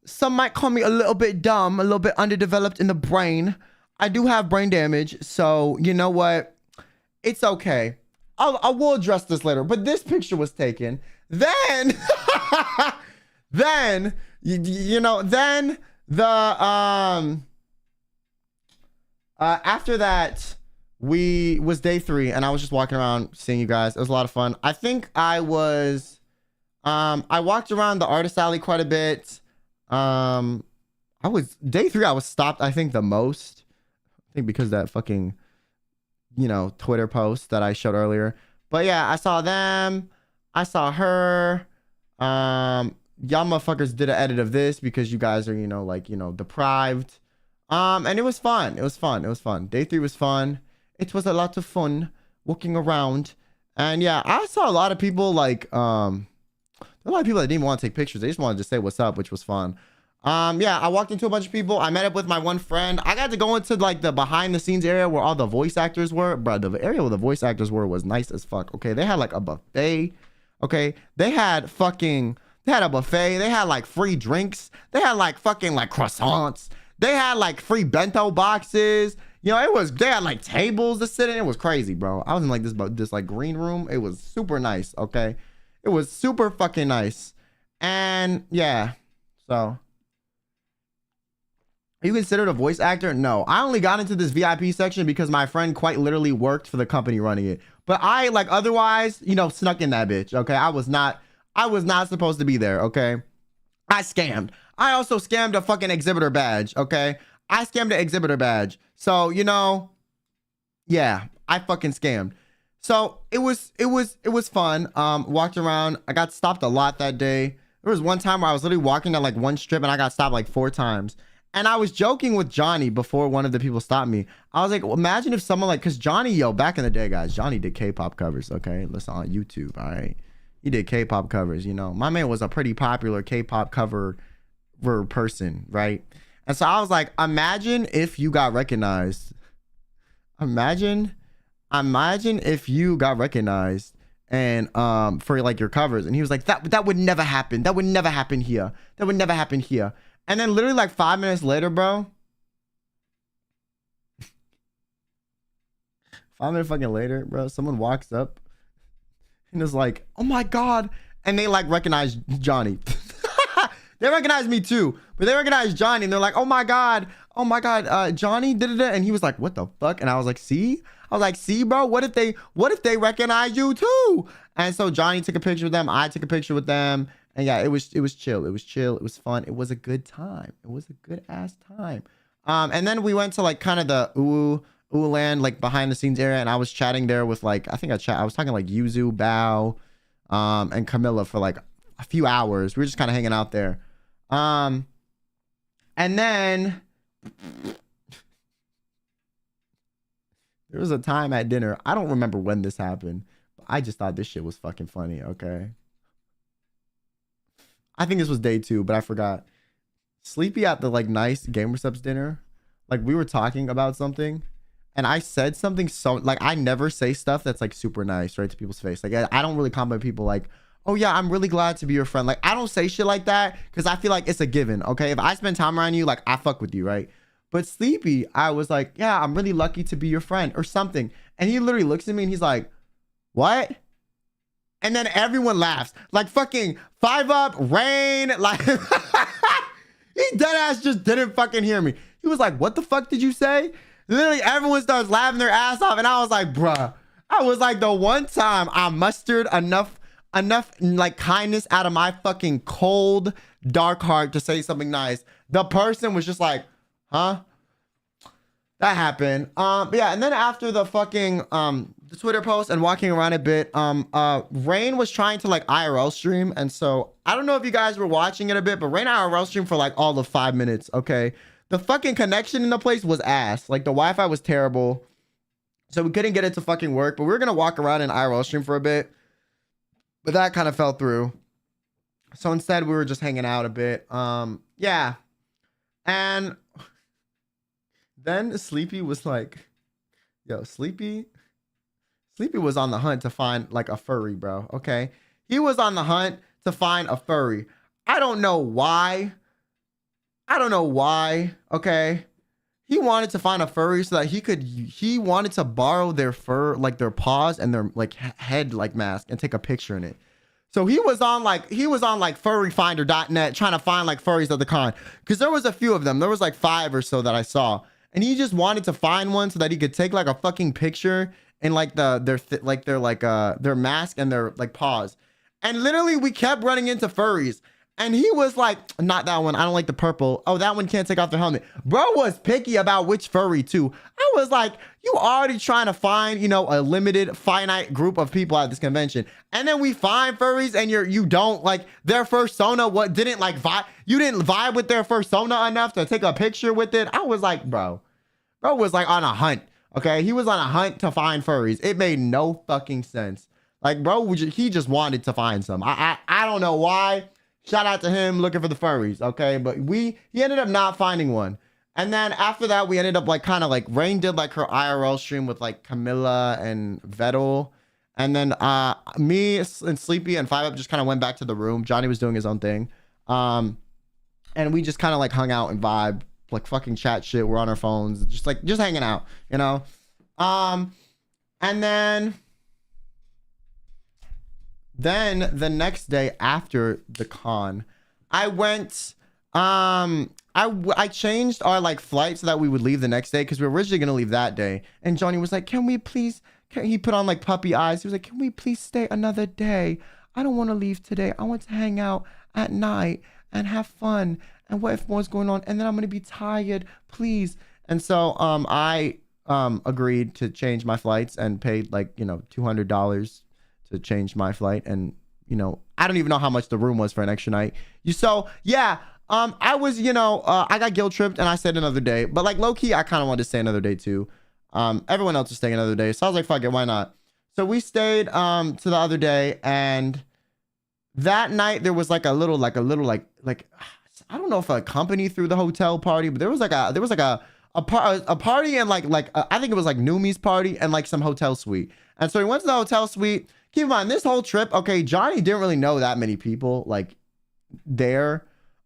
Some might call me a little bit dumb, a little bit underdeveloped in the brain. I do have brain damage. So you know what? It's okay. I will address this later. But this picture was taken. Then, then after that was day 3 and I was just walking around seeing you guys. It was a lot of fun. I think I walked around the artist alley quite a bit. Day 3 I was stopped, I think, the most. I think because of that fucking, Twitter post that I showed earlier. But yeah, I saw them. I saw her. Y'all motherfuckers did an edit of this because you guys are, deprived. And it was fun. It was fun. Day 3 was fun. It was a lot of fun walking around. And yeah, I saw a lot of people there were a lot of people that didn't even want to take pictures. They just wanted to say what's up, which was fun. Yeah, I walked into a bunch of people. I met up with my one friend. I got to go into like the behind the scenes area where all the voice actors were. Bro, the area where the voice actors were was nice as fuck. Okay, they had like a buffet. Okay, they had a buffet. They had like free drinks. They had like fucking like croissants. They had like free bento boxes. They had like tables to sit in. It was crazy, bro. I was in like this like green room. It was super nice. Okay, it was super fucking nice. And yeah, so. Are you considered a voice actor? No, I only got into this VIP section because my friend quite literally worked for the company running it. But I otherwise, snuck in that bitch. Okay, I was not supposed to be there. Okay, I scammed. I also scammed a fucking exhibitor badge. Okay, I scammed an exhibitor badge. So yeah, I fucking scammed. So it was fun. Walked around. I got stopped a lot that day. There was one time where I was literally walking at like one strip and I got stopped like 4 times. And I was joking with Johnny before one of the people stopped me. I was like, well, imagine if someone because Johnny, back in the day, guys, Johnny did K-pop covers, okay? Listen, on YouTube, all right? He did K-pop covers, My man was a pretty popular K-pop cover person, right? And so I was like, imagine if you got recognized. Imagine if you got recognized and for like your covers. And he was like, that would never happen. That would never happen here. That would never happen here. And then literally like 5 minutes later, bro. 5 minutes fucking later, bro, someone walks up and is like, oh my God. And they like recognize Johnny. They recognize me too, but they recognize Johnny and they're like, oh my God, Johnny did it. And he was like, what the fuck? And I was like, see, bro, what if they recognize you too? And so Johnny took a picture with them. I took a picture with them. And yeah, it was chill. It was chill. It was fun. It was a good time. It was a good ass time. And then we went to like kind of the ooh land, like behind the scenes area. And I was chatting there with like, I was talking like Yuzu, Bao, and Camilla for like a few hours. We were just kind of hanging out there. And then There was a time at dinner. I don't remember when this happened, but I just thought this shit was fucking funny. Okay. I think this was day 2, but I forgot. Sleepy at the like nice Gamer Subs dinner. Like we were talking about something and I said something so like I never say stuff that's like super nice right to people's face. Like I don't really compliment people like, oh yeah, I'm really glad to be your friend. Like I don't say shit like that because I feel like it's a given. Okay. If I spend time around you, like I fuck with you, right? But Sleepy, I was like, yeah, I'm really lucky to be your friend or something. And he literally looks at me and he's like, what? And then everyone laughs. Like fucking 5 Up, Rain, like he dead ass just didn't fucking hear me. He was like, what the fuck did you say? Literally everyone starts laughing their ass off. And I was like, bruh, I was like the one time I mustered enough like kindness out of my fucking cold, dark heart to say something nice. The person was just like, huh? That happened. But yeah, and then after the fucking the Twitter post and walking around a bit, Rain was trying to like IRL stream, and so I don't know if you guys were watching it a bit, but Rain IRL stream for like all of 5 minutes. Okay, the fucking connection in the place was ass. Like the Wi-Fi was terrible, so we couldn't get it to fucking work. But we were gonna walk around and IRL stream for a bit, but that kind of fell through. So instead, we were just hanging out a bit. Yeah, and then Sleepy was like, yo, Sleepy was on the hunt to find like a furry, bro. Okay. He was on the hunt to find a furry. I don't know why. Okay. He wanted to find a furry so that he wanted to borrow their fur, like their paws and their like head like mask and take a picture in it. So he was on like furryfinder.net trying to find like furries at the con. Cause there was a few of them. There was like 5 or so that I saw. And he just wanted to find one so that he could take like a fucking picture in like their mask and their like paws. And literally we kept running into furries. And he was like, not that one. I don't like the purple. Oh, that one can't take off their helmet. Bro was picky about which furry too. I was like, you already trying to find, you know, a limited finite group of people at this convention. And then we find furries and you don't like their fursona. You didn't vibe with their fursona enough to take a picture with it. I was like, bro was like on a hunt. Okay. He was on a hunt to find furries. It made no fucking sense. Like, bro, he just wanted to find some. I don't know why. Shout out to him looking for the furries, okay? But he ended up not finding one. And then after that, we ended up like kind of like Rain did like her IRL stream with like Camilla and Vettel. And then me and Sleepy and 5 Up just kind of went back to the room. Johnny was doing his own thing. And we just kind of like hung out and vibe, like fucking chat shit. We're on our phones, just hanging out, you know? And then the next day after the con, I went, I changed our like flight so that we would leave the next day because we were originally going to leave that day. And Johnny was like, he put on like puppy eyes. He was like, can we please stay another day? I don't want to leave today. I want to hang out at night and have fun. And what if more's going on? And then I'm going to be tired, please. And so I agreed to change my flights and paid like, you know, $200 to change my flight. And, you know, I don't even know how much the room was for an extra night. I was, you know, I got guilt tripped and I said another day, but like low key, I kind of wanted to stay another day too. Everyone else was staying another day. So I was like, fuck it, why not? So we stayed to the other day, and that night there was like a little I don't know if a company threw the hotel party, but there was like a party and like I think it was like Numi's party and like some hotel suite. And so we went to the hotel suite. Keep in mind, this whole trip, okay, Johnny didn't really know that many people like there.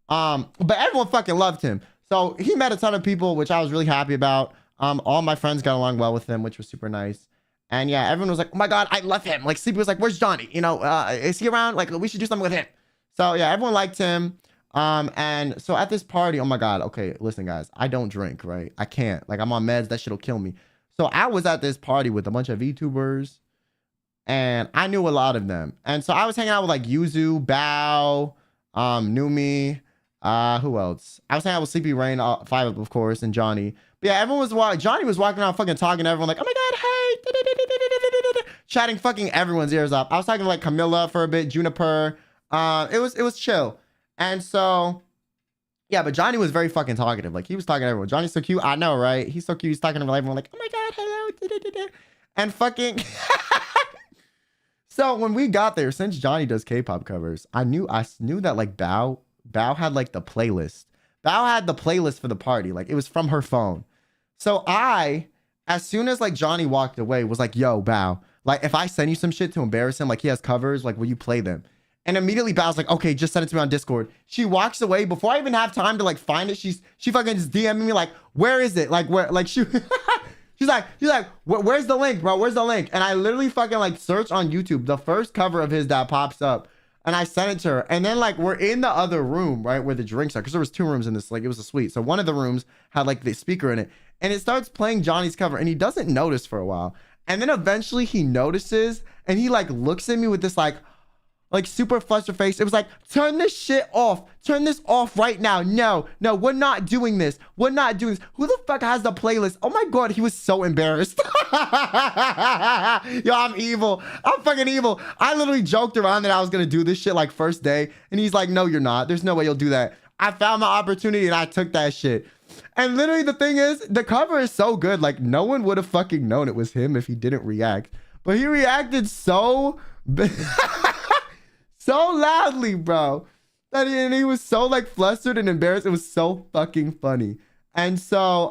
But everyone fucking loved him. So he met a ton of people, which I was really happy about. All my friends got along well with him, which was super nice. And yeah, everyone was like, oh my God, I love him. Like Sleepy was like, where's Johnny? You know, is he around? Like, we should do something with him. So yeah, everyone liked him. And so at this party, oh my God, okay, listen guys, I don't drink, right? I can't, like I'm on meds, that shit'll kill me. So I was at this party with a bunch of VTubers and I knew a lot of them. And so I was hanging out with like Yuzu, Bao, Numi, who else? I was hanging out with Sleepy, Rain, 5 Up, of course, and Johnny. But yeah, Johnny was walking around fucking talking to everyone like, oh my God, hey, chatting fucking everyone's ears up. I was talking to like Camilla for a bit, Juniper. It was chill. And so Yeah, but Johnny was very fucking talkative. Like, he was talking to everyone. Johnny's so cute. I know, right? He's so cute. He's talking to everyone like, oh my God, hello. Da-da-da-da. And fucking... So when we got there, since Johnny does K-pop covers, I knew that like Bao had like the playlist. Bao had the playlist for the party. Like, it was from her phone. So as soon as like Johnny walked away, was like, yo, Bao, like if I send you some shit to embarrass him, like he has covers, like will you play them? And immediately Bao's like, okay, just send it to me on Discord. She walks away before I even have time to like find it. She fucking just DMing me like, where is it? Like where? Like she she's like, where's the link, bro? Where's the link? And I literally fucking like search on YouTube the first cover of his that pops up, and I sent it to her. And then like we're in the other room, right, where the drinks are, because there was 2 rooms in this. Like it was a suite. So one of the rooms had like the speaker in it, and it starts playing Johnny's cover, and he doesn't notice for a while, and then eventually he notices, and he like looks at me with this like super flustered face. It was like, turn this shit off. Turn this off right now. No, we're not doing this. We're not doing this. Who the fuck has the playlist? Oh my God, he was so embarrassed. Yo, I'm evil. I'm fucking evil. I literally joked around that I was gonna do this shit like first day, and he's like, no, you're not. There's no way you'll do that. I found my opportunity and I took that shit. And literally the thing is, the cover is so good. Like no one would have fucking known it was him if he didn't react. But he reacted so so loudly, bro, that he was so like flustered and embarrassed. It was so fucking funny. And so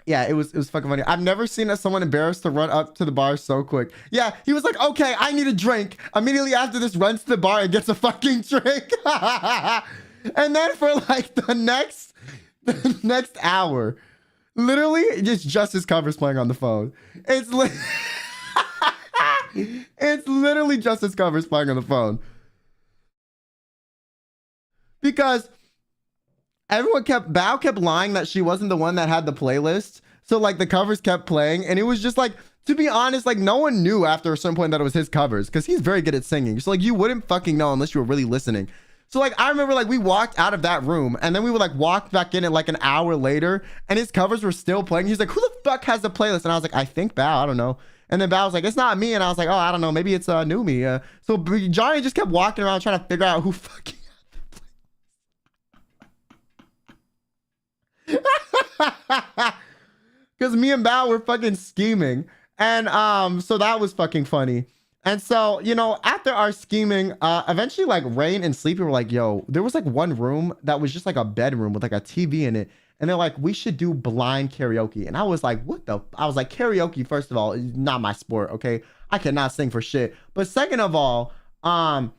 yeah, it was fucking funny. I've never seen someone embarrassed to run up to the bar so quick. Yeah, he was like, okay, I need a drink. Immediately after this, runs to the bar and gets a fucking drink. And then for like the next hour, literally just his covers playing on the phone. It's literally just his covers playing on the phone. Because Bao kept lying that she wasn't the one that had the playlist. So like the covers kept playing, and it was just like, to be honest, like no one knew after a certain point that it was his covers, because he's very good at singing. So like you wouldn't fucking know unless you were really listening. So like I remember like we walked out of that room, and then we would like walk back in it like an hour later, and his covers were still playing. He's like, who the fuck has the playlist? And I was like, I think Bao, I don't know. And then Bao was like, it's not me. And I was like, oh, I don't know. Maybe it's Numi. So Johnny just kept walking around trying to figure out who fucking had the play. Because me and Bao were fucking scheming. And so that was fucking funny. And so, you know, after our scheming, eventually like Rain and Sleepy were like, yo, there was like one room that was just like a bedroom with like a TV in it. And they're like, we should do blind karaoke. And I was like, what the? I was like, karaoke, first of all, is not my sport, okay? I cannot sing for shit. But second of all, I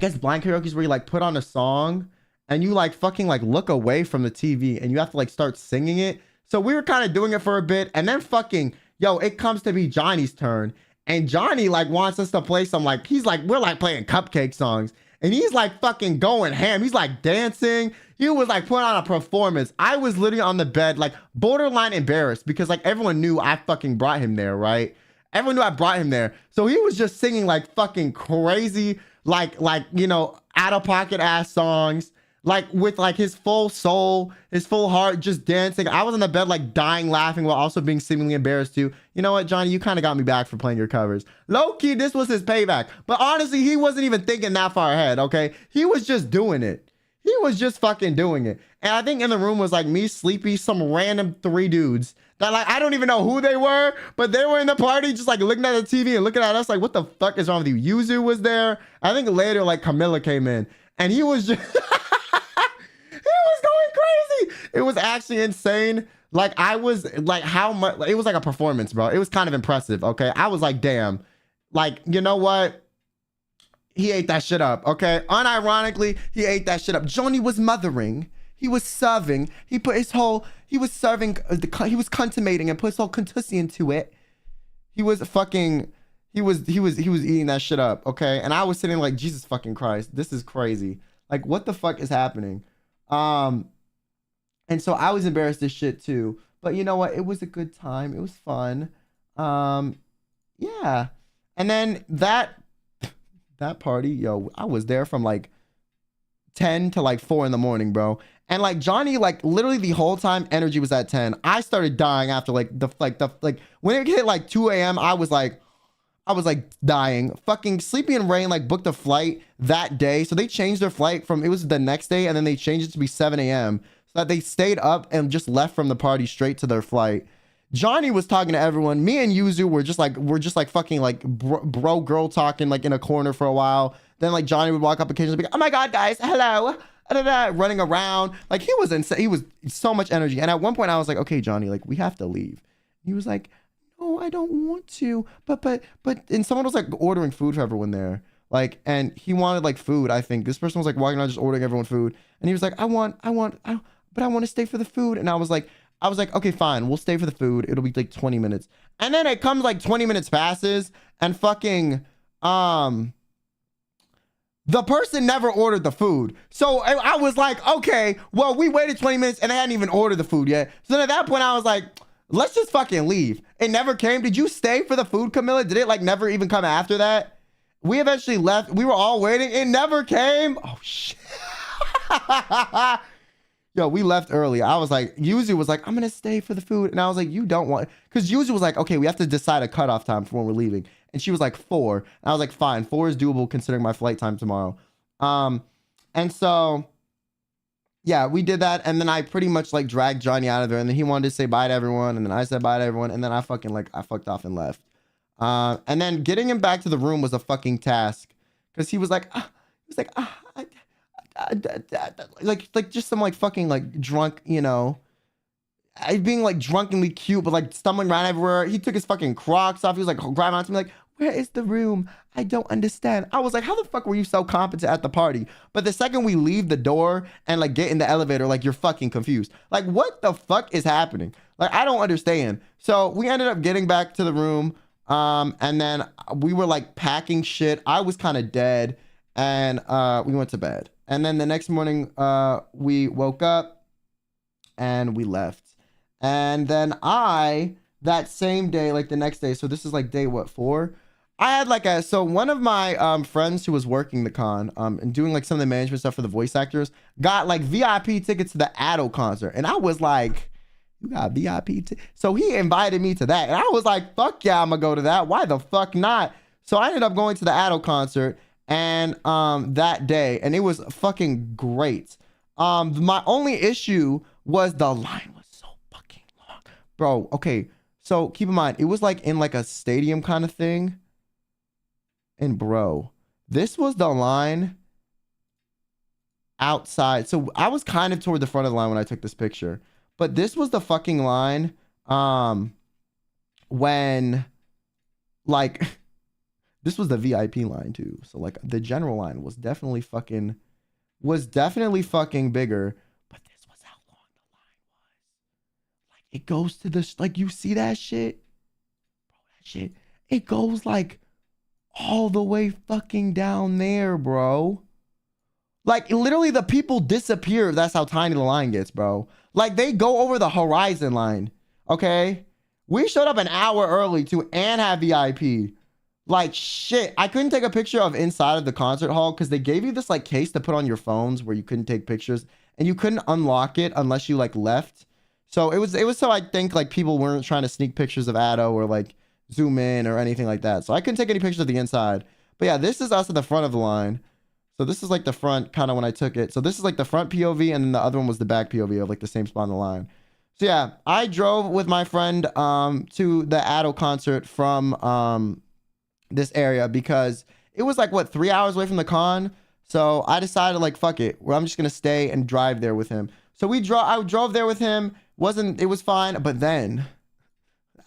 guess blind karaoke is where you like put on a song and you like fucking like look away from the TV and you have to like start singing it. So we were kind of doing it for a bit, and then fucking, yo, it comes to be Johnny's turn. And Johnny like wants us to play some like, he's like, we're like playing cupcake songs. And he's like fucking going ham. He's like dancing. He was like putting on a performance. I was literally on the bed, like borderline embarrassed, because like everyone knew I fucking brought him there, right? Everyone knew I brought him there. So he was just singing like fucking crazy, like, you know, out of pocket ass songs, like with like his full soul, his full heart, just dancing. I was on the bed like dying laughing while also being seemingly embarrassed too. You know what, Johnny, you kind of got me back for playing your covers. Low key, this was his payback. But honestly, he wasn't even thinking that far ahead, okay? He was just doing it. He was just fucking doing it. And I think in the room was like me, Sleepy, some random 3 dudes that like, I don't even know who they were, but they were in the party just like looking at the TV and looking at us like, what the fuck is wrong with you? Yuzu was there. I think later like Camilla came in and he was just, he was going crazy. It was actually insane. Like I was like, how much, it was like a performance, bro. It was kind of impressive, okay? I was like, damn, like, you know what? He ate that shit up, okay? Unironically, he ate that shit up. Johnny was mothering. He was serving. He put his whole, he was serving, he was consummating and put his whole contussi into it. He was fucking, he was eating that shit up, okay? And I was sitting like, Jesus fucking Christ, this is crazy. Like, what the fuck is happening? And so I was embarrassed as shit too. But you know what? It was a good time. It was fun. Yeah. And then that party, yo, I was there from like 10 to like 4 in the morning, bro. And like Johnny, like literally the whole time energy was at 10. I started dying after like when it hit like 2 a.m. I was like I was like dying. Fucking Sleepy and Rain like booked a flight that day. So they changed their flight from, it was the next day, and then they changed it to be 7 a.m. so that they stayed up and just left from the party straight to their flight. Johnny was talking to everyone. Me and Yuzu were just like fucking like bro girl talking like in a corner for a while. Then like Johnny would walk up occasionally, be like, oh my God, guys, hello. Running around. Like he was insane. He was so much energy. And at one point I was like, okay, Johnny, like we have to leave. He was like, no, I don't want to. But, and someone was like ordering food for everyone there. Like, and he wanted like food, I think. This person was like walking around just ordering everyone food. And he was like, I want to stay for the food. And I was like, okay, fine. We'll stay for the food. It'll be like 20 minutes. And then it comes like 20 minutes passes and fucking, the person never ordered the food. So I was like, okay, well, we waited 20 minutes and they hadn't even ordered the food yet. So then at that point I was like, let's just fucking leave. It never came. Did you stay for the food, Camilla? Did it like never even come after that? We eventually left. We were all waiting. It never came. Oh shit. Yo, we left early. I was like, Yuzu was like, I'm gonna stay for the food. And I was like, you don't want, because Yuzu was like, okay, we have to decide a cutoff time for when we're leaving. And she was like 4. And I was like, fine, 4 is doable considering my flight time tomorrow. And so yeah, we did that. And then I pretty much like dragged Johnny out of there. And then he wanted to say bye to everyone. And then I said bye to everyone. And then I fucked off and left. And then getting him back to the room was a fucking task. Cause he was like, like just some like fucking like drunk, you know, being like drunkenly cute, but like stumbling around everywhere. He took his fucking Crocs off. He was like grabbing onto me like, where is the room? I don't understand. I was like, how the fuck were you so competent at the party? But the second we leave the door and like get in the elevator, like you're fucking confused. Like what the fuck is happening? Like, I don't understand. So we ended up getting back to the room. And then we were like packing shit. I was kind of dead and we went to bed. And then the next morning we woke up and we left. And then that same day, like the next day, so this is like day what, 4? I had like so one of my friends who was working the con and doing like some of the management stuff for the voice actors got like VIP tickets to the Addo concert. And I was like, you got VIP so he invited me to that. And I was like, fuck yeah, I'm gonna go to that. Why the fuck not? So I ended up going to the Addo concert and that day, and it was fucking great. My only issue was the line was so fucking long. Bro, okay. So keep in mind, it was like in like a stadium kind of thing. And bro, this was the line outside. So I was kind of toward the front of the line when I took this picture. But this was the fucking line when like this was the VIP line too. So like the general line was definitely fucking bigger. But this was how long the line was. Like it goes to this, like you see that shit? Bro, that shit, it goes like all the way fucking down there, bro. Like literally the people disappear. That's how tiny the line gets, bro. Like they go over the horizon line. Okay. We showed up an hour early to and have VIP. Like shit. I couldn't take a picture of inside of the concert hall because they gave you this like case to put on your phones where you couldn't take pictures and you couldn't unlock it unless you like left. So it was so I think like people weren't trying to sneak pictures of Addo or like zoom in or anything like that. So I couldn't take any pictures of the inside. But yeah, this is us at the front of the line. So this is like the front kind of when I took it. So this is like the front POV and then the other one was the back POV of like the same spot on the line. So yeah, I drove with my friend to the Addo concert from this area because it was like what 3 hours away from the con. So I decided like fuck it, well, I'm just gonna stay and drive there with him. So I drove there with him. It was fine, but then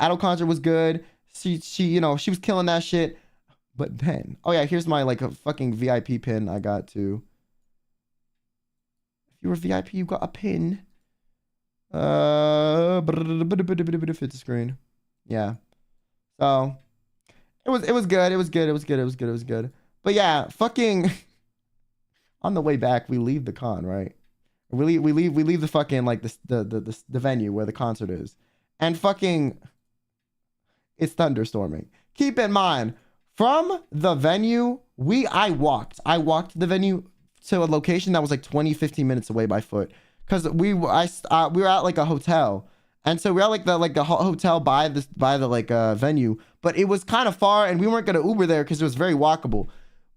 Addo concert was good. She you know, she was killing that shit. But then, oh yeah, here's my like a fucking VIP pin I got too. If you were VIP, you got a pin. Fit the screen. Yeah. So it was good. But yeah, fucking on the way back, we leave the con, right? We leave the fucking like the venue where the concert is. And fucking it's thunderstorming. Keep in mind, from the venue, I walked the venue to a location that was like 20-15 minutes away by foot. Cause we were at like a hotel. And so we were at like the hotel by the like venue, but but it was kind of far and we weren't going to Uber there because it was very walkable.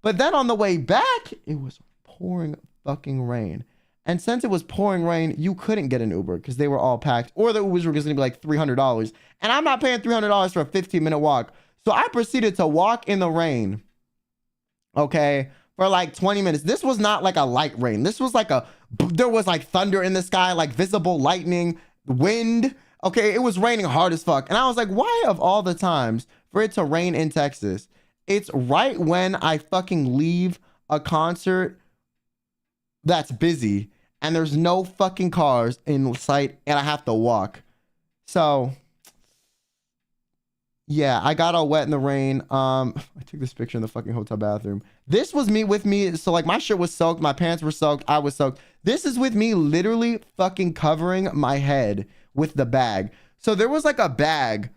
But then on the way back, it was pouring fucking rain. And since it was pouring rain, you couldn't get an Uber because they were all packed, or the Ubers were going to be like $300. And I'm not paying $300 for a 15-minute walk. So I proceeded to walk in the rain, okay, for like 20 minutes. This was not like a light rain. This was like there was like thunder in the sky, like visible lightning, wind. Okay, it was raining hard as fuck. And I was like, why of all the times for it to rain in Texas, it's right when I fucking leave a concert that's busy and there's no fucking cars in sight and I have to walk. So yeah, I got all wet in the rain. I took this picture in the fucking hotel bathroom. This was me with me. So like my shirt was soaked, my pants were soaked, I was soaked. This is with me literally fucking covering my head with the bag. So there was like a bag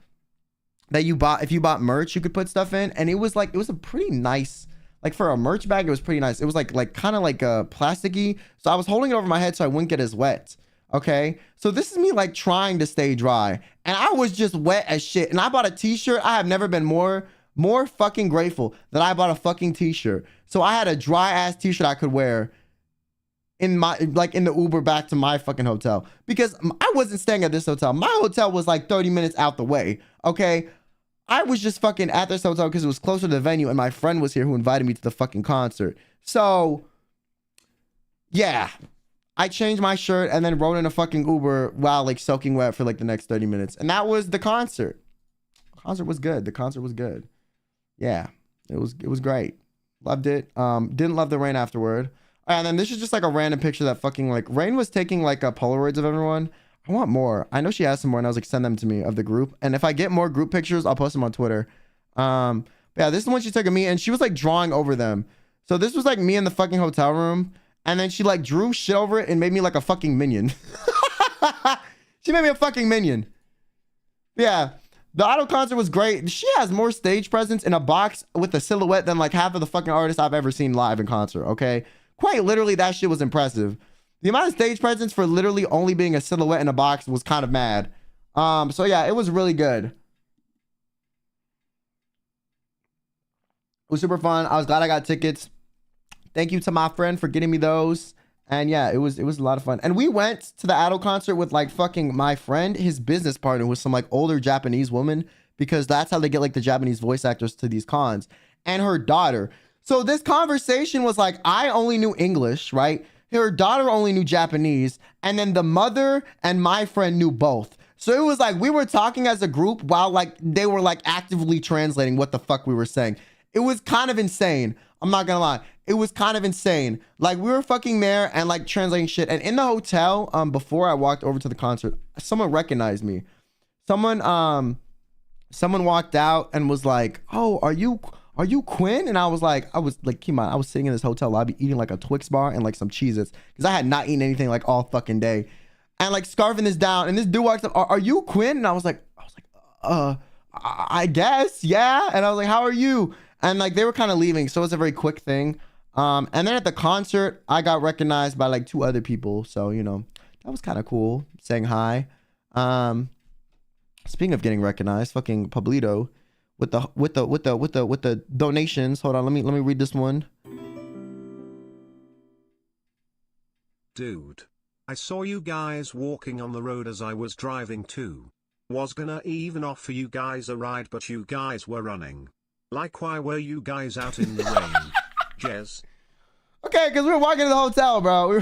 that you bought, if you bought merch, you could put stuff in. And it was like, it was a pretty nice, like for a merch bag, it was pretty nice. It was like kind of like a plasticky. So I was holding it over my head so I wouldn't get as wet. Okay, so this is me like trying to stay dry and I was just wet as shit. And I bought a t-shirt. I have never been more fucking grateful that I bought a fucking t-shirt. So I had a dry ass t-shirt I could wear in my, like in the Uber back to my fucking hotel, because I wasn't staying at this hotel. My hotel was like 30 minutes out the way. Okay, I was just fucking at this hotel because it was closer to the venue and my friend was here who invited me to the fucking concert. So yeah, I changed my shirt and then rode in a fucking Uber while like soaking wet for like the next 30 minutes. And that was the concert. The concert was good. The concert was good. Yeah, it was great. Loved it. Didn't love the rain afterward. And then this is just like a random picture that fucking like Rain was taking like Polaroids of everyone. I want more. I know she has some more and I was like, send them to me of the group. And if I get more group pictures, I'll post them on Twitter. But yeah, this is the one she took of me and she was like drawing over them. So this was like me in the fucking hotel room. And then she like drew shit over it and made me like a fucking minion. She made me a fucking minion. Yeah. The Idol concert was great. She has more stage presence in a box with a silhouette than like half of the fucking artists I've ever seen live in concert. Okay. Quite literally, that shit was impressive. The amount of stage presence for literally only being a silhouette in a box was kind of mad. So yeah, it was really good. It was super fun. I was glad I got tickets. Thank you to my friend for getting me those. And yeah, it was a lot of fun. And we went to the Idol concert with like fucking my friend, his business partner was some like older Japanese woman, because that's how they get like the Japanese voice actors to these cons, and her daughter. So this conversation was like, I only knew English, right? Her daughter only knew Japanese. And then the mother and my friend knew both. So it was like, we were talking as a group while like they were like actively translating what the fuck we were saying. It was kind of insane. I'm not gonna lie. It was kind of insane. Like we were fucking there and like translating shit. And in the hotel, before I walked over to the concert, someone recognized me. Someone walked out and was like, "Oh, are you Quinn?" And I was like, keep in mind, I was sitting in this hotel lobby eating like a Twix bar and like some Cheez-Its because I had not eaten anything like all fucking day. And like scarfing this down, and this dude walks up, "Are you Quinn?" And I was like, I guess, yeah. And I was like, "How are you?" And like they were kind of leaving, so it was a very quick thing. And then at the concert, I got recognized by like 2 other people, so you know that was kind of cool, saying hi. Speaking of getting recognized, fucking Pablito with the donations. Hold on, let me read this one. Dude, I saw you guys walking on the road as I was driving too. Was gonna even offer you guys a ride, but you guys were running. Like, why were you guys out in the rain? Jez. Okay, because we were walking to the hotel, bro.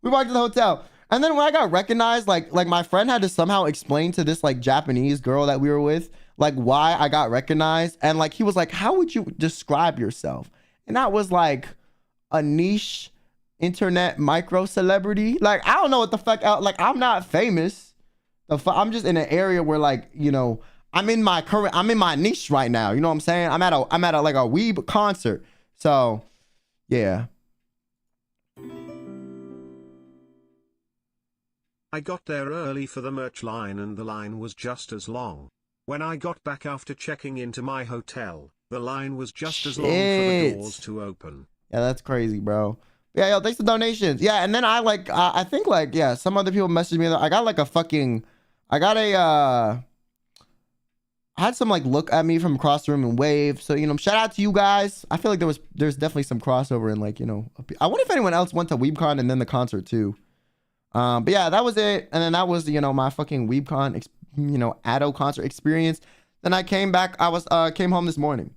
We walked to the hotel. And then when I got recognized, like my friend had to somehow explain to this like Japanese girl that we were with, like why I got recognized. And like, he was like, "How would you describe yourself?" And that was like a niche internet micro celebrity. Like, I don't know what the fuck out. Like, I'm not famous. I'm just in an area where like, you know, I'm in my niche right now. You know what I'm saying? I'm at a like a Weeb concert. So yeah. I got there early for the merch line and the line was just as long. When I got back after checking into my hotel, the line was just as long for the doors to open. Yeah, that's crazy, bro. Yeah, yo, thanks for donations. Yeah, and then I like, I think like, yeah, some other people messaged me. I got like a fucking, I got I had some like look at me from across the room and wave. So, you know, shout out to you guys. I feel like there's definitely some crossover in like, you know, I wonder if anyone else went to Weebcon and then the concert too. But yeah, that was it. And then that was, you know, my fucking Weebcon, you know, Addo concert experience. Then I came back. Came home this morning.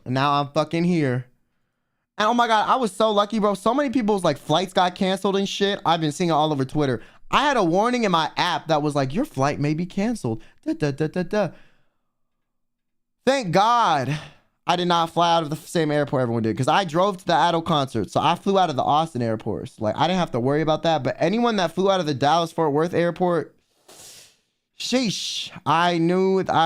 And now I'm fucking here. And oh my God, I was so lucky, bro. So many people's like flights got canceled and shit. I've been seeing it all over Twitter. I had a warning in my app that was like, your flight may be canceled. Thank God I did not fly out of the same airport everyone did, because I drove to the Addo concert. So I flew out of the Austin airports. Like, I didn't have to worry about that. But anyone that flew out of the Dallas-Fort Worth airport, sheesh, I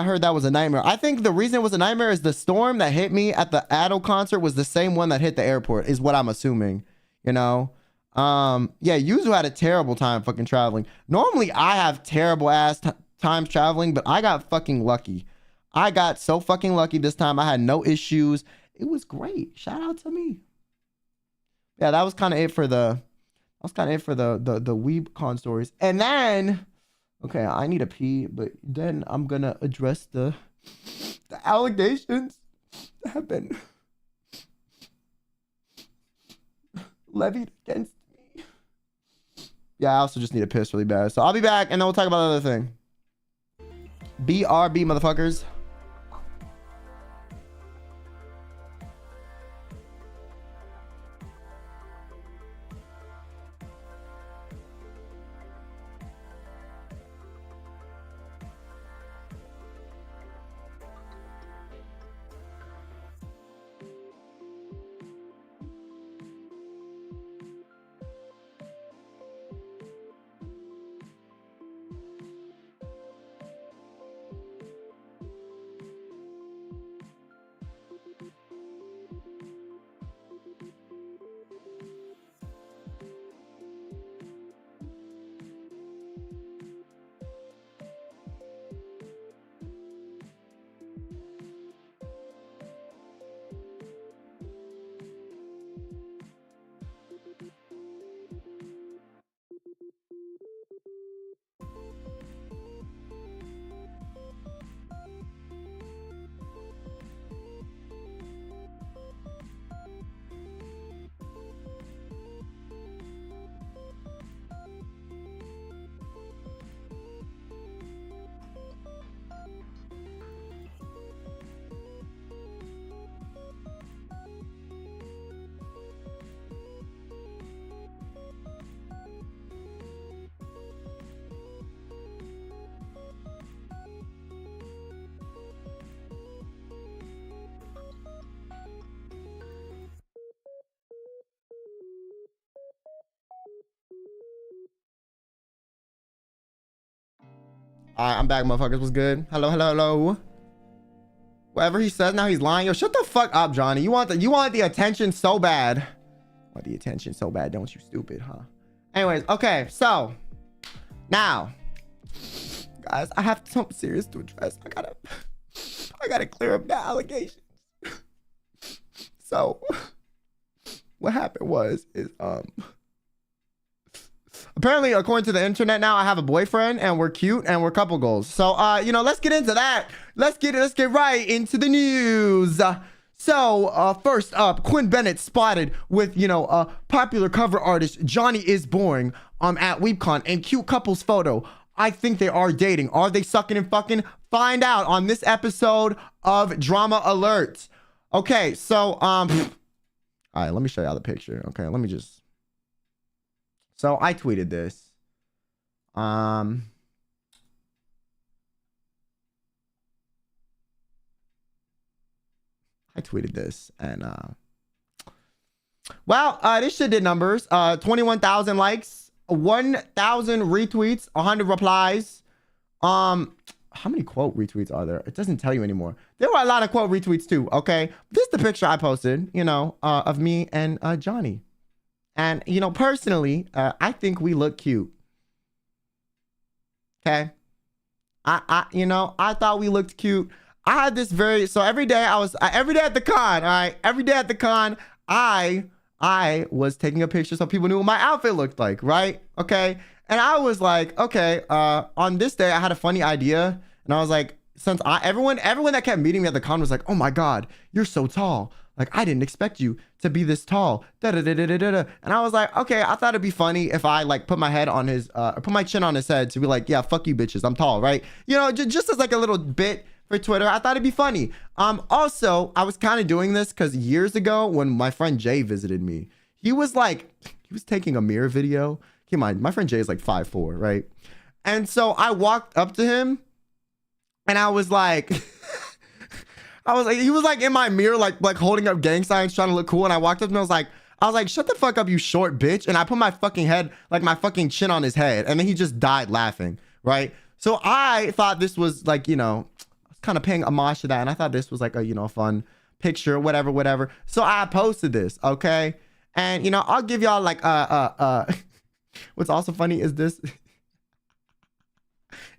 heard that was a nightmare. I think the reason it was a nightmare is the storm that hit me at the Addo concert was the same one that hit the airport, is what I'm assuming, you know? Yeah, Yuzu had a terrible time fucking traveling. Normally I have terrible ass times traveling, but I got fucking lucky. I got so fucking lucky this time. I had no issues. It was great. Shout out to me. Yeah, that was kind of it for the Weebcon stories. And then, okay, I need a pee, but then I'm gonna address the allegations that have been levied against me. Yeah, I also just need to piss really bad. So I'll be back and then we'll talk about the other thing. BRB, motherfuckers. All right, I'm back, motherfuckers. What's good? Hello, hello, hello. Whatever he says now, he's lying. Yo, shut the fuck up, Johnny. You want the attention so bad. You want the attention so bad, don't you, stupid, huh? Anyways, okay, so now, guys, I have something serious to address. I gotta clear up the allegations. So, what happened is apparently, according to the internet now, I have a boyfriend and we're cute and we're couple goals. So, you know, let's get into that. Let's get right into the news. So, first up, Quinn Benet spotted with, you know, popular cover artist Johnny is Boring at Weebcon and cute couples photo. I think they are dating. Are they sucking and fucking? Find out on this episode of Drama Alert. Okay, so, all right, let me show y'all the picture. Okay, let me just. So I tweeted this. I tweeted this and well, this shit did numbers. 21,000 likes, 1,000 retweets, 100 replies. How many quote retweets are there? It doesn't tell you anymore. There were a lot of quote retweets too, okay? This is the picture I posted, you know, of me and Johnny. And, you know, personally, I think we look cute. Okay. You know, I thought we looked cute. I had this so every day every day at the con, all right? Every day at the con, I was taking a picture so people knew what my outfit looked like, right? Okay. And I was like, okay, on this day, I had a funny idea. And I was like, since everyone that kept meeting me at the con was like, oh my God, you're so tall. Like, I didn't expect you to be this tall. And I was like, okay, I thought it'd be funny if I like put my head on his, or put my chin on his head to be like, yeah, fuck you bitches, I'm tall, right? You know, just as like a little bit for Twitter. I thought it'd be funny. Also, I was kind of doing this because years ago when my friend Jay visited me, he was taking a mirror video. Keep in mind, my friend Jay is like 5'4", right? And so I walked up to him and I was like, he was like in my mirror, like holding up gang signs, trying to look cool. And I walked up and I was like, shut the fuck up, you short bitch. And I put my fucking head, like my fucking chin on his head. And then he just died laughing, right? So I thought this was like, you know, kind of paying homage to that. And I thought this was like a, you know, fun picture, whatever. So I posted this, okay? And, you know, I'll give y'all like, what's also funny is this,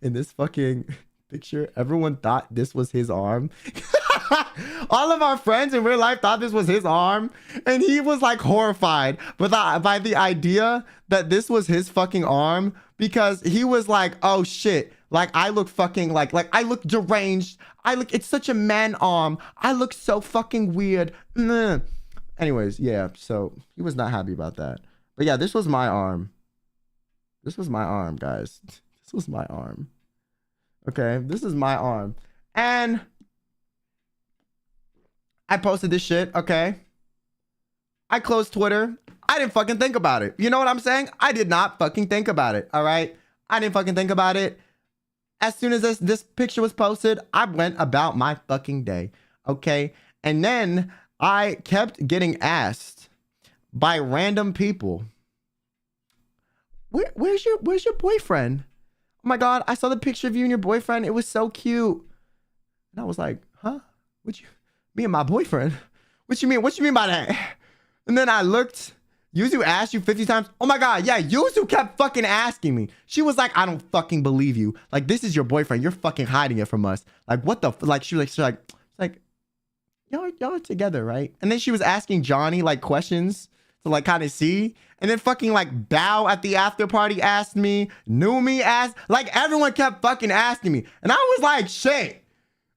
in this fucking picture, everyone thought this was his arm. All of our friends in real life thought this was his arm, and he was like horrified by the idea that this was his fucking arm, because he was like, oh shit, like I look fucking like I look deranged, it's such a man arm, I look so fucking weird. Anyways, yeah, so he was not happy about that. But yeah, this was my arm, guys. This was my arm. Okay, this is my arm. And I posted this shit, okay? I closed Twitter. I didn't fucking think about it. You know what I'm saying? I did not fucking think about it, all right? I didn't fucking think about it. As soon as this picture was posted, I went about my fucking day, okay? And then I kept getting asked by random people, where's your boyfriend? Oh my God, I saw the picture of you and your boyfriend. It was so cute. And I was like, huh? Me and my boyfriend? What you mean? What you mean by that? And then I looked. Yuzu asked you 50 times. Oh my God, yeah, Yuzu kept fucking asking me. She was like, I don't fucking believe you. Like, this is your boyfriend. You're fucking hiding it from us. Like, what the, like, she was like, y'all are together, right? And then she was asking Johnny like questions to like kind of see. And then fucking like Bow at the after party asked me, Numi asked, like everyone kept fucking asking me. And I was like, shit.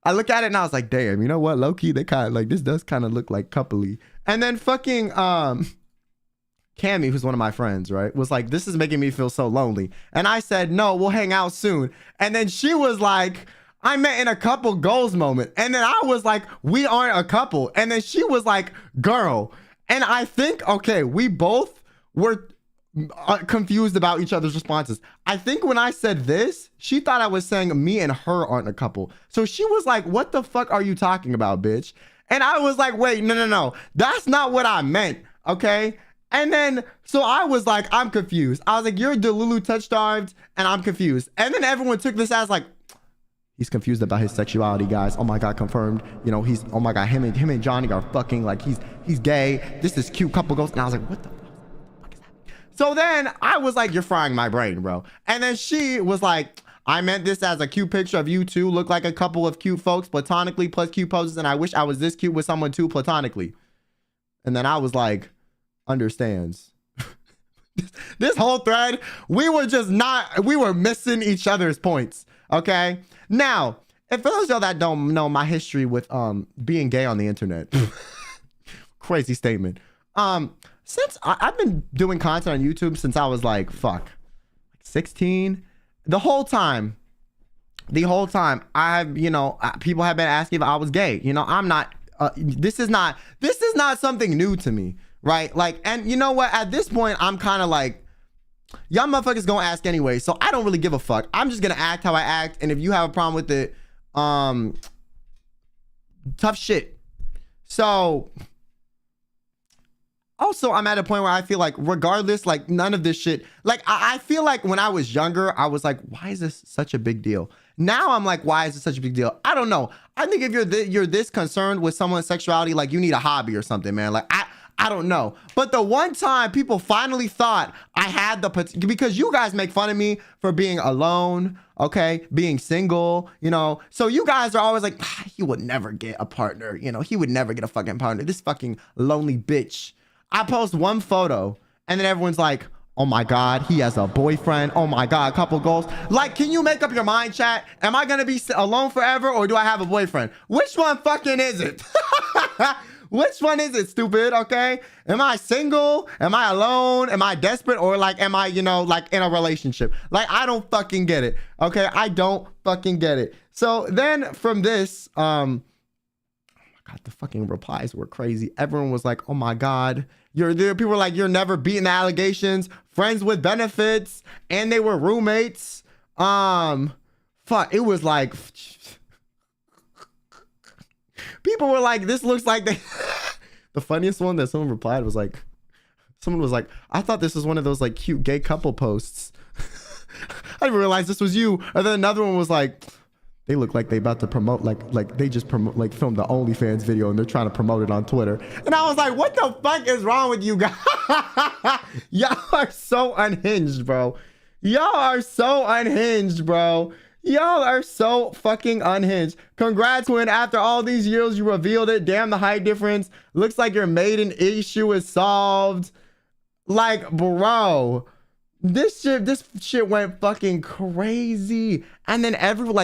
I look at it and I was like, damn, you know what? Low key, they kind of like, this does kind of look like coupley. And then fucking Cammy, who's one of my friends, right, was like, this is making me feel so lonely. And I said, no, we'll hang out soon. And then she was like, I meant in a couple goals moment. And then I was like, we aren't a couple. And then she was like, girl. And I think, okay, we both were confused about each other's responses. I think when I said this, she thought I was saying me and her aren't a couple. So she was like, what the fuck are you talking about, bitch? And I was like, wait, no. That's not what I meant, okay? And then, so I was like, I'm confused. I was like, you're Delulu touch-starved, and I'm confused. And then everyone took this as like, he's confused about his sexuality, guys. Oh my God, confirmed. You know, he's, oh my God, him and Johnny are fucking, like he's gay. This is cute couple goals. And I was like, what the fuck is that? So then I was like, you're frying my brain, bro. And then she was like, I meant this as a cute picture of you two look like a couple of cute folks platonically plus cute poses. And I wish I was this cute with someone too platonically. And then I was like, understands. This whole thread, we were missing each other's points. Okay. Now, if for those of y'all that don't know my history with being gay on the internet, crazy statement. Since I've been doing content on YouTube since I was like 16. The whole time I've, you know, people have been asking if I was gay. You know, I'm not. This is not something new to me, right? Like, and you know what? At this point, I'm kind of like, y'all motherfuckers gonna ask anyway, so I don't really give a fuck. I'm just gonna act how I act, and if you have a problem with it, tough shit. So also, I'm at a point where I feel like regardless, like none of this shit, like I feel like when I was younger, I was like, why is this such a big deal? Now I'm like, why is it such a big deal? I don't know. I think if you're this concerned with someone's sexuality, like you need a hobby or something, man. Like I don't know. But the one time people finally thought I had the potential, because you guys make fun of me for being alone, okay, being single, you know. So you guys are always like, he would never get a partner, you know, he would never get a fucking partner. This fucking lonely bitch. I post one photo and then everyone's like, Oh my God, he has a boyfriend. Oh my God, couple goals. Like, can you make up your mind, chat? Am I gonna be alone forever or do I have a boyfriend? Which one fucking is it? Which one is it, stupid? Okay. Am I single? Am I alone? Am I desperate? Or like, am I, you know, like in a relationship? Like, I don't fucking get it. Okay. I don't fucking get it. So then from this, oh my God, the fucking replies were crazy. Everyone was like, oh my God. People were like, you're never beating the allegations, friends with benefits, and they were roommates. Fuck, it was like, people were like, this looks like they, the funniest one that someone replied was like, someone was like, I thought this was one of those like cute gay couple posts. I didn't realize this was you. And then another one was like, they look like they about to promote, like they just promote, like filmed the OnlyFans video and they're trying to promote it on Twitter. And I was like, what the fuck is wrong with you guys? Y'all are so unhinged, bro. Y'all are so unhinged, bro. Y'all are so fucking unhinged. Congrats, Quinn. After all these years, you revealed it. Damn, the height difference. Looks like your maiden issue is solved. Like, bro. This shit went fucking crazy. And then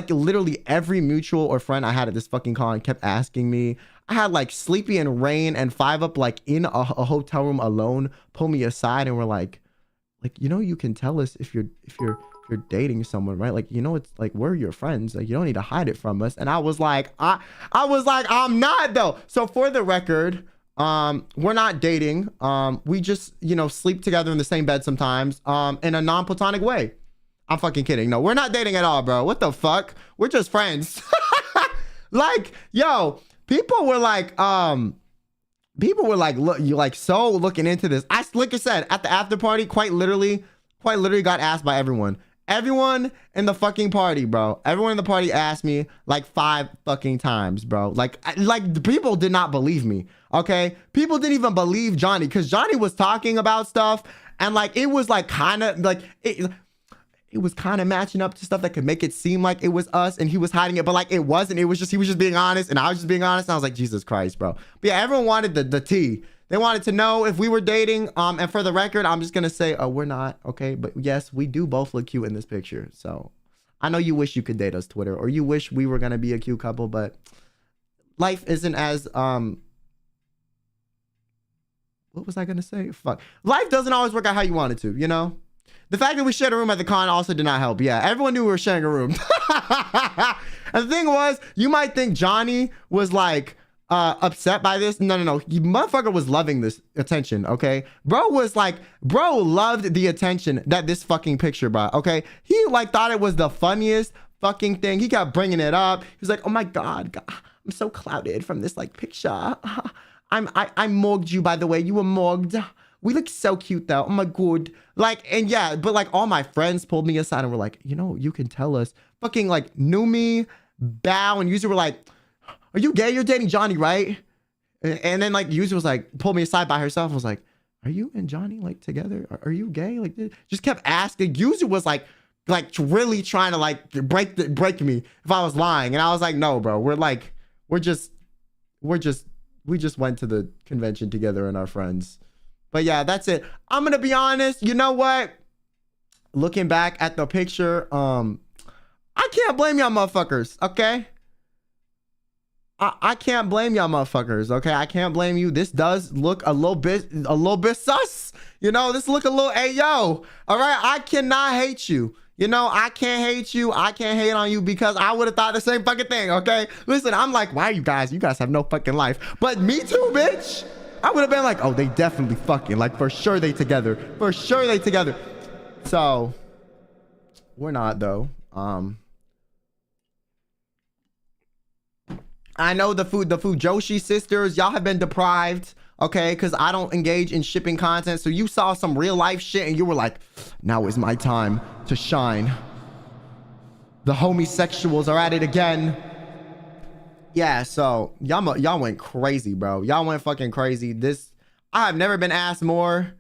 literally every mutual or friend I had at this fucking con kept asking me. I had like Sleepy and Rain and 5up like in a hotel room alone pull me aside and were like, you know, you can tell us if you're dating someone, right? Like, you know, it's like, we're your friends. Like, you don't need to hide it from us. And I was like, I'm not though. So for the record, we're not dating. We just, you know, sleep together in the same bed sometimes, in a non-platonic way. I'm fucking kidding. No, we're not dating at all, bro. What the fuck? We're just friends. Like, yo, people were like, look, you like so looking into this. Like I said, at the after party, quite literally got asked by everyone. Everyone in the fucking party, bro. Everyone in the party asked me like 5 fucking times, bro. Like the people did not believe me. Okay, people didn't even believe Johnny because Johnny was talking about stuff and like it was like kind of like it was kind of matching up to stuff that could make it seem like it was us and he was hiding it, but like it wasn't. It was just he was just being honest and I was just being honest. And I was like, Jesus Christ, bro. But yeah, everyone wanted the tea. They wanted to know if we were dating. And for the record, I'm just gonna say, we're not. Okay, but yes, we do both look cute in this picture. So I know you wish you could date us, Twitter, or you wish we were gonna be a cute couple, but life isn't as what was I gonna say? Fuck. Life doesn't always work out how you want it to, you know? The fact that we shared a room at the con also did not help. Yeah, everyone knew we were sharing a room. And the thing was, you might think Johnny was like upset by this. No. You motherfucker was loving this attention, okay? Bro loved the attention that this fucking picture brought, okay? He like thought it was the funniest fucking thing. He kept bringing it up. He was like, oh my God, I'm so clouded from this like picture. I mugged you, by the way. You were mugged. We look so cute though. Oh my God. Like, and yeah, but like all my friends pulled me aside and were like, you know, you can tell us. Fucking like knew me, bow, and user were like, are you gay? You're dating Johnny, right? And then like user was like, pulled me aside by herself and was like, are you and Johnny like together? Are you gay? Like, just kept asking. User was like really trying to like break me if I was lying. And I was like, no, bro, we just went to the convention together and our friends. But yeah, that's it. I'm gonna be honest. You know what? Looking back at the picture, I can't blame y'all motherfuckers, okay? I can't blame y'all motherfuckers, okay? I can't blame you. This does look a little bit sus. You know, this look a little ayo. All right, I cannot hate you. You know, I can't hate you. I can't hate on you because I would have thought the same fucking thing, okay? Listen, I'm like, why you guys have no fucking life. But me too, bitch. I would have been like, oh, they definitely fucking, like, for sure they together. For sure they together. So, we're not, though. I know the food Joshi sisters, y'all have been deprived, okay? Because I don't engage in shipping content. So you saw some real life shit and you were like, now is my time to shine. The homosexuals are at it again. Yeah, so y'all went crazy, bro. Y'all went fucking crazy. I have never been asked more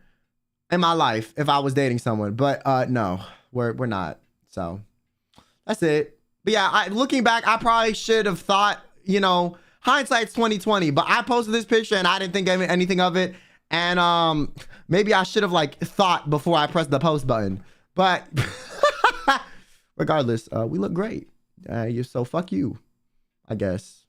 in my life if I was dating someone, but no, we're not. So that's it. But yeah, looking back, I probably should have thought, you know, hindsight's 2020, but I posted this picture and I didn't think anything of it. And maybe I should have like thought before I pressed the post button. But regardless, we look great. So fuck you, I guess.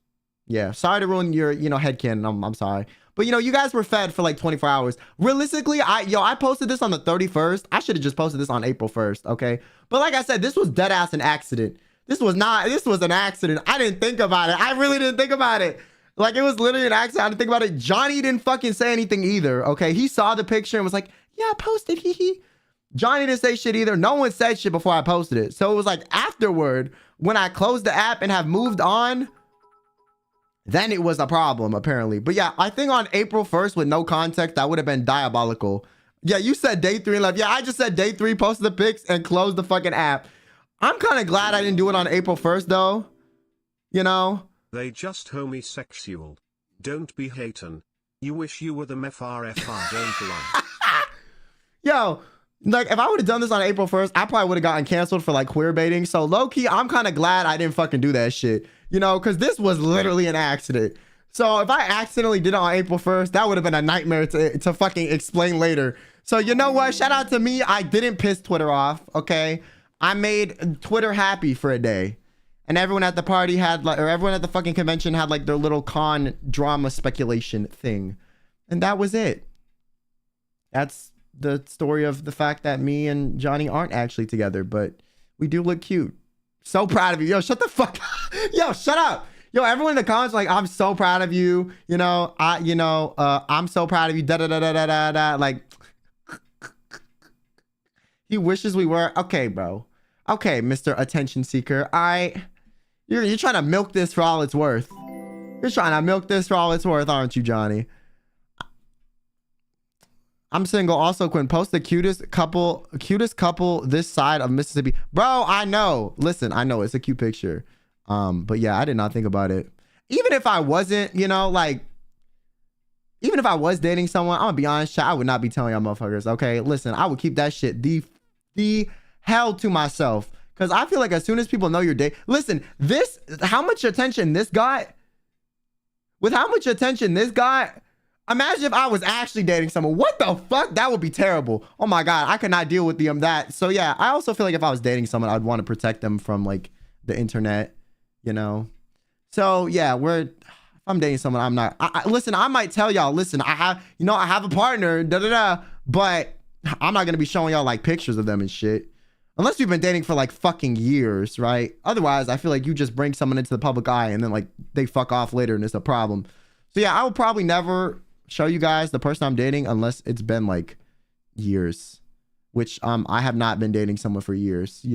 Yeah, sorry to ruin your, headcanon. I'm sorry. But, you guys were fed for like 24 hours. Realistically, I posted this on the 31st. I should have just posted this on April 1st, okay? But like I said, this was dead ass an accident. This was an accident. I didn't think about it. I really didn't think about it. Like, it was literally an accident. I didn't think about it. Johnny didn't fucking say anything either, okay? He saw the picture and was like, yeah, I posted, hee. Johnny didn't say shit either. No one said shit before I posted it. So it was like afterward, when I closed the app and have moved on, then it was a problem, apparently. But yeah, I think on April 1st with no context, that would have been diabolical. Yeah, you said day 3 and left. Yeah, I just said day 3, posted the pics, and closed the fucking app. I'm kind of glad I didn't do it on April 1st, though. They just homosexual. Don't be hatin'. You wish you were the FRFR, don't lie. Yo, like, if I would have done this on April 1st, I probably would have gotten canceled for, like, queer baiting. So, low-key, I'm kind of glad I didn't fucking do that shit. Because this was literally an accident. So if I accidentally did it on April 1st, that would have been a nightmare to fucking explain later. So you know what? Shout out to me. I didn't piss Twitter off, okay? I made Twitter happy for a day. And everyone at the party had, like, or everyone at the fucking convention had, like, their little con drama speculation thing. And that was it. That's the story of the fact that me and Johnny aren't actually together, but we do look cute. So proud of you. Yo, shut the fuck up. Yo, shut up. Yo, everyone in the comments like, I'm so proud of you. I'm so proud of you. Da da da da da da da. Like, he wishes we were. Okay, bro. Okay, Mr. Attention Seeker. You're trying to milk this for all it's worth. You're trying to milk this for all it's worth, aren't you, Johnny? I'm single. Also, Quinn, post the cutest couple this side of Mississippi. Bro, I know. Listen, I know it's a cute picture. But yeah, I did not think about it. Even if I wasn't, even if I was dating someone, I'm gonna be honest, I would not be telling y'all motherfuckers. Okay, listen, I would keep that shit the hell to myself. Cause I feel like as soon as people know you're dating, listen, how much attention this got, imagine if I was actually dating someone. What the fuck? That would be terrible. Oh my God. I could not deal with that. So yeah, I also feel like if I was dating someone, I'd want to protect them from like the internet, So yeah, if I'm dating someone, I'm not, listen, I might tell y'all, listen, I have a partner, but I'm not going to be showing y'all like pictures of them and shit. Unless we've been dating for like fucking years, right? Otherwise, I feel like you just bring someone into the public eye and then like they fuck off later and it's a problem. So yeah, I will probably never show you guys the person I'm dating unless it's been like years, which I have not been dating someone for years.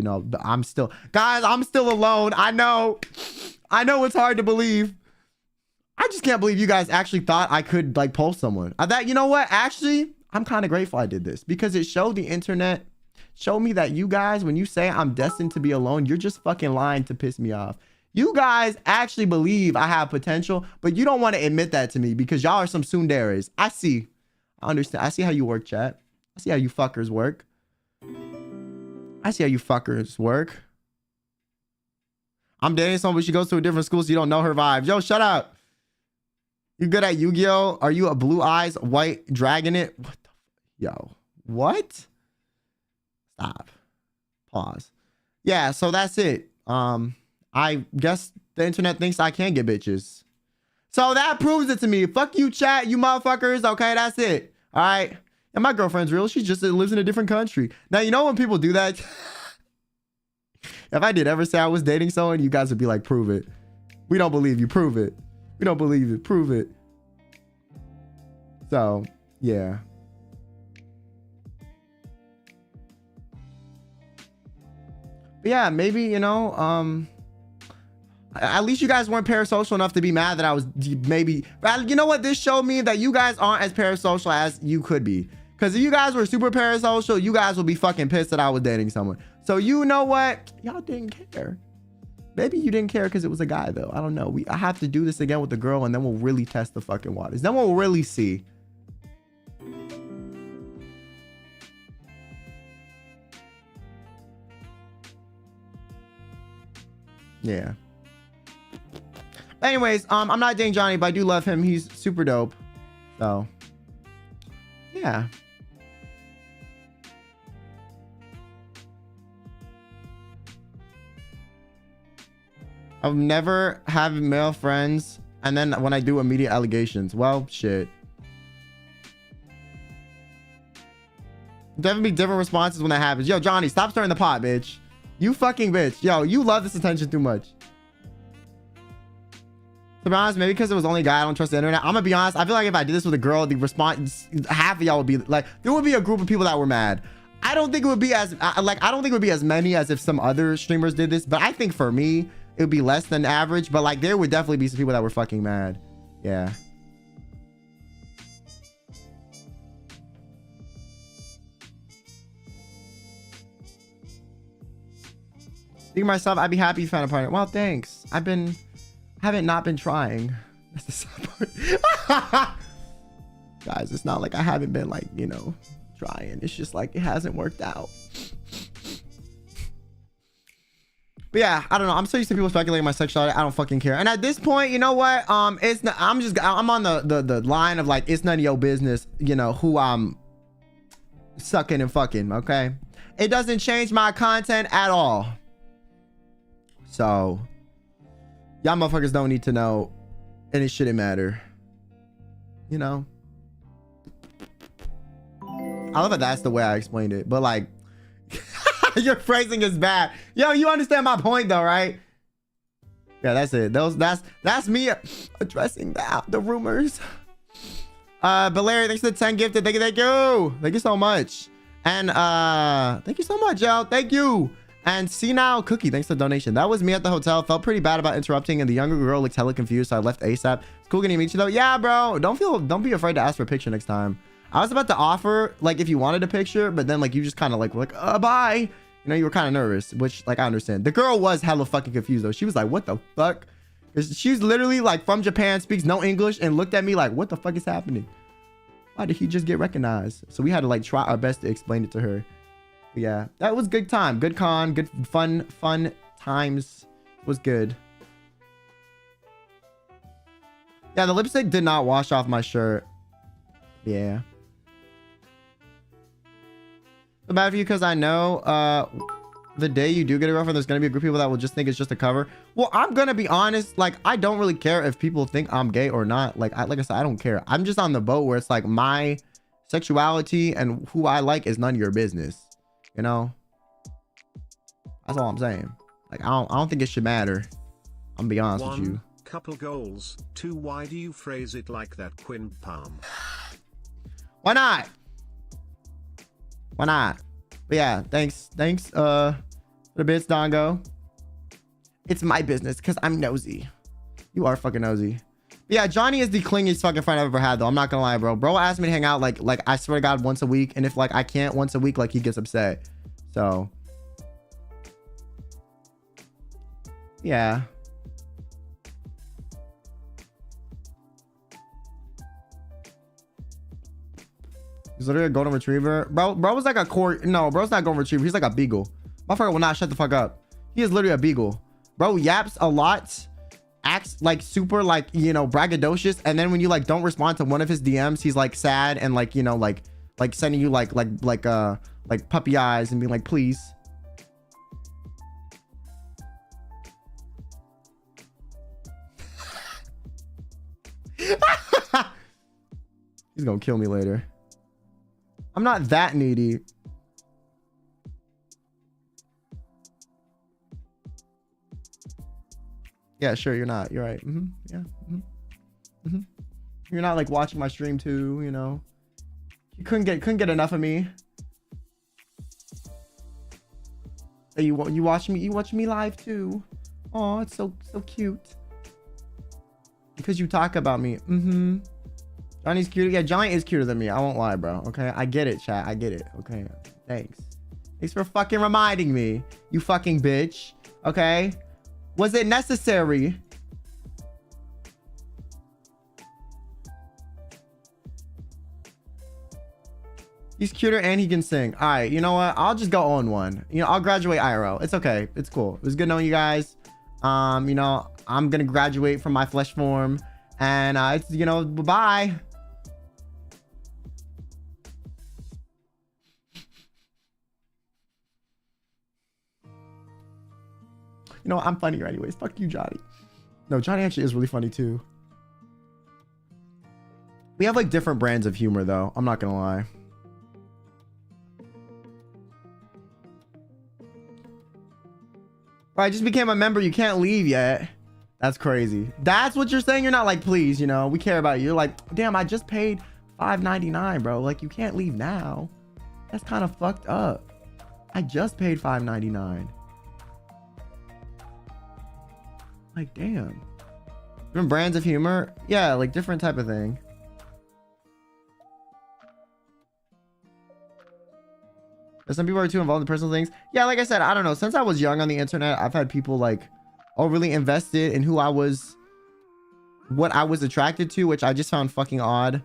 I'm still alone. I know it's hard to believe. I just can't believe you guys actually thought I could like pull someone. Actually, I'm kind of grateful I did this because it showed the internet, showed me that you guys, when you say I'm destined to be alone, you're just fucking lying to piss me off. You guys actually believe I have potential, but you don't want to admit that to me because y'all are some tsunderes. I understand. I see how you work, chat. I see how you fuckers work. I'm dating someone, but she goes to a different school, so you don't know her vibes. Yo, shut up. You good at Yu-Gi-Oh? Are you a blue eyes white dragon it? What the yo, what? Stop. Pause. Yeah, so that's it. I guess the internet thinks I can get bitches. So that proves it to me. Fuck you, chat, you motherfuckers. Okay, that's it. All right. And my girlfriend's real. She just lives in a different country. Now, when people do that, if I did ever say I was dating someone, you guys would be like, prove it. We don't believe you. Prove it. We don't believe it. Prove it. So, yeah. But yeah, maybe, at least you guys weren't parasocial enough to be mad that I was maybe, you know what? This showed me that you guys aren't as parasocial as you could be. Because if you guys were super parasocial, you guys would be fucking pissed that I was dating someone. So you know what? Y'all didn't care. Maybe you didn't care because it was a guy though. I don't know. I have to do this again with the girl and then we'll really test the fucking waters. Then we'll really see. Yeah. Anyways, I'm not dating Johnny, but I do love him. He's super dope. So Yeah. I've never have male friends, and then when I do, immediate allegations. Well, shit. Definitely different responses when that happens. Yo, Johnny, stop stirring the pot, bitch. You fucking bitch. Yo, you love this attention too much. To be honest, maybe because it was only a guy, I don't trust the internet. I'm gonna be honest. I feel like if I did this with a girl, the response, half of y'all would be like, there would be a group of people that were mad. I don't think it would be as like, I don't think it would be as many as if some other streamers did this, but I think for me, it would be less than average. But like, there would definitely be some people that were fucking mad. Yeah. Speaking myself, I'd be happy you found a partner. Well, thanks. Haven't not been trying. That's the sad part. Guys, it's not like I haven't been like, you know, trying. It's just like it hasn't worked out. But yeah, I don't know. I'm so used to people speculating my sexuality. I don't fucking care. And at this point, you know what? It's not, I'm on the line of like, it's none of your business, you know, who I'm sucking and fucking, okay? It doesn't change my content at all. So y'all motherfuckers don't need to know, and it shouldn't matter. You know? I love that that's the way I explained it, but like, your phrasing is bad. Yo, you understand my point though, right? Yeah, that's it. That's me addressing the rumors. But Larry, thanks for the 10 gifted. Thank you. Thank you so much. And thank you so much, yo. Thank you. And see now Cookie, thanks for the donation. That was me at the hotel. Felt pretty bad about interrupting, and the younger girl looked hella confused, so I left ASAP. It's cool getting to meet you though. Yeah, bro. Don't be afraid to ask for a picture next time. I was about to offer, like, if you wanted a picture, but then like you just kind of like bye. You know, you were kind of nervous, which like I understand. The girl was hella fucking confused though. She was like, what the fuck? Because she's literally like from Japan, speaks no English, and looked at me like, what the fuck is happening? Why did he just get recognized? So we had to like try our best to explain it to her. But yeah, that was good time. Good con, good fun times. It was good. Yeah, the lipstick did not wash off my shirt. Yeah. So bad for you because I know the day you do get a girlfriend, there's gonna be a group of people that will just think it's just a cover. Well, I'm gonna be honest, like I don't really care if people think I'm gay or not. Like I said, I don't care. I'm just on the boat where it's like my sexuality and who I like is none of your business. You know, that's all I'm saying. Like I don't think it should matter. I'm gonna be honest with you. Couple goals. 2. Why do you phrase it like that, Quinn Palm? Why not? Why not? But yeah, thanks for the bits, Dongo. It's my business because I'm nosy. You are fucking nosy. But yeah, Johnny is the clingiest fucking friend I've ever had though. I'm not gonna lie, bro. Bro asked me to hang out like I swear to God once a week, and if like I can't once a week, like he gets upset. So yeah. He's literally a golden retriever. Bro was like a no, bro's not a golden retriever. He's like a beagle. Motherfucker will not shut the fuck up. He is literally a beagle. Bro yaps a lot, acts like super like, you know, braggadocious, and then when you like don't respond to one of his DMs, he's like sad and like, you know, like sending you like puppy eyes and being like, please. He's gonna kill me later. I'm not that needy. Yeah, sure, you're not. You're right. Yeah. You're not like watching my stream too, you know. You couldn't get enough of me. Hey, you watch me live too. Oh, it's so cute. Because you talk about me. Johnny's cute. Yeah, Johnny is cuter than me. I won't lie, bro. Okay, I get it, chat. I get it. Okay, thanks for fucking reminding me, you fucking bitch. Okay, was it necessary? He's cuter and he can sing. All right, you know what? I'll just go on one. You know, I'll graduate IRL. It's okay. It's cool. It was good knowing you guys. You know, I'm gonna graduate from my flesh form, and it's, you know, bye. You know, I'm funnier anyways. Fuck you, Johnny. No, Johnny actually is really funny too. We have like different brands of humor though. I'm not gonna lie. Bro, I just became a member. You can't leave yet. That's crazy. That's what you're saying? You're not like, please, you know, we care about you. You're like, damn, I just paid $5.99, bro. Like, you can't leave now. That's kind of fucked up. I just paid $5.99. Like, damn. Different brands of humor? Yeah, like different type of thing. Some people are too involved in personal things. Yeah, like I said, I don't know. Since I was young on the internet, I've had people like overly invested in what I was attracted to, which I just found fucking odd.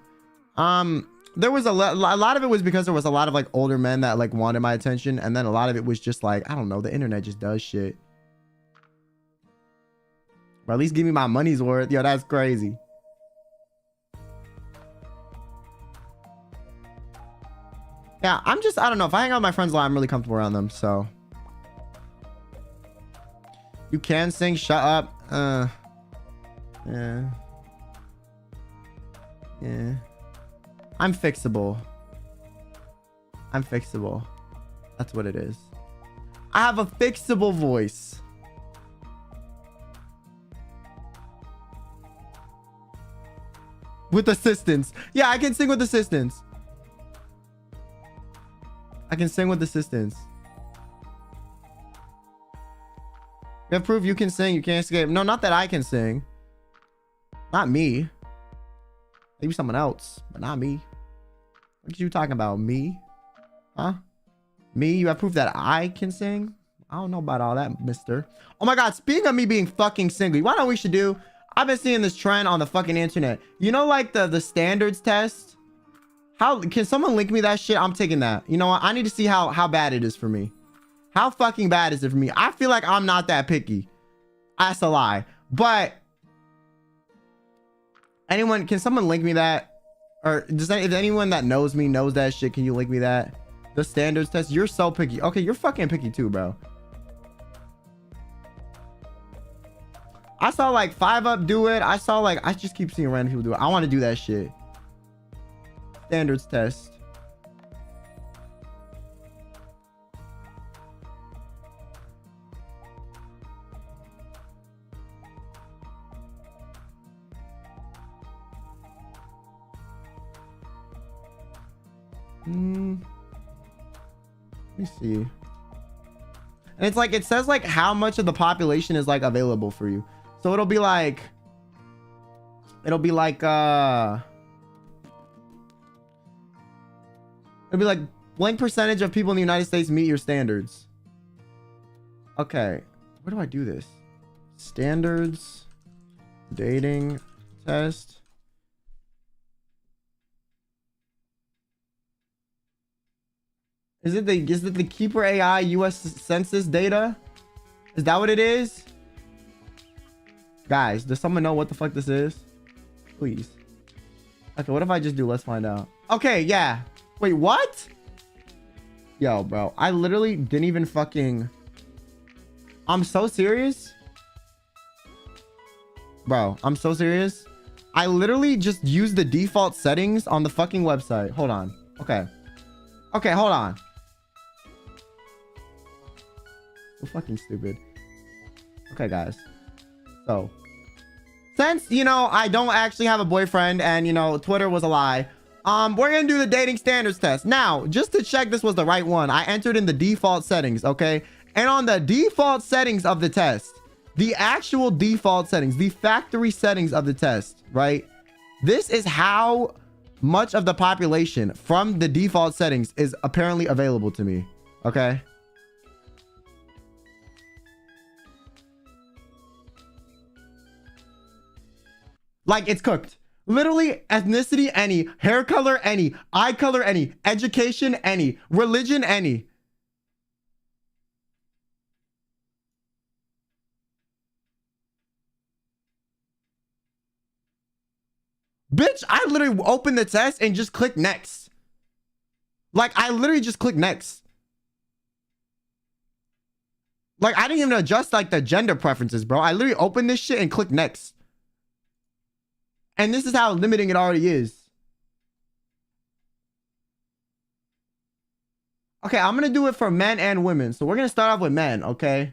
There was a lot of it was because there was a lot of like older men that like wanted my attention, and then a lot of it was just like, I don't know, the internet just does shit. But at least give me my money's worth. Yo, that's crazy. Yeah, I don't know. If I hang out with my friends a lot, I'm really comfortable around them, so. You can sing, shut up. Yeah. Yeah. I'm fixable. I'm fixable. That's what it is. I have a fixable voice. With assistance. Yeah, I can sing with assistance. I can sing with assistance. You have proof you can sing. You can't escape. No, not that I can sing. Not me. Maybe someone else, but not me. What are you talking about? Me? Huh? Me? You have proof that I can sing? I don't know about all that, mister. Oh my God. Speaking of me being fucking single, you wanna know what we should do? I've been seeing this trend on the fucking internet. You know, like the standards test? How can someone link me that shit? I'm taking that. You know what? I need to see how bad it is for me. How fucking bad is it for me? I feel like I'm not that picky. That's a lie. But anyone, can someone link me that? Or if anyone that knows me knows that shit, can you link me that? The standards test. You're so picky. Okay, you're fucking picky too, bro. I saw like 5up do it. I just keep seeing random people do it. I want to do that shit. Standards test. Let me see. And it's like, it says like how much of the population is like available for you. So it'll be like blank percentage of people in the United States meet your standards. Okay, where do I do this? Standards, dating test. Is it the Keeper AI US Census data? Is that what it is? Guys, does someone know what the fuck this is? Please. Okay, what if I just do? Let's find out. Okay, yeah. Wait, what? Yo, bro, I literally didn't even fucking... I'm so serious. Bro, I'm so serious. I literally just used the default settings on the fucking website. Hold on. Okay. Okay, hold on. So fucking stupid. Okay, guys. So, since, you know, I don't actually have a boyfriend and, you know, Twitter was a lie, we're gonna do the dating standards test. Now, just to check this was the right one, I entered in the default settings, okay? And on the default settings of the test, the actual default settings, the factory settings of the test, right? This is how much of the population from the default settings is apparently available to me, okay? Like, it's cooked. Literally, ethnicity, any. Hair color, any. Eye color, any. Education, any. Religion, any. Bitch, I literally opened the test and just clicked next. Like, I literally just clicked next. Like, I didn't even adjust like the gender preferences, bro. I literally opened this shit and clicked next. And this is how limiting it already is. Okay, I'm gonna do it for men and women. So we're gonna start off with men, okay?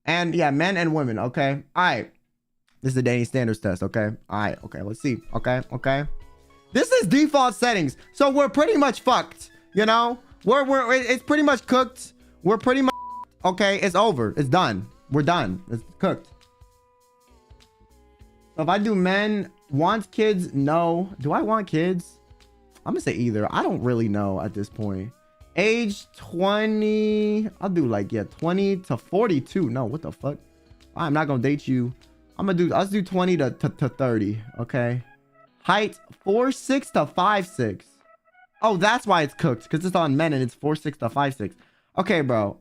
And yeah, men and women, okay? All right. This is the dating standards test, okay? All right, okay, let's see. Okay. This is default settings. So we're pretty much fucked, you know? It's pretty much cooked. We're pretty much, okay, it's over. It's done. We're done. It's cooked. So if I do men, wants kids, no. Do I want kids? I'm gonna say either. I don't really know at this point. Age 20. I'll do like, yeah, 20 to 42. No, what the fuck? I'm not gonna date you. Let's do 20 to 30. Okay. Height 4'6" to 5'6". Oh, that's why it's cooked, because it's on men and it's 4'6" to 5'6". Okay, bro.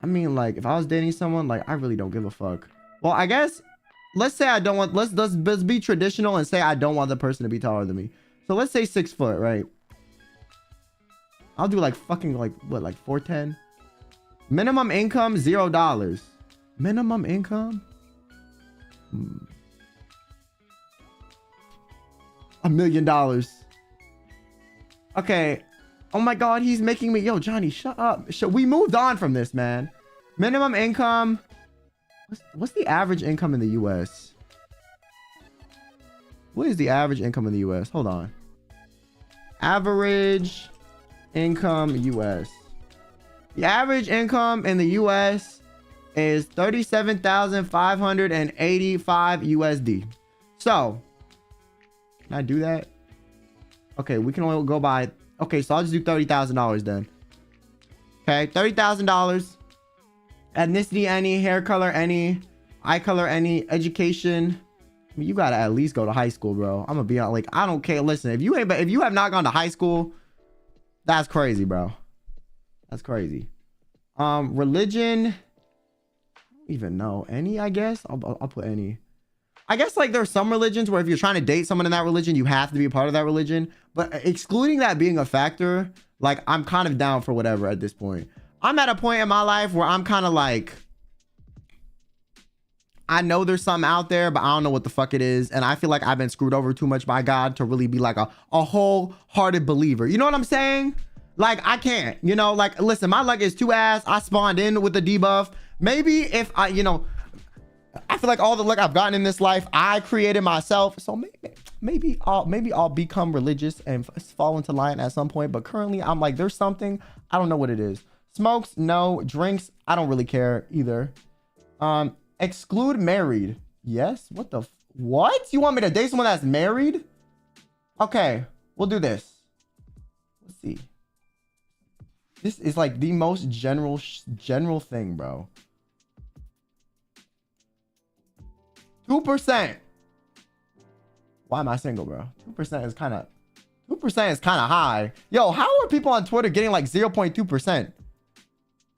I mean, like, if I was dating someone, like, I really don't give a fuck. Well, I guess, let's say I don't want, let's be traditional and say I don't want the person to be taller than me. So let's say 6 foot, right? I'll do like fucking like, what, like 4'10"? Minimum income, $0. Minimum income? $1 million. Okay. Oh my God, he's making me. Yo, Johnny, shut up. We moved on from this, man. Minimum income. What's the average income in the US? What is the average income in the US? Hold on. Average income US. The average income in the US is 37,585 USD. So, can I do that? Okay, we can only go by. Okay, so I'll just do $30,000 then. Okay, $30,000. Ethnicity any, hair color any, eye color any, education. I mean, you gotta at least go to high school, bro. I'm gonna be like, I don't care. Listen, if you have not gone to high school, that's crazy, bro. That's crazy. Religion. I don't even know. Any, I guess. I'll put any. I guess like there's some religions where if you're trying to date someone in that religion, you have to be a part of that religion. But excluding that being a factor, like I'm kind of down for whatever at this point. I'm at a point in my life where I'm kind of like, I know there's something out there, but I don't know what the fuck it is. And I feel like I've been screwed over too much by God to really be like a wholehearted believer. You know what I'm saying? Like I can't, you know, like, listen, my luck is too ass. I spawned in with the debuff. Maybe if I, you know, I feel like all the luck I've gotten in this life, I created myself. So maybe I'll become religious and fall into line at some point. But currently I'm like, there's something, I don't know what it is. Smokes, no. Drinks, I don't really care either. Exclude married. Yes. What? You want me to date someone that's married? Okay, we'll do this. Let's see. This is like the most general thing, bro. 2%. Why am I single, bro? 2% is kind of high. Yo, how are people on Twitter getting like 0.2%?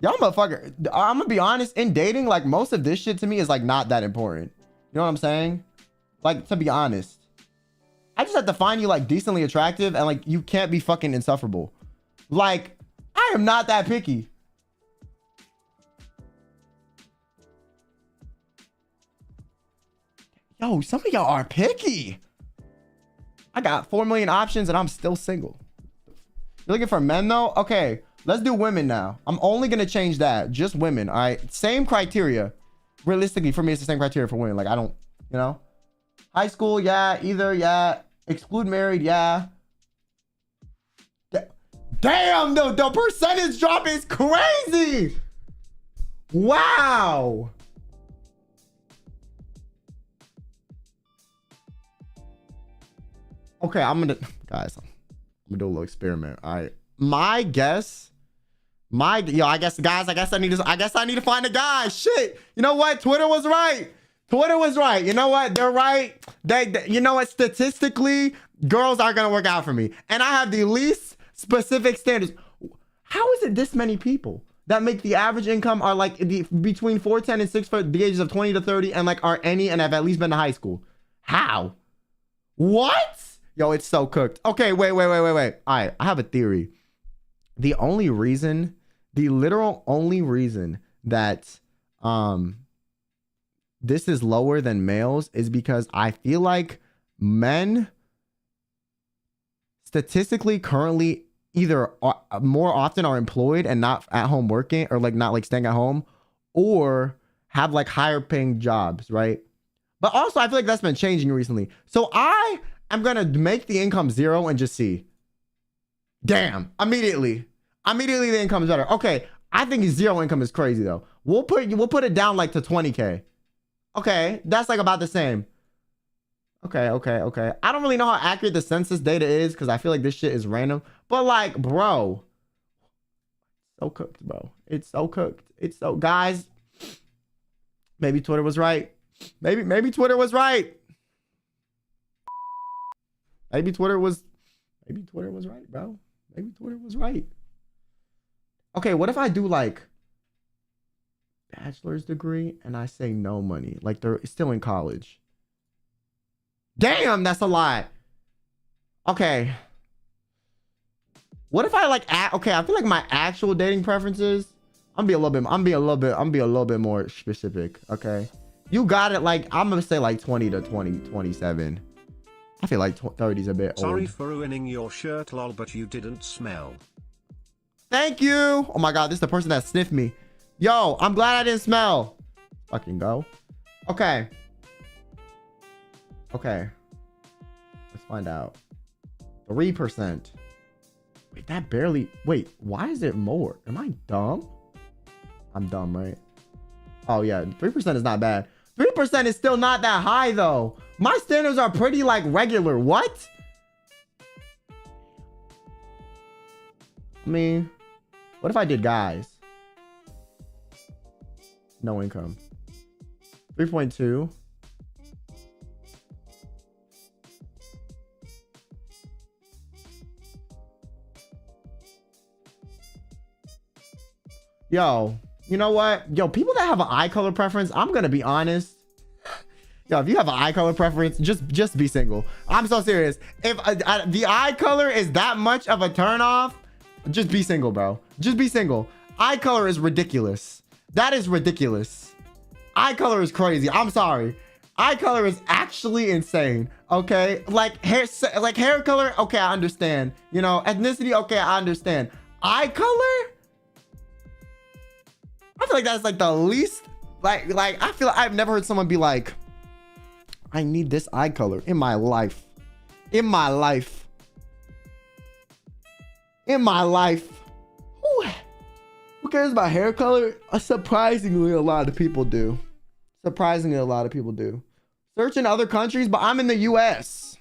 Y'all motherfucker. I'm gonna be honest, in dating, like most of this shit to me is like not that important. You know what I'm saying? Like, to be honest, I just have to find you like decently attractive and like you can't be fucking insufferable. Like, I am not that picky. Yo, some of y'all are picky. I got 4 million options and I'm still single. You're looking for men though? Okay, let's do women now. I'm only gonna change that. Just women, all right? Same criteria. Realistically, for me, it's the same criteria for women. Like, I don't, you know? High school, yeah. Either, yeah. Exclude married, yeah. Damn, the percentage drop is crazy. Wow. Okay, guys, I'm gonna do a little experiment. All right, I guess I need to find a guy. Shit, you know what? Twitter was right. You know what? They're right. You know what? Statistically, girls are gonna work out for me, and I have the least specific standards. How is it this many people that make the average income are like between 4'10" and 6 foot, the ages of 20 to 30, and like are any and have at least been to high school? How? What? Yo, it's so cooked. Okay, wait. All right, I have a theory. The literal only reason that this is lower than males is because I feel like men statistically currently either more often are employed and not at home working, or like not like staying at home, or have like higher paying jobs, right? But also I feel like that's been changing recently. So I am gonna make the income 0 and just see. Damn, immediately the income is better. Okay, I think 0 income is crazy though. We'll put it down like to 20K. Okay, that's like about the same. Okay. I don't really know how accurate the census data is because I feel like this shit is random. But like, bro, so cooked, bro. It's so cooked. It's so, guys, maybe Twitter was right. Maybe Twitter was right. Maybe Twitter was right, bro. Maybe Twitter was right. Okay, what if I do like bachelor's degree and I say no money? Like they're still in college. Damn, that's a lot. Okay. What if I like okay, I feel like my actual dating preferences, I'm be a little bit more specific, okay? You got it, like I'm gonna say like 20 to 27. I feel like 30 is a bit old. Sorry for ruining your shirt, lol, but you didn't smell. Thank you. Oh my god, this is the person that sniffed me. Yo, I'm glad I didn't smell. Fucking go. Okay. Let's find out. 3%. Wait, that barely... Wait, why is it more? Am I dumb? I'm dumb, right? Oh, yeah. 3% is not bad. 3% is still not that high, though. My standards are pretty, like, regular. What? I mean, what if I did guys? No income. 3.2. Yo, you know what? Yo, people that have an eye color preference, I'm gonna be honest. Yo, if you have an eye color preference, just be single. I'm so serious. If the eye color is that much of a turnoff, just be single, bro. Just be single. Eye color is ridiculous. That is ridiculous. Eye color is crazy. I'm sorry. Eye color is actually insane. Okay, like hair color. Okay, I understand. You know, ethnicity. Okay, I understand. Eye color. I feel like that's like the least, like I feel like I've never heard someone be like, I need this eye color in my life. Who cares about hair color? Surprisingly, a lot of people do. Search in other countries, but I'm in the US.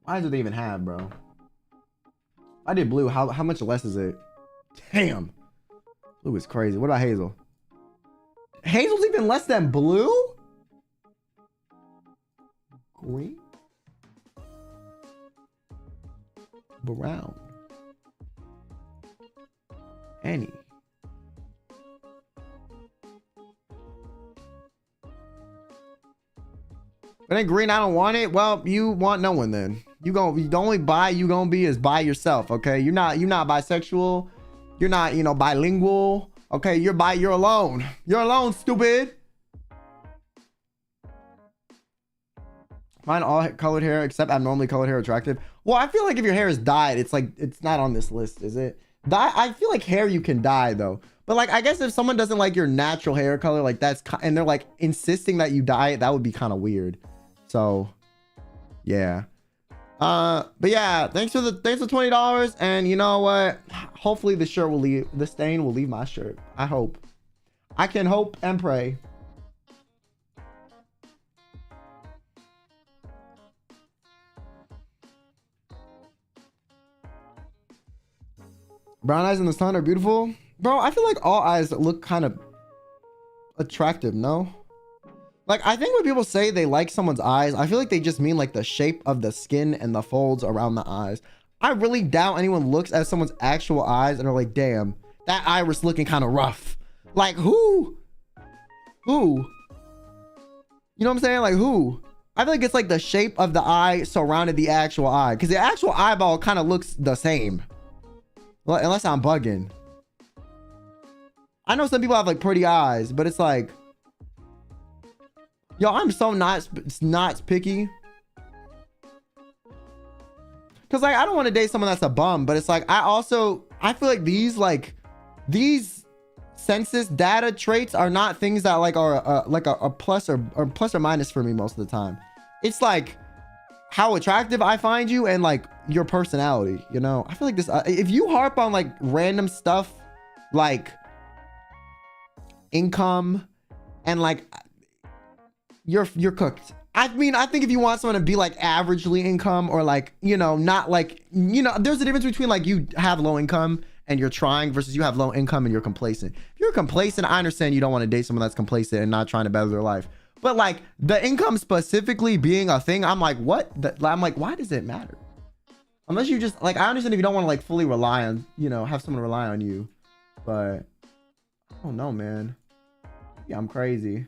Why do they even have, bro? I did blue. How much less is it? Damn. Blue is crazy. What about Hazel? Hazel's even less than blue? Green? Brown. Any. But then green, I don't want it. Well, you want no one then. The only bi you gonna be is by yourself, okay? You're not bisexual. You're not, bilingual. Okay, you're alone. You're alone, stupid. Find all colored hair except abnormally colored hair attractive. Well, I feel like if your hair is dyed, it's not on this list, is it? I feel like hair you can dye though. But like, I guess if someone doesn't like your natural hair color, like and they're like insisting that you dye it, that would be kind of weird. So, yeah. But yeah, thanks for $20. And you know what? Hopefully the stain will leave my shirt. I hope. I can hope and pray. Brown eyes in the sun are beautiful. Bro, I feel like all eyes look kind of attractive, no? Like, I think when people say they like someone's eyes, I feel like they just mean like the shape of the skin and the folds around the eyes. I really doubt anyone looks at someone's actual eyes and are like, damn, that iris looking kind of rough. Like, who? You know what I'm saying? Like, who? I feel like it's like the shape of the eye surrounded the actual eye, because the actual eyeball kind of looks the same. Well, unless I'm bugging. I know some people have like pretty eyes, but it's like, yo, I'm so not picky. Cause like, I don't want to date someone that's a bum, but it's like, I feel like these census data traits are not things that like are like a plus or plus or minus for me most of the time. It's like how attractive I find you and like your personality, you know? I feel like this, if you harp on like random stuff, like income and like you're cooked. I mean, I think if you want someone to be like averagely income or like, you know, not like, you know, there's a difference between like you have low income and you're trying versus you have low income and you're complacent. If you're complacent, I understand you don't want to date someone that's complacent and not trying to better their life. But like the income specifically being a thing, I'm like, what? I'm like, why does it matter? Unless you just like, I understand if you don't want to like fully rely on, you know, have someone rely on you. But I don't know, man. Yeah, I'm crazy.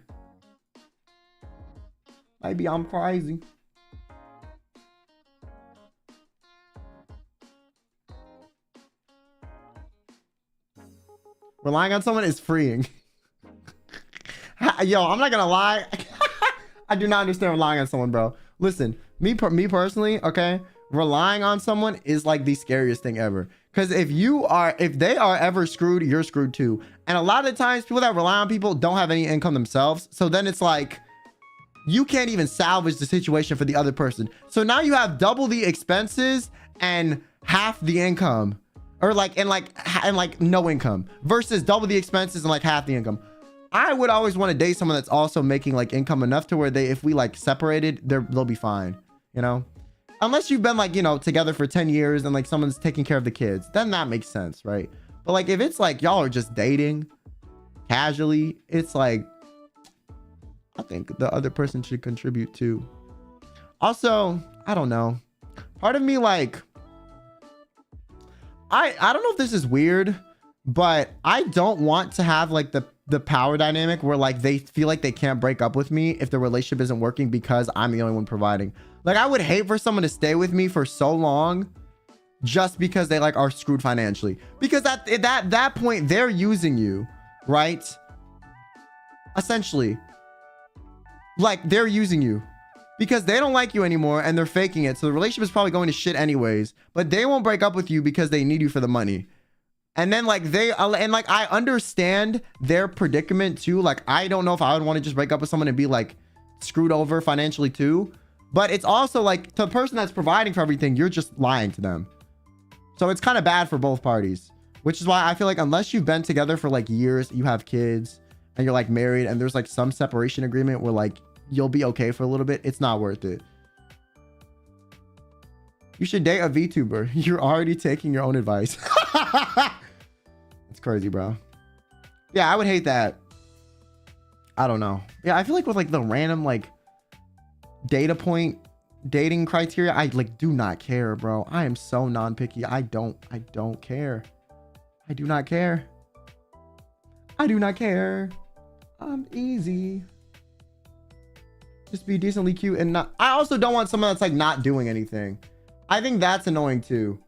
Maybe I'm crazy. Relying on someone is freeing. Yo, I'm not gonna lie. I do not understand relying on someone, bro. Listen, me personally, okay, relying on someone is like the scariest thing ever. Because if they are ever screwed, you're screwed too. And a lot of the times, people that rely on people don't have any income themselves. So then it's like, you can't even salvage the situation for the other person. So now you have double the expenses and half the income, or like, and no income versus double the expenses and like half the income. I would always want to date someone that's also making like income enough to where if we like separated, they'll be fine, you know? Unless you've been like, you know, together for 10 years and like someone's taking care of the kids, then that makes sense, right? But like, if it's like y'all are just dating casually, it's like, I think the other person should contribute too. Also, I don't know. Part of me like, I don't know if this is weird, but I don't want to have like the power dynamic where like they feel like they can't break up with me if the relationship isn't working because I'm the only one providing. Like I would hate for someone to stay with me for so long just because they like are screwed financially. Because at that point, they're using you, right? Essentially. Like they're using you because they don't like you anymore and they're faking it. So the relationship is probably going to shit anyways, but they won't break up with you because they need you for the money. And then like I understand their predicament too. Like, I don't know if I would want to just break up with someone and be like screwed over financially too. But it's also like to the person that's providing for everything, you're just lying to them. So it's kind of bad for both parties, which is why I feel like unless you've been together for like years, you have kids and you're like married and there's like some separation agreement where like you'll be okay for a little bit, it's not worth it. You should date a VTuber. You're already taking your own advice. It's crazy, bro. Yeah, I would hate that. I don't know. Yeah, I feel like with like the random like data point dating criteria, I like do not care, bro. I am so non-picky. I don't care. I do not care. I do not care. I'm easy. Just be decently cute and not. I also don't want someone that's like not doing anything. I think that's annoying too.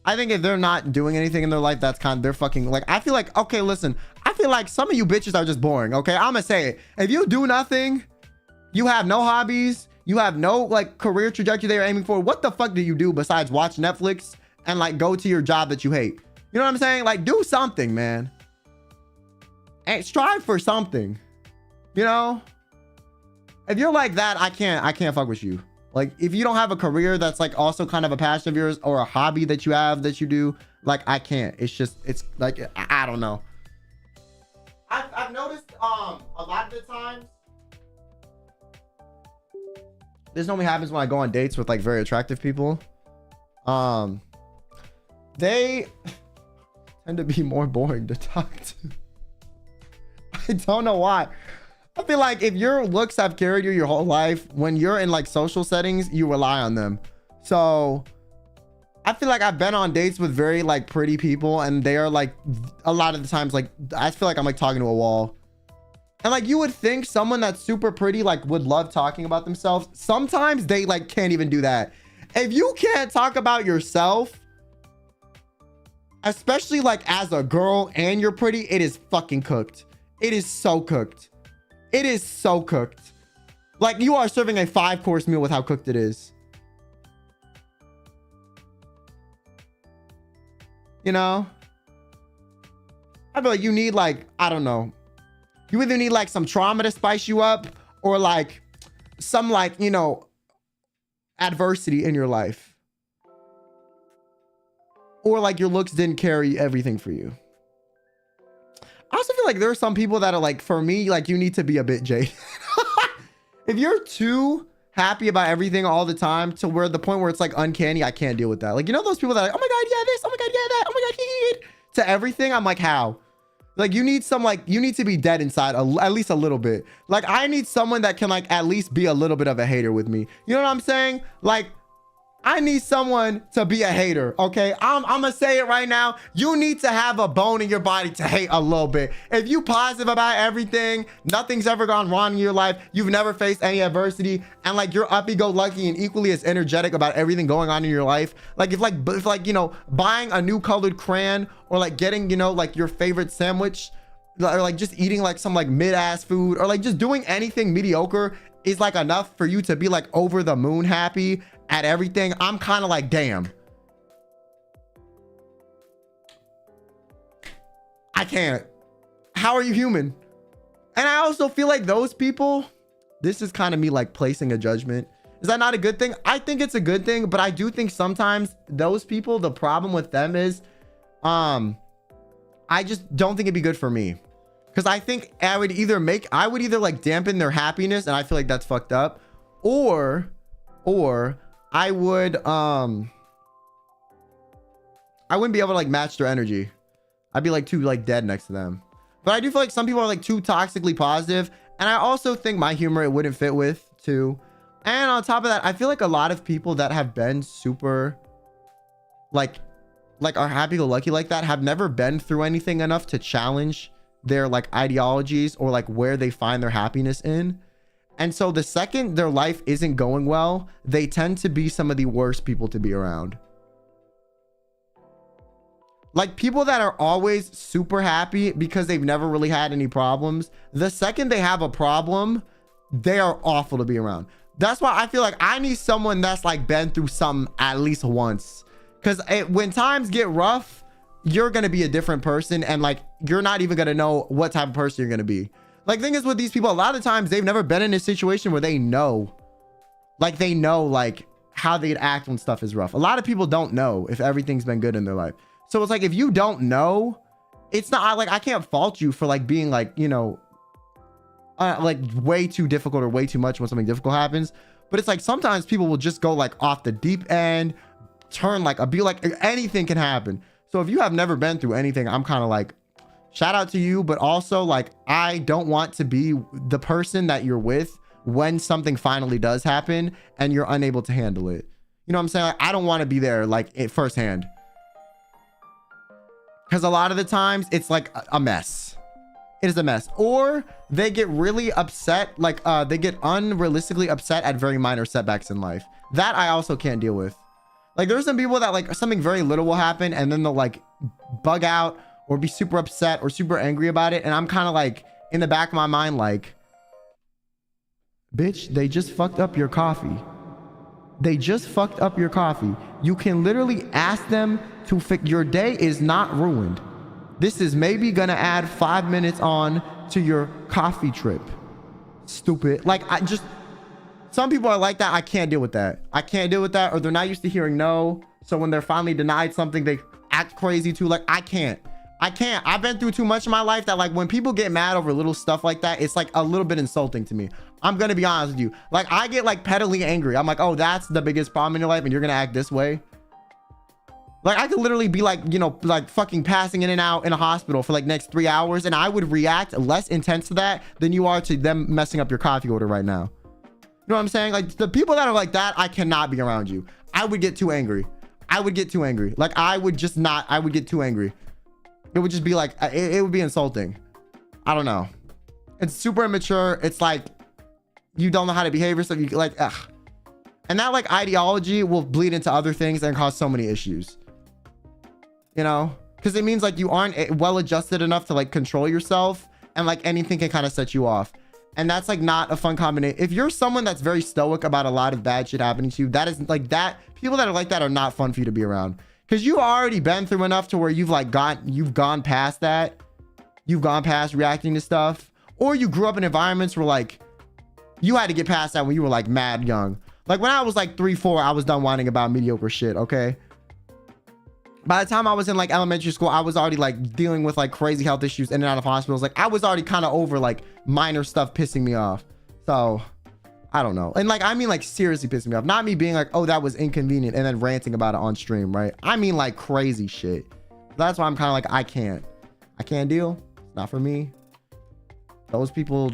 I think if they're not doing anything in their life, that's kind of, they're fucking like, I feel like, okay, listen, I feel like some of you bitches are just boring. Okay. I'm gonna say it. If you do nothing, you have no hobbies, you have no like career trajectory they're aiming for, what the fuck do you do besides watch Netflix and like go to your job that you hate? You know what I'm saying? Like do something, man. And strive for something, you know? If you're like that, I can't fuck with you. Like if you don't have a career that's like also kind of a passion of yours or a hobby that you have that you do, like I can't. It's just, it's like, I don't know. I've noticed a lot of the times this normally happens when I go on dates with like very attractive people. They tend to be more boring to talk to. I don't know why. I feel like if your looks have carried you your whole life, when you're in like social settings, you rely on them. So I feel like I've been on dates with very like pretty people and they are like a lot of the times like I feel like I'm like talking to a wall. And like, you would think someone that's super pretty, like, would love talking about themselves. Sometimes they like can't even do that. If you can't talk about yourself, especially like as a girl and you're pretty, it is fucking cooked. It is so cooked. It is so cooked. Like, you are serving a 5-course meal with how cooked it is. You know? I feel like you need like, I don't know. You either need like some trauma to spice you up or like some like, you know, adversity in your life. Or like your looks didn't carry everything for you. I also feel like there are some people that are like, for me, like you need to be a bit jaded. If you're too happy about everything all the time to where the point where it's like uncanny, I can't deal with that. Like, you know, those people that are like, oh my God, yeah, this, oh my God, yeah, that, oh my God, he to everything. I'm like, how? Like, you need some, like, you need to be dead inside at least a little bit. Like, I need someone that can like at least be a little bit of a hater with me. You know what I'm saying? Like, I need someone to be a hater, okay? I'm gonna say it right now. You need to have a bone in your body to hate a little bit. If you positive about everything, nothing's ever gone wrong in your life, you've never faced any adversity, and like you're uppy-go-lucky and equally as energetic about everything going on in your life. Like if like, you know, buying a new colored crayon or like getting, you know, like your favorite sandwich or like just eating like some like mid-ass food or like just doing anything mediocre is like enough for you to be like over the moon happy at everything. I'm kind of like, damn, I can't. How are you human? And I also feel like those people, this is kind of me like placing a judgment. Is that not a good thing? I think it's a good thing, but I do think sometimes those people, the problem with them is, I just don't think it'd be good for me. Because I think I would either like dampen their happiness, and I feel like that's fucked up, or I would I wouldn't be able to like match their energy. I'd be like too like dead next to them. But I do feel like some people are like too toxically positive, and I also think my humor it wouldn't fit with too. And on top of that, I feel like a lot of people that have been super like are happy-go-lucky like that have never been through anything enough to challenge their like ideologies or like where they find their happiness in. And so the second their life isn't going well, they tend to be some of the worst people to be around. Like people that are always super happy because they've never really had any problems, the second they have a problem, they are awful to be around. That's why I feel like I need someone that's like been through something at least once. Because when times get rough, you're going to be a different person. And like, you're not even going to know what type of person you're going to be. Like, thing is with these people, a lot of times they've never been in a situation where they know like how they'd act when stuff is rough. A lot of people don't know if everything's been good in their life. So it's like, if you don't know, it's not like, I can't fault you for like being like, you know, like way too difficult or way too much when something difficult happens. But it's like, sometimes people will just go like off the deep end, turn like be like anything can happen. So if you have never been through anything, I'm kind of like, shout out to you. But also like, I don't want to be the person that you're with when something finally does happen and you're unable to handle it. You know what I'm saying? Like, I don't want to be there like firsthand. Because a lot of the times it's like a mess. It is a mess. Or they get really upset. Like they get unrealistically upset at very minor setbacks in life. That I also can't deal with. Like there's some people that like something very little will happen and then they'll like bug out or be super upset or super angry about it. And I'm kind of like in the back of my mind, like, bitch, they just fucked up your coffee. They just fucked up your coffee. You can literally ask them to fix your day is not ruined. This is maybe gonna add 5 minutes on to your coffee trip. Stupid. Like some people are like that. I can't deal with that. I can't deal with that. Or they're not used to hearing no. So when they're finally denied something, they act crazy too. Like I can't. I've been through too much in my life that like when people get mad over little stuff like that, it's like a little bit insulting to me. I'm gonna be honest with you. Like I get like pettily angry. I'm like, oh, that's the biggest problem in your life and you're gonna act this way. Like I could literally be like, you know, like fucking passing in and out in a hospital for like next 3 hours. And I would react less intense to that than you are to them messing up your coffee order right now. You know what I'm saying? Like the people that are like that, I cannot be around you. I would get too angry. I would get too angry. Like I would get too angry. It would just be like, it would be insulting. I don't know. It's super immature. It's like you don't know how to behave yourself. You like, ugh. And that like ideology will bleed into other things and cause so many issues. You know, because it means like you aren't well adjusted enough to like control yourself, and like anything can kind of set you off. And that's like not a fun combination. If you're someone that's very stoic about a lot of bad shit happening to you, that is like that. People that are like that are not fun for you to be around, because you've already been through enough to where you've gone past that. You've gone past reacting to stuff, or you grew up in environments where like you had to get past that when you were like mad young. Like when I was like 3, 4, I was done whining about mediocre shit. Okay. By the time I was in like elementary school, I was already like dealing with like crazy health issues in and out of hospitals. Like I was already kind of over like minor stuff pissing me off. So I don't know. And like, I mean like seriously pissing me off. Not me being like, oh, that was inconvenient and then ranting about it on stream, right? I mean like crazy shit. That's why I'm kind of like, I can't deal. It's not for me. Those people,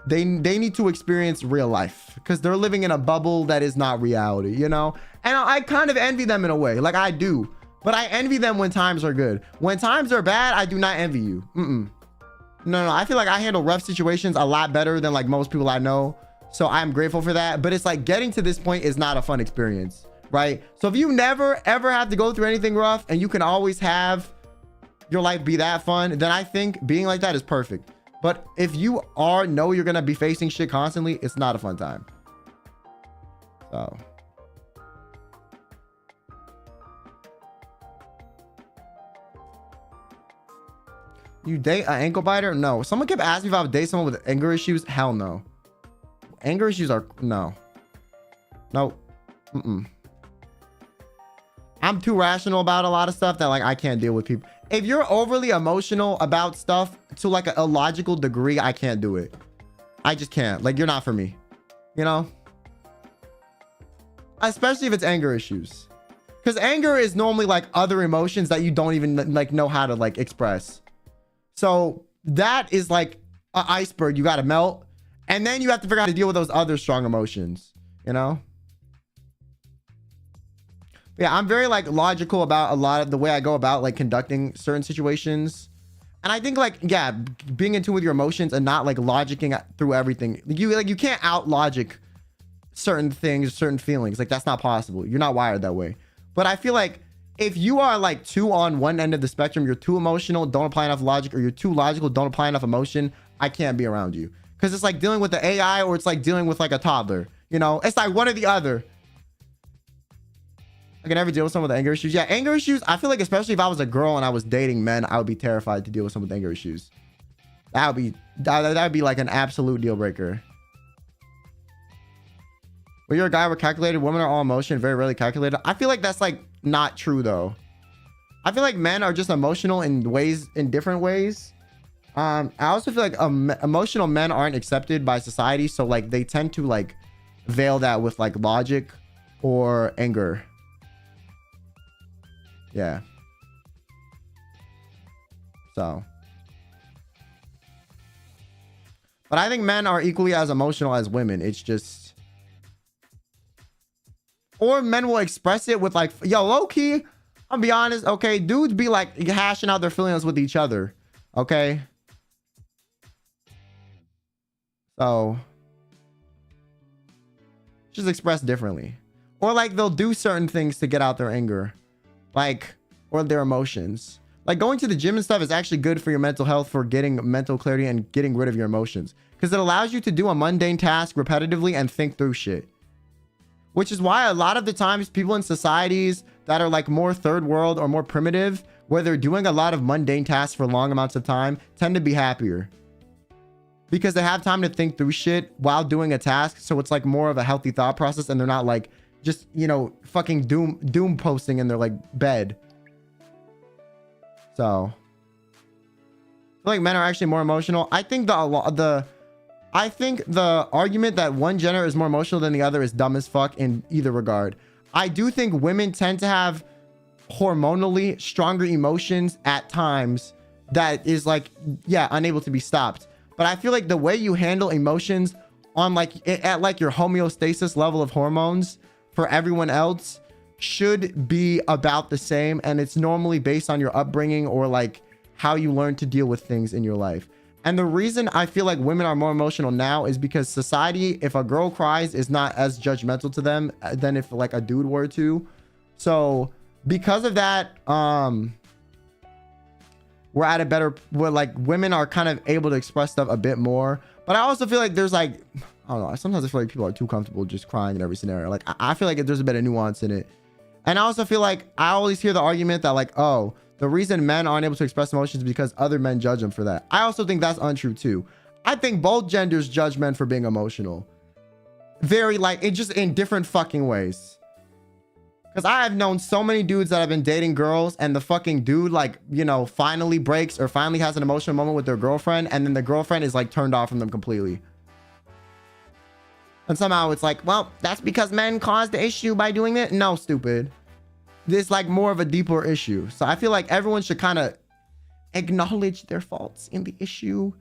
they need to experience real life, because they're living in a bubble that is not reality, you know? And I kind of envy them in a way. Like I do. But I envy them when times are good. When times are bad, I do not envy you. No. I feel like I handle rough situations a lot better than like most people I know. So I'm grateful for that. But it's like getting to this point is not a fun experience, right? So if you never, ever have to go through anything rough and you can always have your life be that fun, then I think being like that is perfect. But if you know you're going to be facing shit constantly, it's not a fun time. So... You date an ankle biter? No. Someone kept asking me if I would date someone with anger issues. Hell no. Anger issues are no. I'm too rational about a lot of stuff that like I can't deal with people. If you're overly emotional about stuff to like an illogical degree, I can't do it. I just can't. Like, you're not for me. You know? Especially if it's anger issues. Because anger is normally like other emotions that you don't even like know how to like express. So that is like an iceberg you got to melt, and then you have to figure out how to deal with those other strong emotions, you know? Yeah, I'm very like logical about a lot of the way I go about like conducting certain situations. And I think like, yeah, being in tune with your emotions and not like logicking through everything. You can't out logic certain things, certain feelings. Like that's not possible. You're not wired that way. But I feel like if you are like too on one end of the spectrum, you're too emotional, don't apply enough logic, or you're too logical, don't apply enough emotion, I can't be around you. Because it's like dealing with the AI, or it's like dealing with like a toddler. You know, it's like one or the other. I can never deal with someone with anger issues. Yeah, anger issues, I feel like especially if I was a girl and I was dating men, I would be terrified to deal with someone with anger issues. That would be like an absolute deal breaker. When you're a guy, we're calculated. Women are all emotion, very rarely calculated. I feel like that's like not true though. I feel like men are just emotional in different ways. I also feel like emotional men aren't accepted by society, so like they tend to like veil that with like logic or anger. Yeah. So, but I think men are equally as emotional as women. It's just, or men will express it with like, yo, low key, I'll be honest, okay, dudes be like hashing out their feelings with each other, okay? So, just expressed differently. Or like they'll do certain things to get out their anger, like, or their emotions. Like going to the gym and stuff is actually good for your mental health, for getting mental clarity and getting rid of your emotions, because it allows you to do a mundane task repetitively and think through shit. Which is why a lot of the times people in societies that are like more third world or more primitive, where they're doing a lot of mundane tasks for long amounts of time, tend to be happier. Because they have time to think through shit while doing a task. So it's like more of a healthy thought process, and they're not like just, you know, fucking doom posting in their like bed. So I feel like men are actually more emotional. I think the argument that one gender is more emotional than the other is dumb as fuck in either regard. I do think women tend to have hormonally stronger emotions at times that is like, yeah, unable to be stopped. But I feel like the way you handle emotions on like at like your homeostasis level of hormones for everyone else should be about the same. And it's normally based on your upbringing or like how you learn to deal with things in your life. And the reason I feel like women are more emotional now is because society, if a girl cries, is not as judgmental to them than if like a dude were to. So because of that, we're at a better, where like women are kind of able to express stuff a bit more. But I also feel like there's like, I don't know, sometimes I feel like people are too comfortable just crying in every scenario. Like I feel like there's a bit of nuance in it. And I also feel like I always hear the argument that like, oh, the reason men aren't able to express emotions is because other men judge them for that. I also think that's untrue too. I think both genders judge men for being emotional. Very like, it just in different fucking ways. Because I have known so many dudes that have been dating girls and the fucking dude like, you know, finally breaks or finally has an emotional moment with their girlfriend. And then the girlfriend is like turned off from them completely. And somehow it's like, well, that's because men caused the issue by doing it. No, stupid. This like more of a deeper issue. So I feel like everyone should kind of acknowledge their faults in the issue.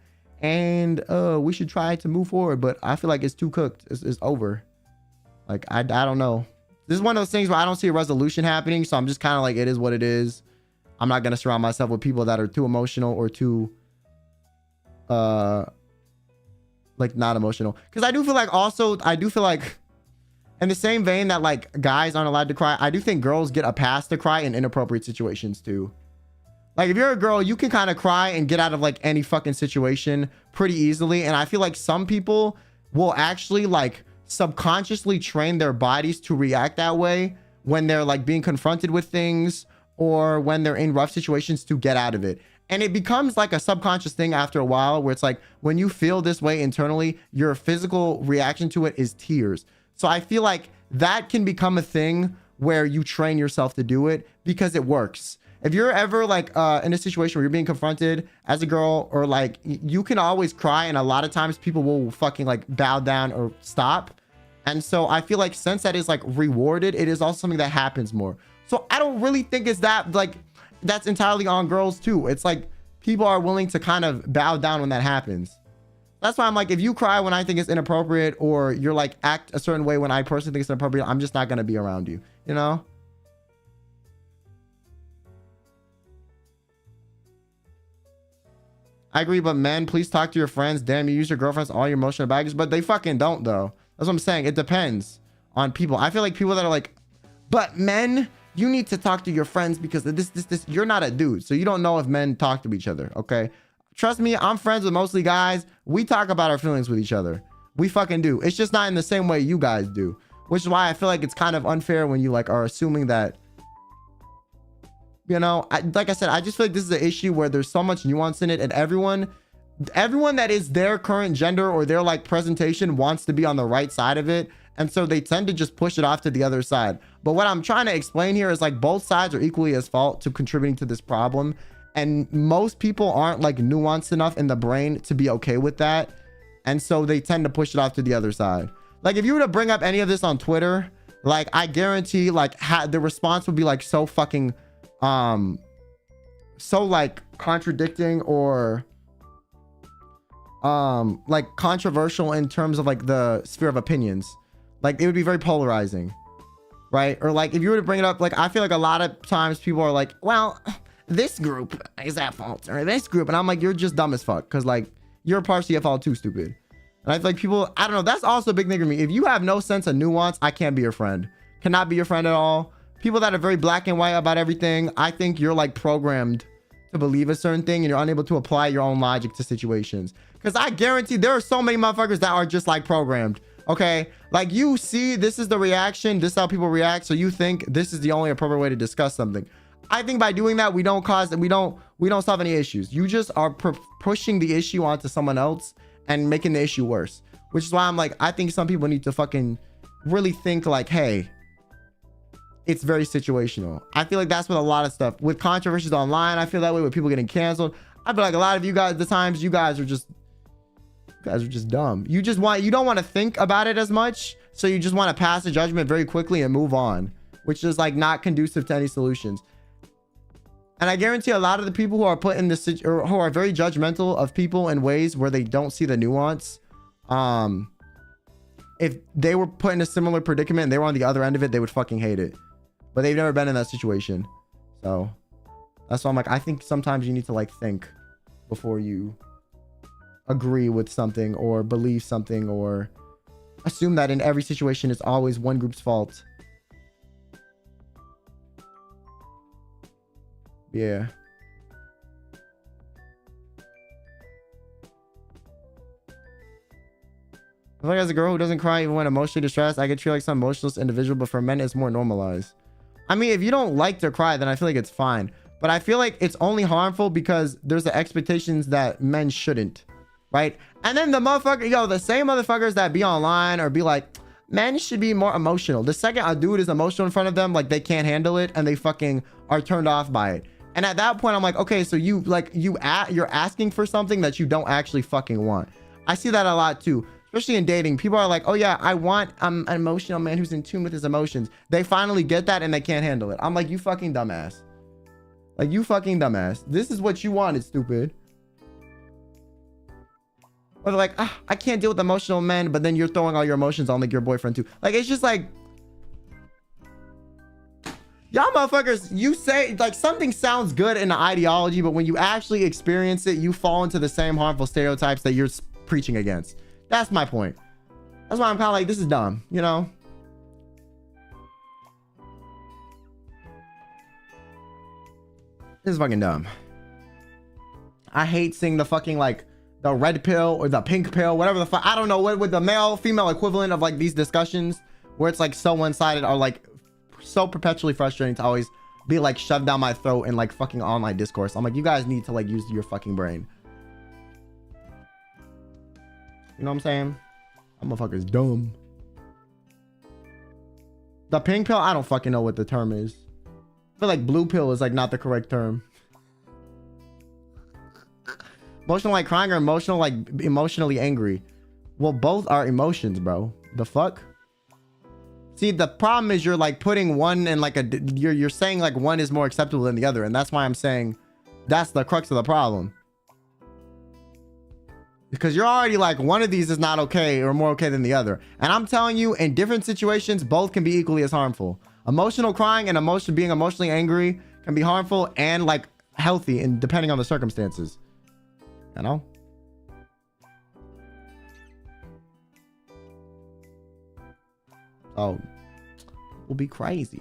And we should try to move forward. But I feel like it's too cooked. It's over. Like, I don't know. This is one of those things where I don't see a resolution happening. So I'm just kind of like, it is what it is. I'm not going to surround myself with people that are too emotional or too, like not emotional. Because I do feel like also, I do feel like in the same vein that like guys aren't allowed to cry, I do think girls get a pass to cry in inappropriate situations too. Like if you're a girl, you can kind of cry and get out of like any fucking situation pretty easily. And I feel like some people will actually like subconsciously train their bodies to react that way when they're like being confronted with things or when they're in rough situations to get out of it. And it becomes like a subconscious thing after a while where it's like when you feel this way internally, your physical reaction to it is tears. So I feel like that can become a thing where you train yourself to do it because it works. If you're ever like in a situation where you're being confronted as a girl or like you can always cry and a lot of times people will fucking like bow down or stop. And so I feel like since that is like rewarded, it is also something that happens more. So I don't really think it's that like that's entirely on girls too. It's like people are willing to kind of bow down when that happens. That's why I'm like, if you cry when I think it's inappropriate or you're like act a certain way when I personally think it's inappropriate, I'm just not going to be around you, you know? I agree, but men, please talk to your friends. Damn, you use your girlfriends, all your emotional baggage, but they fucking don't though. That's what I'm saying. It depends on people. I feel like people that are like, but men, you need to talk to your friends because of this, you're not a dude. So you don't know if men talk to each other. Okay. Trust me, I'm friends with mostly guys. We talk about our feelings with each other. We fucking do. It's just not in the same way you guys do, which is why I feel like it's kind of unfair when you like are assuming that, you know, like I said, I just feel like this is an issue where there's so much nuance in it and everyone that is their current gender or their like presentation wants to be on the right side of it. And so they tend to just push it off to the other side. But what I'm trying to explain here is like both sides are equally as fault to contributing to this problem. And most people aren't like nuanced enough in the brain to be okay with that. And so they tend to push it off to the other side. Like if you were to bring up any of this on Twitter, like I guarantee like the response would be like so fucking, so like contradicting or like controversial in terms of like the sphere of opinions. Like it would be very polarizing, right? Or like if you were to bring it up, like I feel like a lot of times people are like, well, this group is at fault or this group, and I'm like, you're just dumb as fuck because like you're partially at fault too, stupid. And I feel like people, I don't know, that's also a big thing for me. If you have no sense of nuance, I can't be your friend. Cannot be your friend at all. People that are very black and white about everything, I think you're like programmed to believe a certain thing and you're unable to apply your own logic to situations. Because I guarantee there are so many motherfuckers that are just like programmed. Okay, like you see this is the reaction, this is how people react, so you think this is the only appropriate way to discuss something. I think by doing that we don't solve any issues. You just are pushing the issue onto someone else and making the issue worse, which is why I'm like, I think some people need to fucking really think like, hey, it's very situational. I feel like that's with a lot of stuff with controversies online. I feel that way with people getting canceled. I feel like a lot of you guys, the times you guys are just dumb. You don't want to think about it as much. So you just want to pass a judgment very quickly and move on, which is like not conducive to any solutions. And I guarantee a lot of the people who are put in this or who are very judgmental of people in ways where they don't see the nuance. If they were put in a similar predicament and they were on the other end of it, they would fucking hate it. But they've never been in that situation. So that's why I'm like, I think sometimes you need to like think before you agree with something or believe something or assume that in every situation it's always one group's fault. Yeah. I feel like as a girl who doesn't cry even when emotionally distressed, I get treated like some emotionless individual, but for men it's more normalized. I mean, if you don't like to cry, then I feel like it's fine. But I feel like it's only harmful because there's the expectations that men shouldn't, right? And then the motherfucker, yo, the same motherfuckers that be online or be like, men should be more emotional. The second a dude is emotional in front of them, like they can't handle it and they fucking are turned off by it. And at that point, I'm like, okay, so you're asking for something that you don't actually fucking want. I see that a lot too. Especially in dating, people are like, oh yeah, I want an emotional man who's in tune with his emotions. They finally get that and they can't handle it. I'm like, you fucking dumbass. Like, you fucking dumbass. This is what you wanted, stupid. Or they're like, ah, I can't deal with emotional men, but then you're throwing all your emotions on like your boyfriend too. Like, it's just like, y'all motherfuckers, you say like something sounds good in the ideology, but when you actually experience it, you fall into the same harmful stereotypes that you're preaching against. That's my point. That's why I'm kind of like, this is dumb, you know? This is fucking dumb. I hate seeing the fucking like the red pill or the pink pill, whatever the fuck. I don't know what with the male female equivalent of like these discussions where it's like so one-sided are like so perpetually frustrating to always be like shoved down my throat in like fucking online discourse. I'm like, you guys need to like use your fucking brain. You know what I'm saying? That motherfucker's dumb. The pink pill, I don't fucking know what the term is. I feel like blue pill is like not the correct term. Emotional like crying or emotional like emotionally angry? Well, both are emotions, bro. The fuck? See, the problem is you're like putting one in like a, you're saying like one is more acceptable than the other. And that's why I'm saying that's the crux of the problem. Because you're already like, one of these is not okay or more okay than the other. And I'm telling you, in different situations, both can be equally as harmful. Emotional crying and being emotionally angry can be harmful and like healthy, and depending on the circumstances. You know? Oh, will be crazy.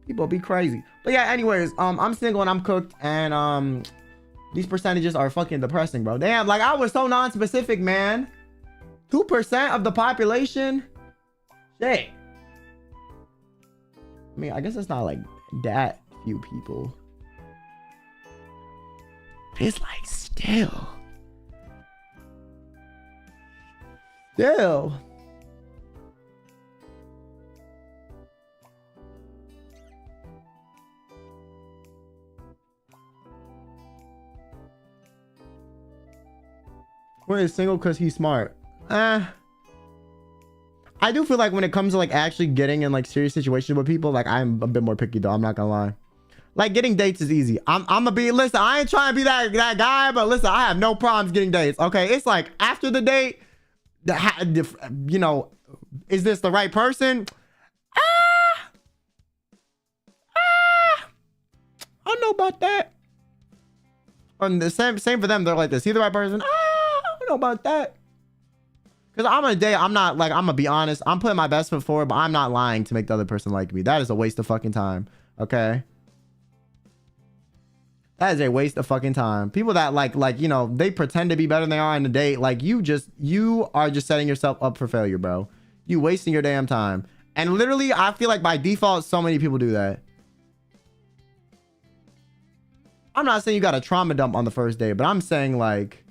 People be crazy. But yeah, anyways, I'm single and I'm cooked, and these percentages are fucking depressing, bro. Damn, like I was so non-specific, man. 2% of the population. Shit. I mean, I guess it's not like that few people. But it's like still. Still. Quinn is single because he's smart. I do feel like when it comes to like actually getting in like serious situations with people, like I'm a bit more picky though. I'm not gonna lie. Like getting dates is easy. I'm gonna be, listen, I ain't trying to be that guy, but listen, I have no problems getting dates. Okay, it's like after the date, you know, is this the right person? I don't know about that. And the same for them. They're like, this, he the right person? I don't know about that. Because I'm on a date, I'm not like, I'm gonna be honest, I'm putting my best foot forward, but I'm not lying to make the other person like me. That is a waste of fucking time. Okay, that is a waste of fucking time. People that like you know, they pretend to be better than they are on the date, like you are just setting yourself up for failure, bro. You wasting your damn time. And literally, I feel like by default, so many people do that. I'm not saying you got a trauma dump on the first date, but I'm saying like,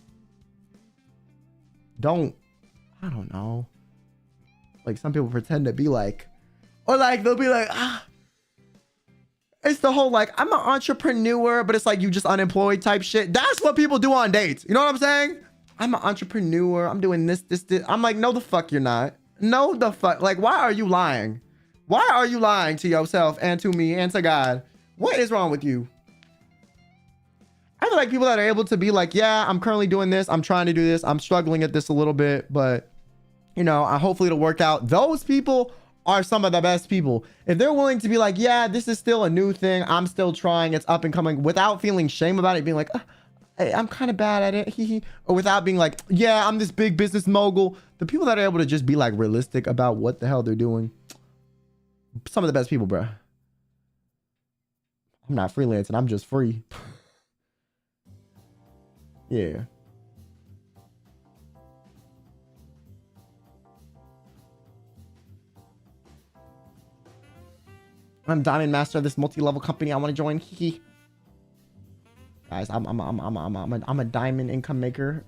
I don't know. Like some people pretend to be like, or like they'll be like, it's the whole like, I'm an entrepreneur, but it's like you just unemployed type shit. That's what people do on dates. You know what I'm saying? I'm an entrepreneur. I'm doing this. I'm like, no, the fuck you're not. No, the fuck. Like, why are you lying? Why are you lying to yourself and to me and to God? What is wrong with you? I feel like people that are able to be like, yeah, I'm currently doing this. I'm trying to do this. I'm struggling at this a little bit, but you know, hopefully it'll work out. Those people are some of the best people. If they're willing to be like, yeah, this is still a new thing. I'm still trying. It's up and coming without feeling shame about it. Being like, hey, I'm kind of bad at it. Or without being like, yeah, I'm this big business mogul. The people that are able to just be like realistic about what the hell they're doing. Some of the best people, bro. I'm not freelancing. I'm just free. Yeah. I'm Diamond Master of this multi-level company. I want to join. Guys, I'm a diamond income maker.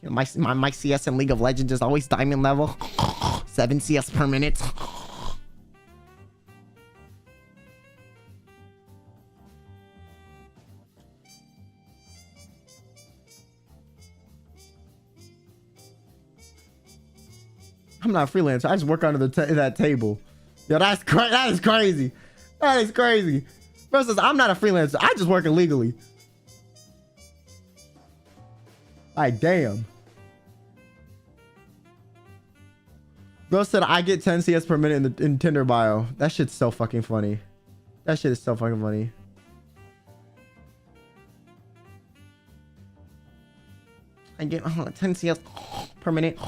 You know, my CS in League of Legends is always diamond level. 7 CS per minute. I'm not a freelancer. I just work under that table. Yo, that is crazy. That is crazy. Versus, I'm not a freelancer. I just work illegally. Like, damn. Bro said I get 10 CS per minute in Tinder bio. That shit's so fucking funny. That shit is so fucking funny. I get 10 CS per minute.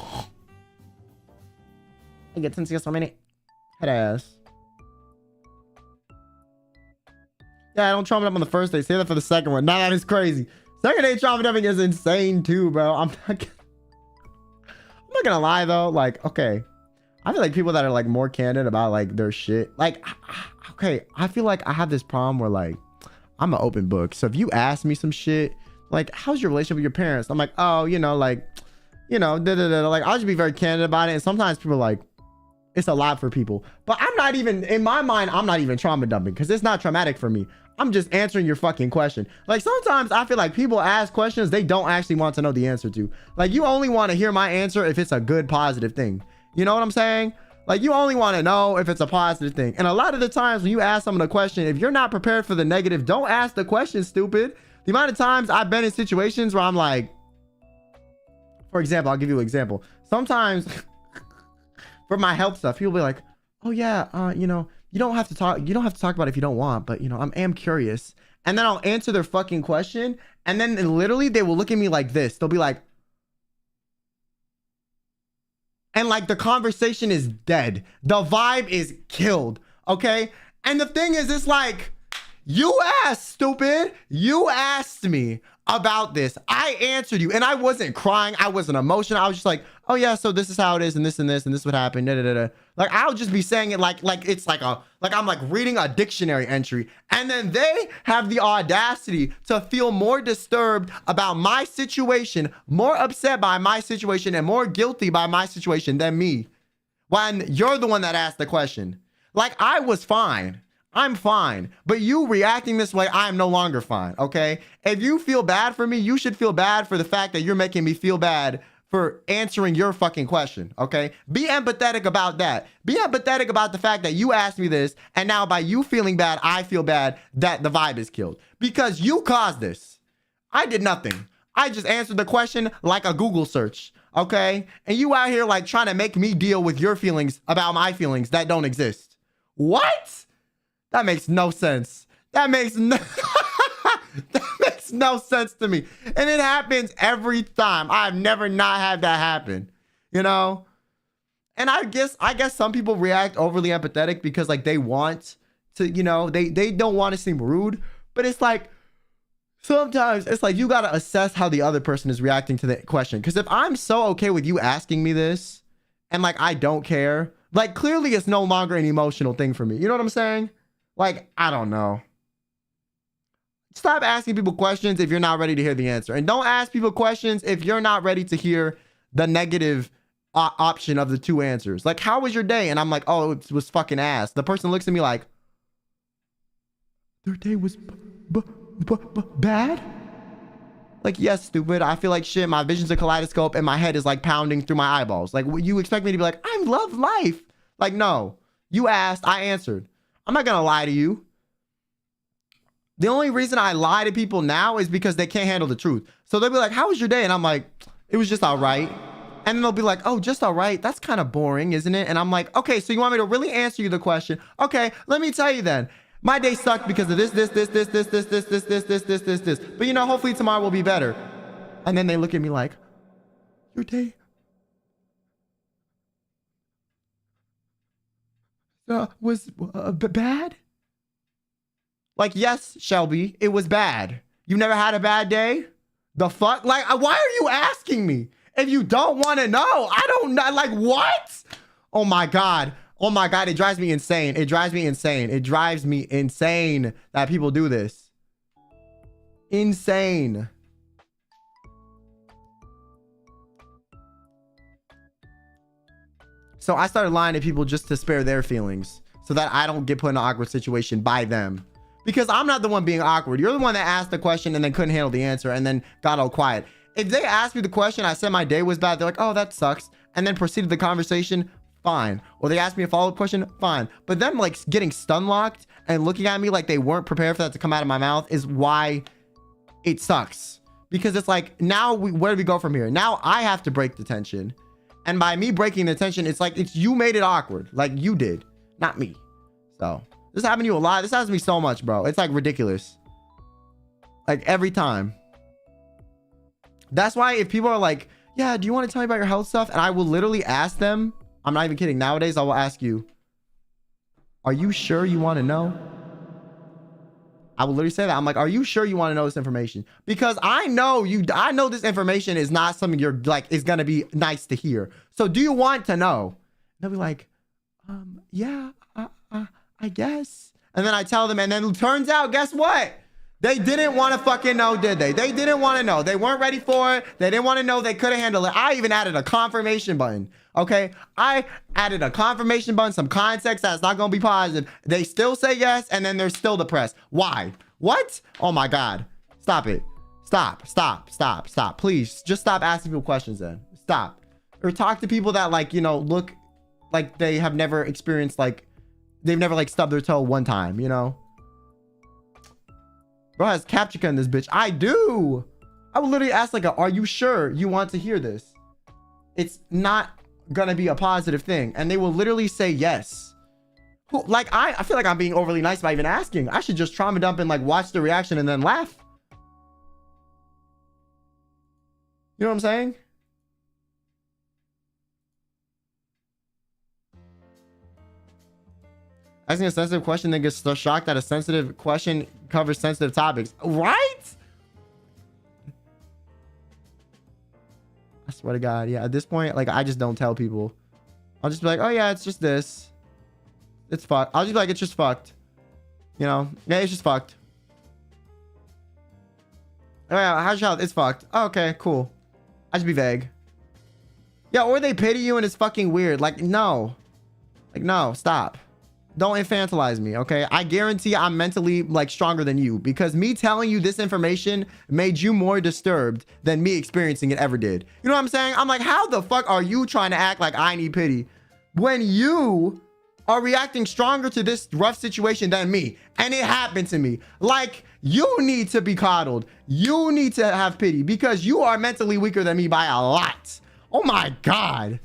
I get 10 CS per minute. Head ass. Yeah, I don't trauma up on the first day. Say that for the second one. Nah, that is crazy. Second day trauma dumping is insane too, bro. I'm not gonna lie though. Like, okay, I feel like people that are like more candid about like their shit. Like, okay, I feel like I have this problem where like I'm an open book. So if you ask me some shit, like, how's your relationship with your parents? I'm like, oh, you know, like, you know, like I'll just be very candid about it. And sometimes people are like, it's a lot for people, but I'm not even, in my mind, I'm not even trauma dumping because it's not traumatic for me. I'm just answering your fucking question. Like sometimes I feel like people ask questions they don't actually want to know the answer to. Like you only want to hear my answer if it's a good positive thing. You know what I'm saying? Like you only want to know if it's a positive thing. And a lot of the times when you ask someone a question, if you're not prepared for the negative, don't ask the question, stupid. The amount of times I've been in situations where I'm like, for example, I'll give you an example. Sometimes for my health stuff, people be like, oh yeah, you know, you don't have to talk about it if you don't want, but you know, I am curious. And then I'll answer their fucking question. And then literally they will look at me like this. They'll be like, and like the conversation is dead. The vibe is killed. Okay. And the thing is, it's like, you asked, stupid. You asked me about this. I answered you and I wasn't crying. I wasn't emotional. I was just like, oh yeah, so this is how it is. And this and this and this would happen. Da, da, da, da. Like I'll just be saying it like it's like I'm like reading a dictionary entry. And then they have the audacity to feel more disturbed about my situation, more upset by my situation and more guilty by my situation than me. When you're the one that asked the question. Like I was fine. I'm fine, but you reacting this way, I am no longer fine, okay? If you feel bad for me, you should feel bad for the fact that you're making me feel bad for answering your fucking question, okay? Be empathetic about that. Be empathetic about the fact that you asked me this, and now by you feeling bad, I feel bad that the vibe is killed. Because you caused this. I did nothing. I just answered the question like a Google search, okay? And you out here like trying to make me deal with your feelings about my feelings that don't exist. What? That makes no sense. That makes no sense to me. And it happens every time. I've never not had that happen, you know? And I guess some people react overly empathetic because like they want to, you know, they don't want to seem rude, but it's like sometimes it's like you got to assess how the other person is reacting to the question. Because if I'm so okay with you asking me this and like I don't care, like clearly it's no longer an emotional thing for me. You know what I'm saying? Like, I don't know. Stop asking people questions if you're not ready to hear the answer. And don't ask people questions if you're not ready to hear the negative option of the two answers. Like, how was your day? And I'm like, oh, it was fucking ass. The person looks at me like, their day was bad? Like, yes, stupid. I feel like shit. My vision's a kaleidoscope and my head is like pounding through my eyeballs. Like, you expect me to be like, I love life. Like, no. You asked, I answered. I'm not going to lie to you. The only reason I lie to people now is because they can't handle the truth. So they'll be like, how was your day? And I'm like, it was just all right. And then they'll be like, oh, just all right. That's kind of boring, isn't it? And I'm like, okay, so you want me to really answer you the question? Okay, let me tell you then. My day sucked because of this. But you know, hopefully tomorrow will be better. And then they look at me like, your day was bad? Like, yes, Shelby, it was bad. You never had a bad day? The fuck? Like, why are you asking me? If you don't want to know, I don't know. Like, what? Oh my God. Oh my God. It drives me insane. It drives me insane. It drives me insane that people do this. Insane. So I started lying to people just to spare their feelings so that I don't get put in an awkward situation by them. Because I'm not the one being awkward. You're the one that asked the question and then couldn't handle the answer and then got all quiet. If they asked me the question, I said my day was bad, they're like, oh, that sucks, and then proceeded the conversation, fine. Or they asked me a follow-up question, fine. But them like getting stun locked and looking at me like they weren't prepared for that to come out of my mouth is why it sucks. Because it's like, now where do we go from here? Now I have to break the tension. And by me breaking the tension, it's like, it's you made it awkward. Like you did, not me. So this happened to you a lot. This happens to me so much, bro. It's like ridiculous. Like every time. That's why if people are like, yeah, do you want to tell me about your health stuff? And I will literally ask them, I'm not even kidding. Nowadays, I will ask you, are you sure you want to know? I will literally say that. I'm like, are you sure you want to know this information? Because I know this information is not something you're like, is going to be nice to hear. So do you want to know? They'll be like, yeah, I guess. And then I tell them, and then it turns out, guess what? They didn't want to fucking know, did they? They didn't want to know. They weren't ready for it. They didn't want to know. They couldn't handle it. I even added a confirmation button. Okay. I added a confirmation button, some context that's not going to be positive. They still say yes. And then they're still depressed. Why? What? Oh my God. Stop it. Stop. Please just stop asking people questions then. Stop. Or talk to people that like, you know, look like they have never experienced, like, they've never like stubbed their toe one time, you know? Bro has captcha in this bitch. I do. I will literally ask like, are you sure you want to hear this? It's not gonna be a positive thing. And they will literally say yes. Like, I feel like I'm being overly nice by even asking. I should just trauma dump and like watch the reaction and then laugh. You know what I'm saying? Asking a sensitive question, then gets so shocked that a sensitive question covers sensitive topics. Right? I swear to God. Yeah, at this point, like, I just don't tell people. I'll just be like, oh, yeah, it's just this. It's fucked. I'll just be like, it's just fucked. You know? Yeah, it's just fucked. Oh, yeah, how's your health? It's fucked. Oh, okay, cool. I just be vague. Yeah, or they pity you and it's fucking weird. Like, no. Like, no, stop. Don't infantilize me, okay? I guarantee I'm mentally like stronger than you because me telling you this information made you more disturbed than me experiencing it ever did. You know what I'm saying? I'm like, how the fuck are you trying to act like I need pity when you are reacting stronger to this rough situation than me? And it happened to me. Like, you need to be coddled. You need to have pity because you are mentally weaker than me by a lot. Oh my God.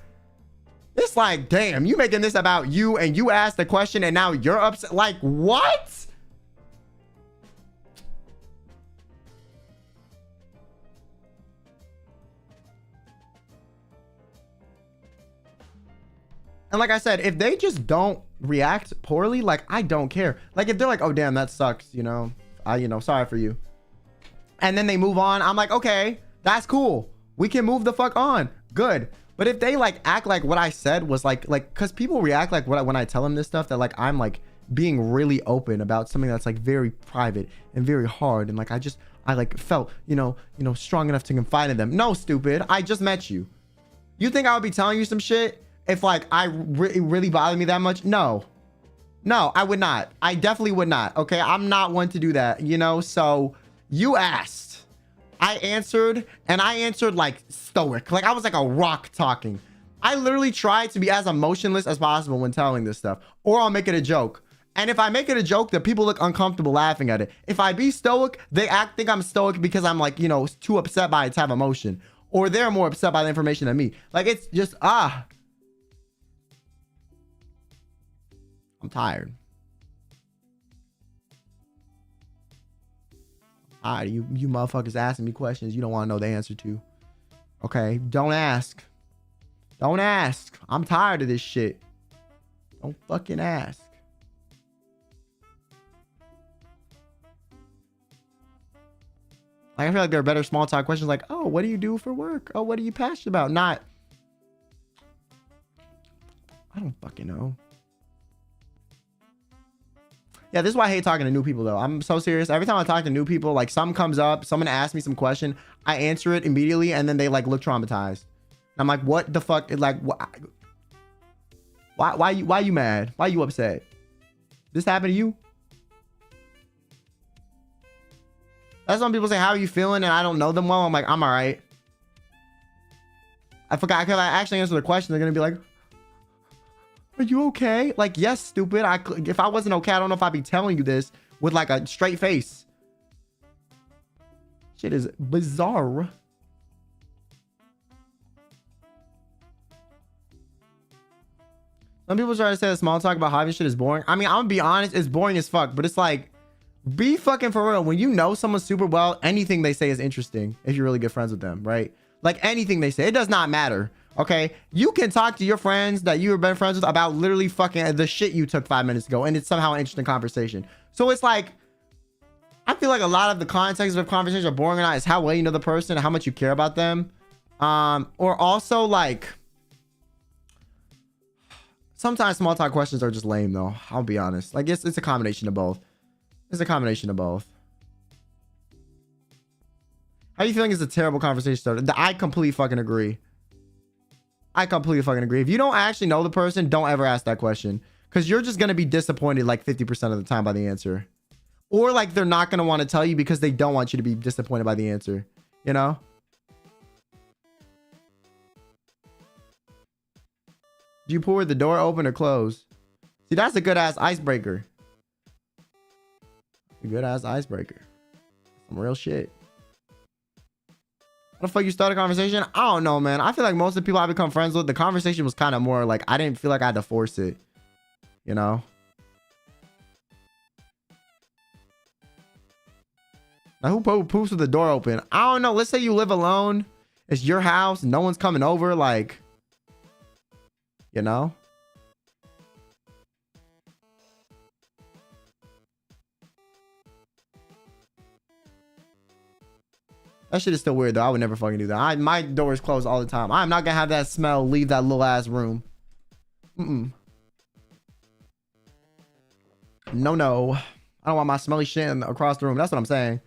It's like, damn, you making this about you and you asked the question and now you're upset. Like, what? And like I said, if they just don't react poorly, like, I don't care. Like, if they're like, oh, damn, that sucks, you know, sorry for you. And then they move on. I'm like, okay, that's cool. We can move the fuck on. Good. But if they like act like what I said was like, cause people react like when I tell them this stuff that like, I'm like being really open about something that's like very private and very hard. And like, I like felt, you know, strong enough to confide in them. No, stupid. I just met you. You think I would be telling you some shit if like it really bothered me that much? No, I would not. I definitely would not. Okay. I'm not one to do that, you know? So you asked. I answered, and I answered like stoic. Like I was like a rock talking. I literally tried to be as emotionless as possible when telling this stuff, or I'll make it a joke. And if I make it a joke, the people look uncomfortable laughing at it. If I be stoic, they think I'm stoic because I'm like, you know, too upset by it to have emotion, or they're more upset by the information than me. Like it's just, I'm tired. You motherfuckers asking me questions you don't want to know the answer to. Okay, don't ask. Don't ask. I'm tired of this shit. Don't fucking ask. Like, I feel like there are better small talk questions like, oh, what do you do for work? Oh, what are you passionate about? Not, I don't fucking know. Yeah, this is why I hate talking to new people, though. I'm so serious. Every time I talk to new people, like, something comes up, someone asks me some question, I answer it immediately, and then they, like, look traumatized. I'm like, what the fuck? Like, why you mad? Why you upset? This happened to you? That's when people say, how are you feeling? And I don't know them well. I'm like, I'm all right. I forgot. Because I actually answer the question, they're going to be like, are you okay? Like, yes, stupid. If I wasn't okay, I don't know if I'd be telling you this with like a straight face. Shit is bizarre. Some people try to say that small talk about hobby shit is boring. I mean, I'm gonna be honest, it's boring as fuck, but it's like, be fucking for real. When you know someone super well, anything they say is interesting if you're really good friends with them, right? Like anything they say, it does not matter. Okay, you can talk to your friends that you have been friends with about literally fucking the shit you took 5 minutes ago, and it's somehow an interesting conversation. So it's like, I feel like a lot of the context of conversations are boring or not is how well you know the person, how much you care about them, or also like, sometimes small talk questions are just lame though. I'll be honest. Like it's a combination of both. It's a combination of both. How you feeling is a terrible conversation starter. I completely fucking agree. I completely fucking agree. If you don't actually know the person, don't ever ask that question. Because you're just going to be disappointed like 50% of the time by the answer. Or like they're not going to want to tell you because they don't want you to be disappointed by the answer. You know? Do you pull with the door open or close? See, that's a good ass icebreaker. A good ass icebreaker. Some real shit. How the fuck you start a conversation? I don't know, man. I feel like most of the people I become friends with, the conversation was kind of more like, I didn't feel like I had to force it. You know? Now, who poops with the door open? I don't know. Let's say you live alone. It's your house. No one's coming over. Like, you know? That shit is still weird though. I would never fucking do that. My door is closed all the time. I'm not gonna have that smell leave that little ass room. No. I don't want my smelly shit across the room. That's what I'm saying.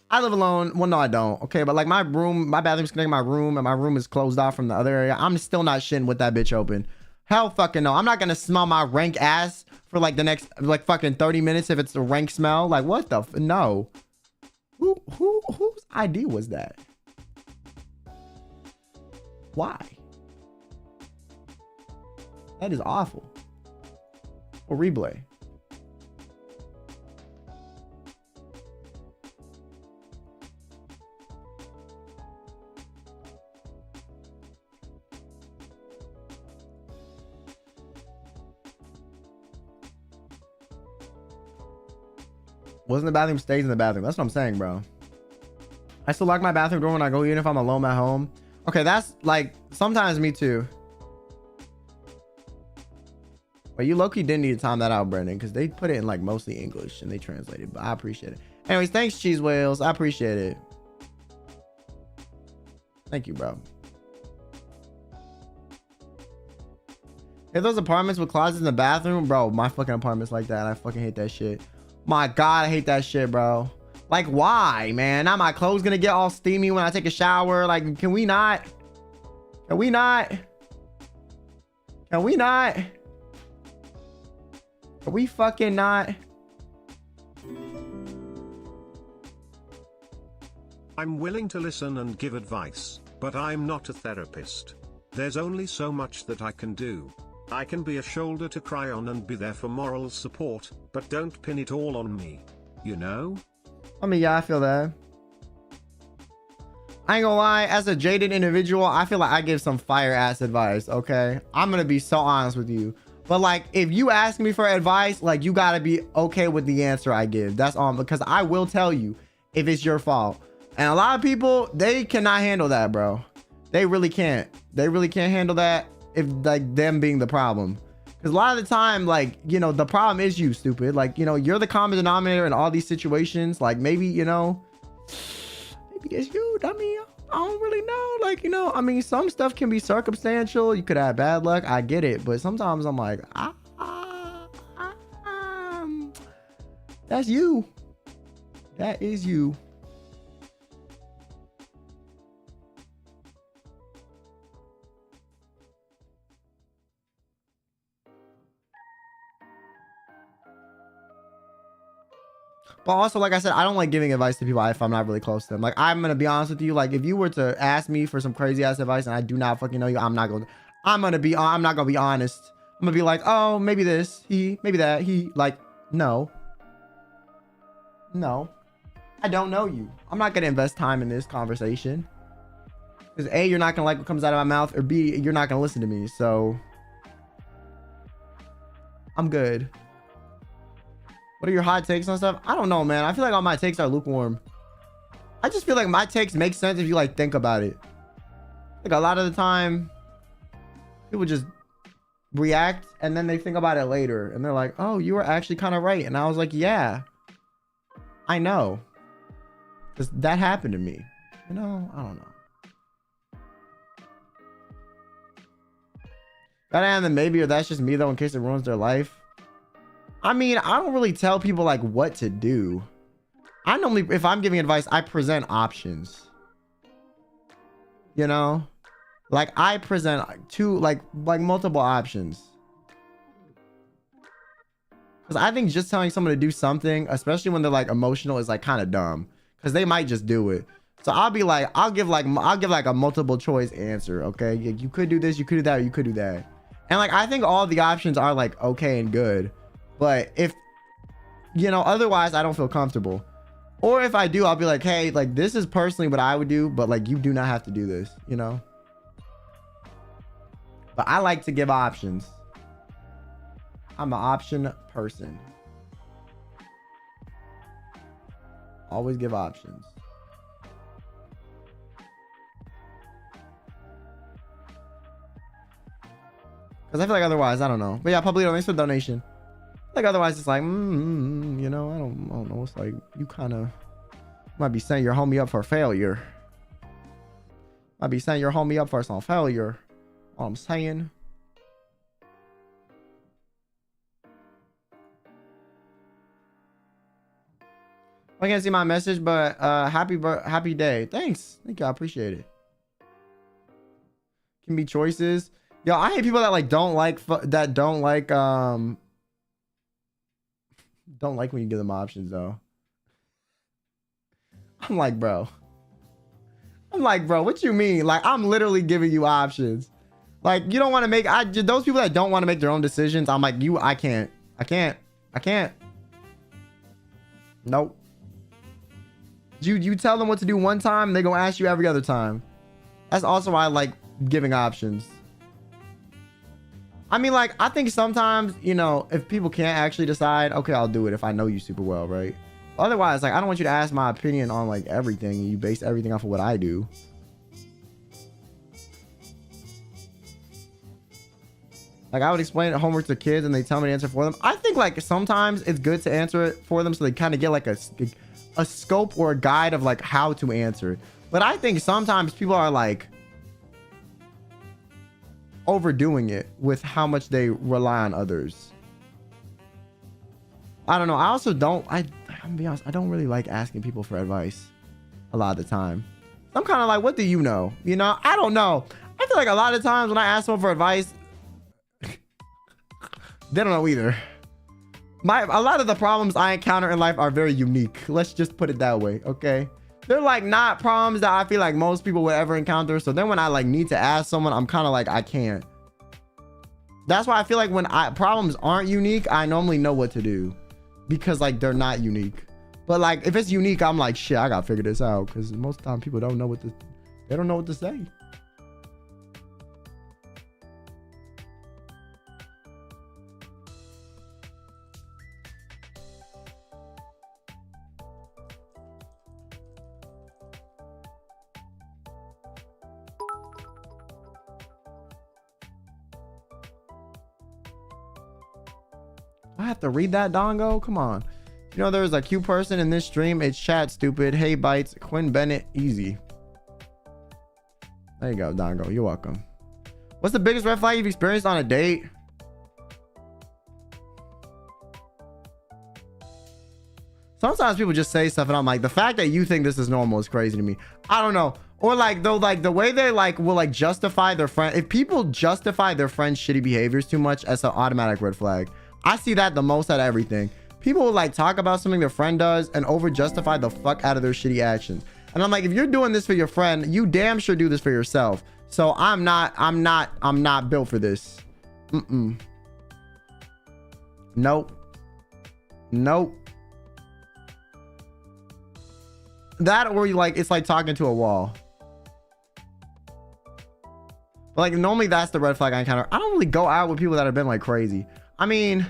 I live alone. Well, no, I don't. Okay, but like my bathroom's connected to my room, and my room is closed off from the other area. I'm still not shitting with that bitch open. Hell fucking no. I'm not gonna smell my rank ass for like the next like fucking 30 minutes if it's a rank smell. Like what the no. Whose idea was that? Why? That is awful. Or replay. Wasn't the bathroom, stays in the bathroom. That's what I'm saying, bro. I still lock my bathroom door when I go, even if I'm alone at home. Okay, that's like sometimes me too. But you low-key didn't need to time that out, Brendan, because they put it in like mostly English and they translated, but I appreciate it. Anyways, thanks, Cheese Whales. I appreciate it. Thank you, bro. If those apartments with closets in the bathroom, bro, my fucking apartment's like that. I fucking hate that shit. My God, I hate that shit, bro. Like, why, man? Now my clothes gonna get all steamy when I take a shower. Like, can we not? Can we not? Can we not? Can we fucking not? I'm willing to listen and give advice, but I'm not a therapist. There's only so much that I can do. I can be a shoulder to cry on and be there for moral support, but don't pin it all on me. You know? I mean, yeah, I feel that. I ain't gonna lie, as a jaded individual, I feel like I give some fire ass advice, okay? I'm gonna be so honest with you. But like, if you ask me for advice, like you gotta be okay with the answer I give. That's all, because I will tell you if it's your fault. And a lot of people, they cannot handle that, bro. They really can't. They really can't handle that if like them being the problem. Because a lot of the time, like, you know, the problem is you, stupid. Like, you know, you're the common denominator in all these situations. Like, maybe, you know, maybe it's you. I mean, I don't really know. Like, you know, I mean, some stuff can be circumstantial. You could have bad luck. I get it. But sometimes I'm like, that's you. That is you. But also, like I said, I don't like giving advice to people if I'm not really close to them. Like, I'm gonna be honest with you. Like, if you were to ask me for some crazy ass advice and I do not fucking know you, I'm not gonna be honest. I'm gonna be like, oh, maybe this, maybe that, like, no, I don't know you. I'm not gonna invest time in this conversation because A, you're not gonna like what comes out of my mouth, or B, you're not gonna listen to me. So I'm good. What are your hot takes on stuff? I don't know, man. I feel like all my takes are lukewarm. I just feel like my takes make sense if you like think about it. Like a lot of the time, people just react and then they think about it later and they're like, oh, you were actually kind of right. And I was like, yeah, I know. Because that happened to me. You know, I don't know. Gotta add the maybe, or that's just me though, in case it ruins their life. I mean, I don't really tell people like what to do. I normally, if I'm giving advice, I present options. You know, like I present two, like multiple options. Because I think just telling someone to do something, especially when they're like emotional, is like kind of dumb. Because they might just do it. So I'll be like, I'll give like a multiple choice answer. Okay, you could do this, you could do that, or you could do that. And like, I think all the options are like okay and good. But if, you know, otherwise I don't feel comfortable. Or if I do, I'll be like, hey, like this is personally what I would do, but like you do not have to do this, you know? But I like to give options. I'm an option person. Always give options. Because I feel like otherwise, I don't know. But yeah, Publito, thanks for the donation. Like otherwise it's like, you know, I don't know. It's like you kind of might be setting your homie up for failure. Might be setting your homie up for some failure. All I'm saying. I can't see my message, but happy day. Thanks. Thank you. I appreciate it. Can be choices. Yo, I hate people that like don't like don't like when you give them options though. I'm like, bro, what you mean? Like, I'm literally giving you options. Like, you don't want to make, those people that don't want to make their own decisions, I'm like, I can't. Nope. You tell them what to do one time, they're gonna ask you every other time. That's also why I like giving options. I mean, like, I think sometimes, you know, if people can't actually decide, okay, I'll do it if I know you super well, right? Otherwise, like, I don't want you to ask my opinion on, like, everything. And you base everything off of what I do. Like, I would explain homework to kids and they tell me to answer for them. I think, like, sometimes it's good to answer it for them so they kind of get, like, a scope or a guide of, like, how to answer it. But I think sometimes people are, like, overdoing it with how much they rely on others. I don't know. I also don't, I'm gonna be honest, I don't really like asking people for advice a lot of the time. I'm kind of like, what do you know? You know, I don't know. I feel like a lot of times when I ask someone for advice, they don't know either. A lot of the problems I encounter in life are very unique. Let's just put it that way, okay? They're like not problems that I feel like most people would ever encounter. So then when I like need to ask someone, I'm kind of like, I can't. That's why I feel like when problems aren't unique, I normally know what to do because like they're not unique. But like if it's unique, I'm like, shit, I gotta figure this out because most of the time people don't know what to say. I have to read that, Dongo? Come on. You know, there's a cute person in this stream. It's chat stupid. Hey, bites. Quinn Benet. Easy. There you go, Dongo. You're welcome. What's the biggest red flag you've experienced on a date? Sometimes people just say stuff and I'm like, the fact that you think this is normal is crazy to me. I don't know. Or like, though, like the way they like will like justify their friend. If people justify their friend's shitty behaviors too much, that's an automatic red flag. I see that the most out of everything. People will like talk about something their friend does and over justify the fuck out of their shitty actions. And I'm like, if you're doing this for your friend, you damn sure do this for yourself. So I'm not built for this. Nope. That, or you like, it's like talking to a wall. But like normally that's the red flag I encounter. I don't really go out with people that have been like crazy. I mean,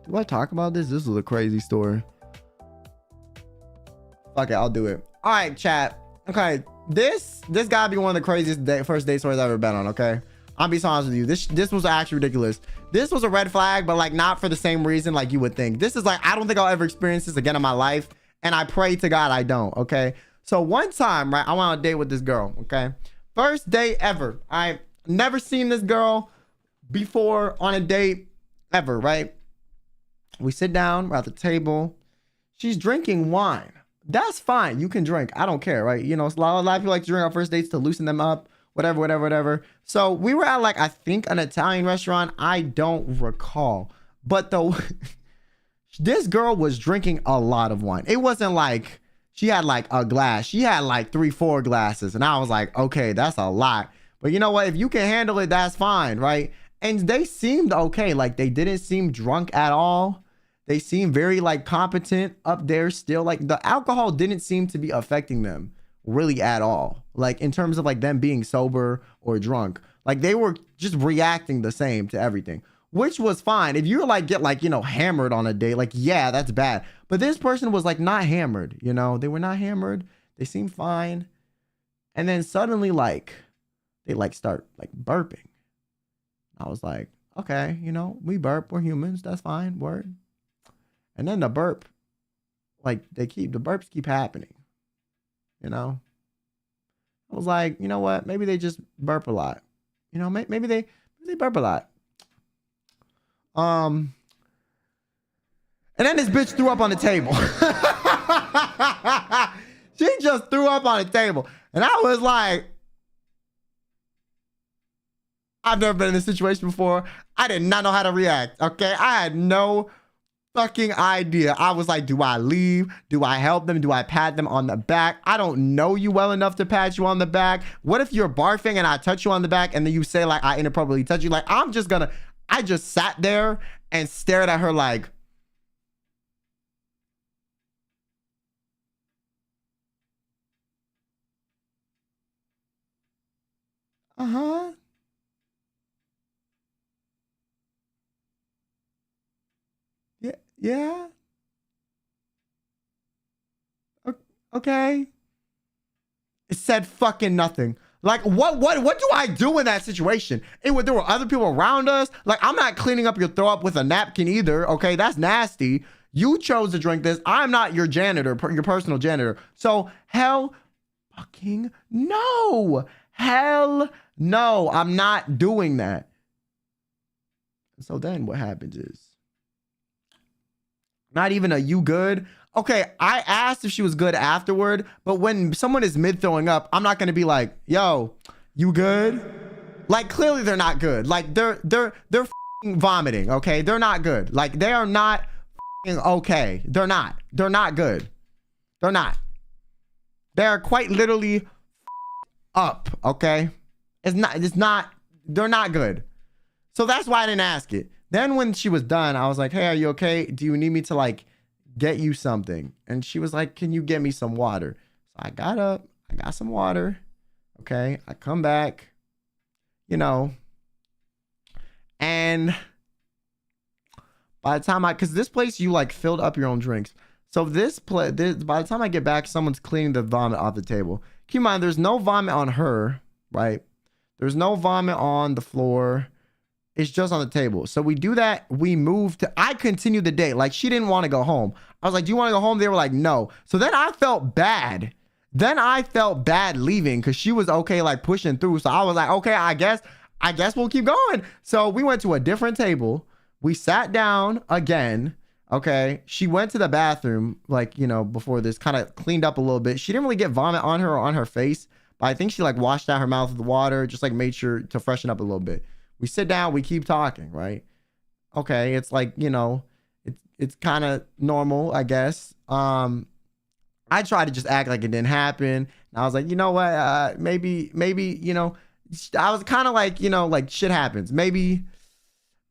do I talk about this? This is a crazy story. Fuck it, I'll do it. All right, chat. Okay, this gotta be one of the craziest first date stories I've ever been on. Okay, I'll be so honest with you. This was actually ridiculous. This was a red flag, but like not for the same reason like you would think. This is like, I don't think I'll ever experience this again in my life, and I pray to God I don't. Okay, so one time, right, I went on a date with this girl. Okay, first date ever. I've never seen this girl before on a date ever. Right, we sit down, we're at the table. She's drinking wine. That's fine. You can drink. I don't care, right? You know, a lot of people like to drink on first dates to loosen them up, whatever. So we were at like, I think an Italian restaurant. I don't recall. But though, this girl was drinking a lot of wine. It wasn't like she had like a glass. She had like 3-4 glasses. And I was like, okay, that's a lot. But you know what? If you can handle it, that's fine, right? And they seemed okay. Like they didn't seem drunk at all. They seem very like competent up there still. Like the alcohol didn't seem to be affecting them really at all. Like in terms of like them being sober or drunk, like they were just reacting the same to everything, which was fine. If you like get like, you know, hammered on a date, like, yeah, that's bad. But this person was like not hammered, you know, they were not hammered. They seemed fine. And then suddenly like they like start like burping. I was like, okay, you know, we burp, we're humans. That's fine. Word. And then the burp, like the burps keep happening, you know? I was like, you know what? Maybe they just burp a lot. You know, maybe they burp a lot. And then this bitch threw up on the table. She just threw up on the table. And I was like, I've never been in this situation before. I did not know how to react, okay? I had no fucking idea. I was like, do I leave? Do I help them? Do I pat them on the back? I don't know you well enough to pat you on the back. What if you're barfing and I touch you on the back and then you say like I inappropriately touch you? Like I just sat there and stared at her like, uh-huh. Yeah. Okay. It said fucking nothing. Like what do I do in that situation? There were other people around us. Like I'm not cleaning up your throw up with a napkin either. Okay, that's nasty. You chose to drink this. I'm not your janitor, your personal janitor. So hell fucking no. Hell no. I'm not doing that. So then what happens is, not even a you good. Okay, I asked if she was good afterward, but when someone is mid throwing up, I'm not gonna be like, yo, you good? Like clearly they're not good. Like they're vomiting, okay? They're not good. Like they are not okay. They're not good. They're not. They're quite literally up, okay? They're not good. So that's why I didn't ask it. Then when she was done, I was like, hey, are you okay? Do you need me to like get you something? And she was like, can you get me some water? So I got up, I got some water. Okay. I come back, you know, and by the time cause this place, you like filled up your own drinks. So by the time I get back, someone's cleaning the vomit off the table. Keep in mind, there's no vomit on her, right? There's no vomit on the floor. It's just on the table. So we do that. We move to, I continue the date. Like, she didn't want to go home. I was like, do you want to go home? They were like, no. So then I felt bad. Leaving because she was okay, like pushing through. So I was like, okay, I guess we'll keep going. So we went to a different table. We sat down again. Okay. She went to the bathroom, like, you know, before this, kind of cleaned up a little bit. She didn't really get vomit on her or on her face, but I think she like washed out her mouth with water, just like made sure to freshen up a little bit. We sit down, we keep talking, right? Okay. It's like, you know, it's kind of normal, I guess. I tried to just act like it didn't happen. And I was like, you know what? Maybe, you know, I was kind of like, you know, like shit happens. Maybe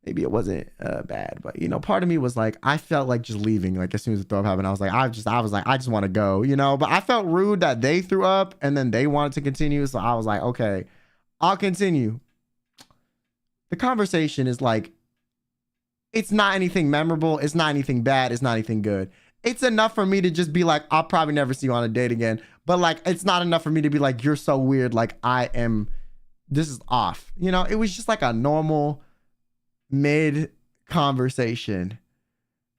it wasn't bad, but you know, part of me was like, I felt like just leaving. Like as soon as the throw up happened, I was like, I just want to go, you know. But I felt rude that they threw up and then they wanted to continue, so I was like, okay, I'll continue. The conversation is like, it's not anything memorable, it's not anything bad, it's not anything good. It's enough for me to just be like, I'll probably never see you on a date again. But like, it's not enough for me to be like, you're so weird. Like this is off. You know, it was just like a normal mid conversation.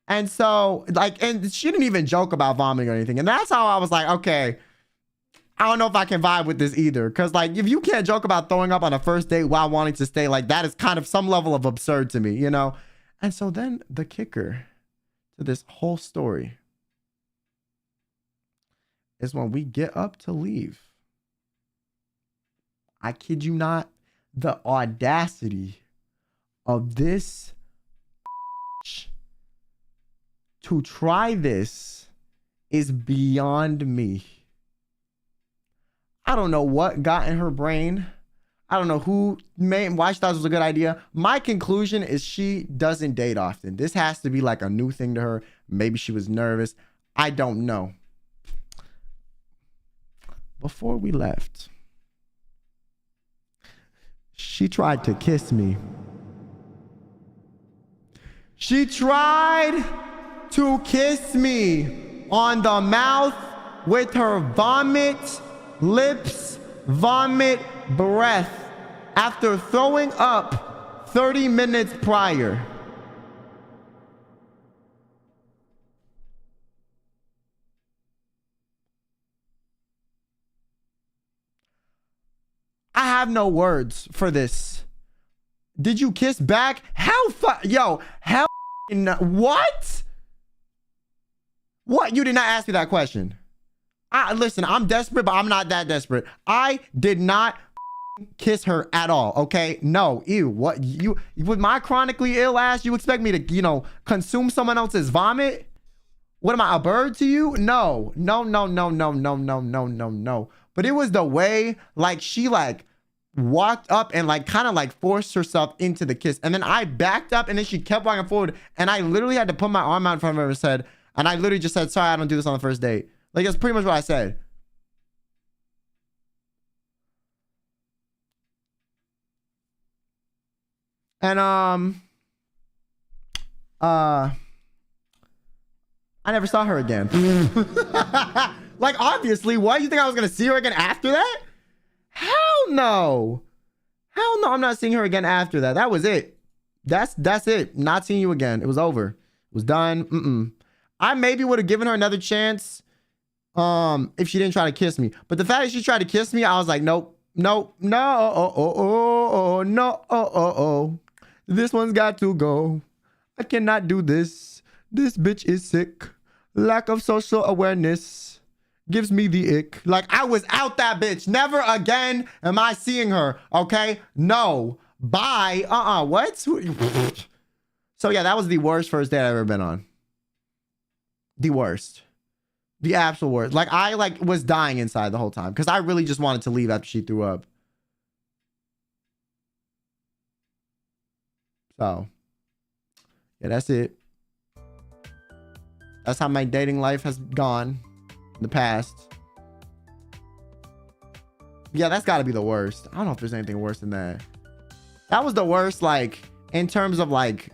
And so like, and she didn't even joke about vomiting or anything. And that's how I was like, okay, I don't know if I can vibe with this either. Cause like, if you can't joke about throwing up on a first date while wanting to stay, like that is kind of some level of absurd to me, you know? And so then the kicker to this whole story is when we get up to leave. I kid you not, the audacity of this to try this is beyond me. I don't know what got in her brain. I don't know why she thought this was a good idea. My conclusion is she doesn't date often. This has to be like a new thing to her. Maybe she was nervous. I don't know. Before we left, she tried to kiss me. She tried to kiss me on the mouth with her vomit lips, vomit breath, after throwing up 30 minutes prior. I have no words for this. Did you kiss back? What? What? You did not ask me that question. Listen, I'm desperate, but I'm not that desperate. I did not kiss her at all, okay? No, ew. What? You, with my chronically ill ass, you expect me to, you know, consume someone else's vomit? What am I, a bird to you? No. But it was the way, like, she, like, walked up and, like, kind of, like, forced herself into the kiss. And then I backed up, and then she kept walking forward. And I literally had to put my arm out in front of her and said, and I literally just said, sorry, I don't do this on the first date. Like, that's pretty much what I said. And, I never saw her again. Like, obviously, what? You think I was gonna see her again after that? Hell no. Hell no, I'm not seeing her again after that. That was it. That's it. Not seeing you again. It was over. It was done. I maybe would have given her another chance if she didn't try to kiss me. But the fact that she tried to kiss me, I was like, nope. No. This one's got to go. I cannot do this. This bitch is sick. Lack of social awareness gives me the ick. Like, I was out that bitch. Never again am I seeing her. Okay? No. Bye. What? So yeah, that was the worst first date I've ever been on. The worst. The absolute worst. Like, I was dying inside the whole time because I really just wanted to leave after she threw up. So yeah, that's it. That's how my dating life has gone in the past. Yeah, that's got to be the worst. I don't know if there's anything worse than that. That was the worst, like, in terms of, like,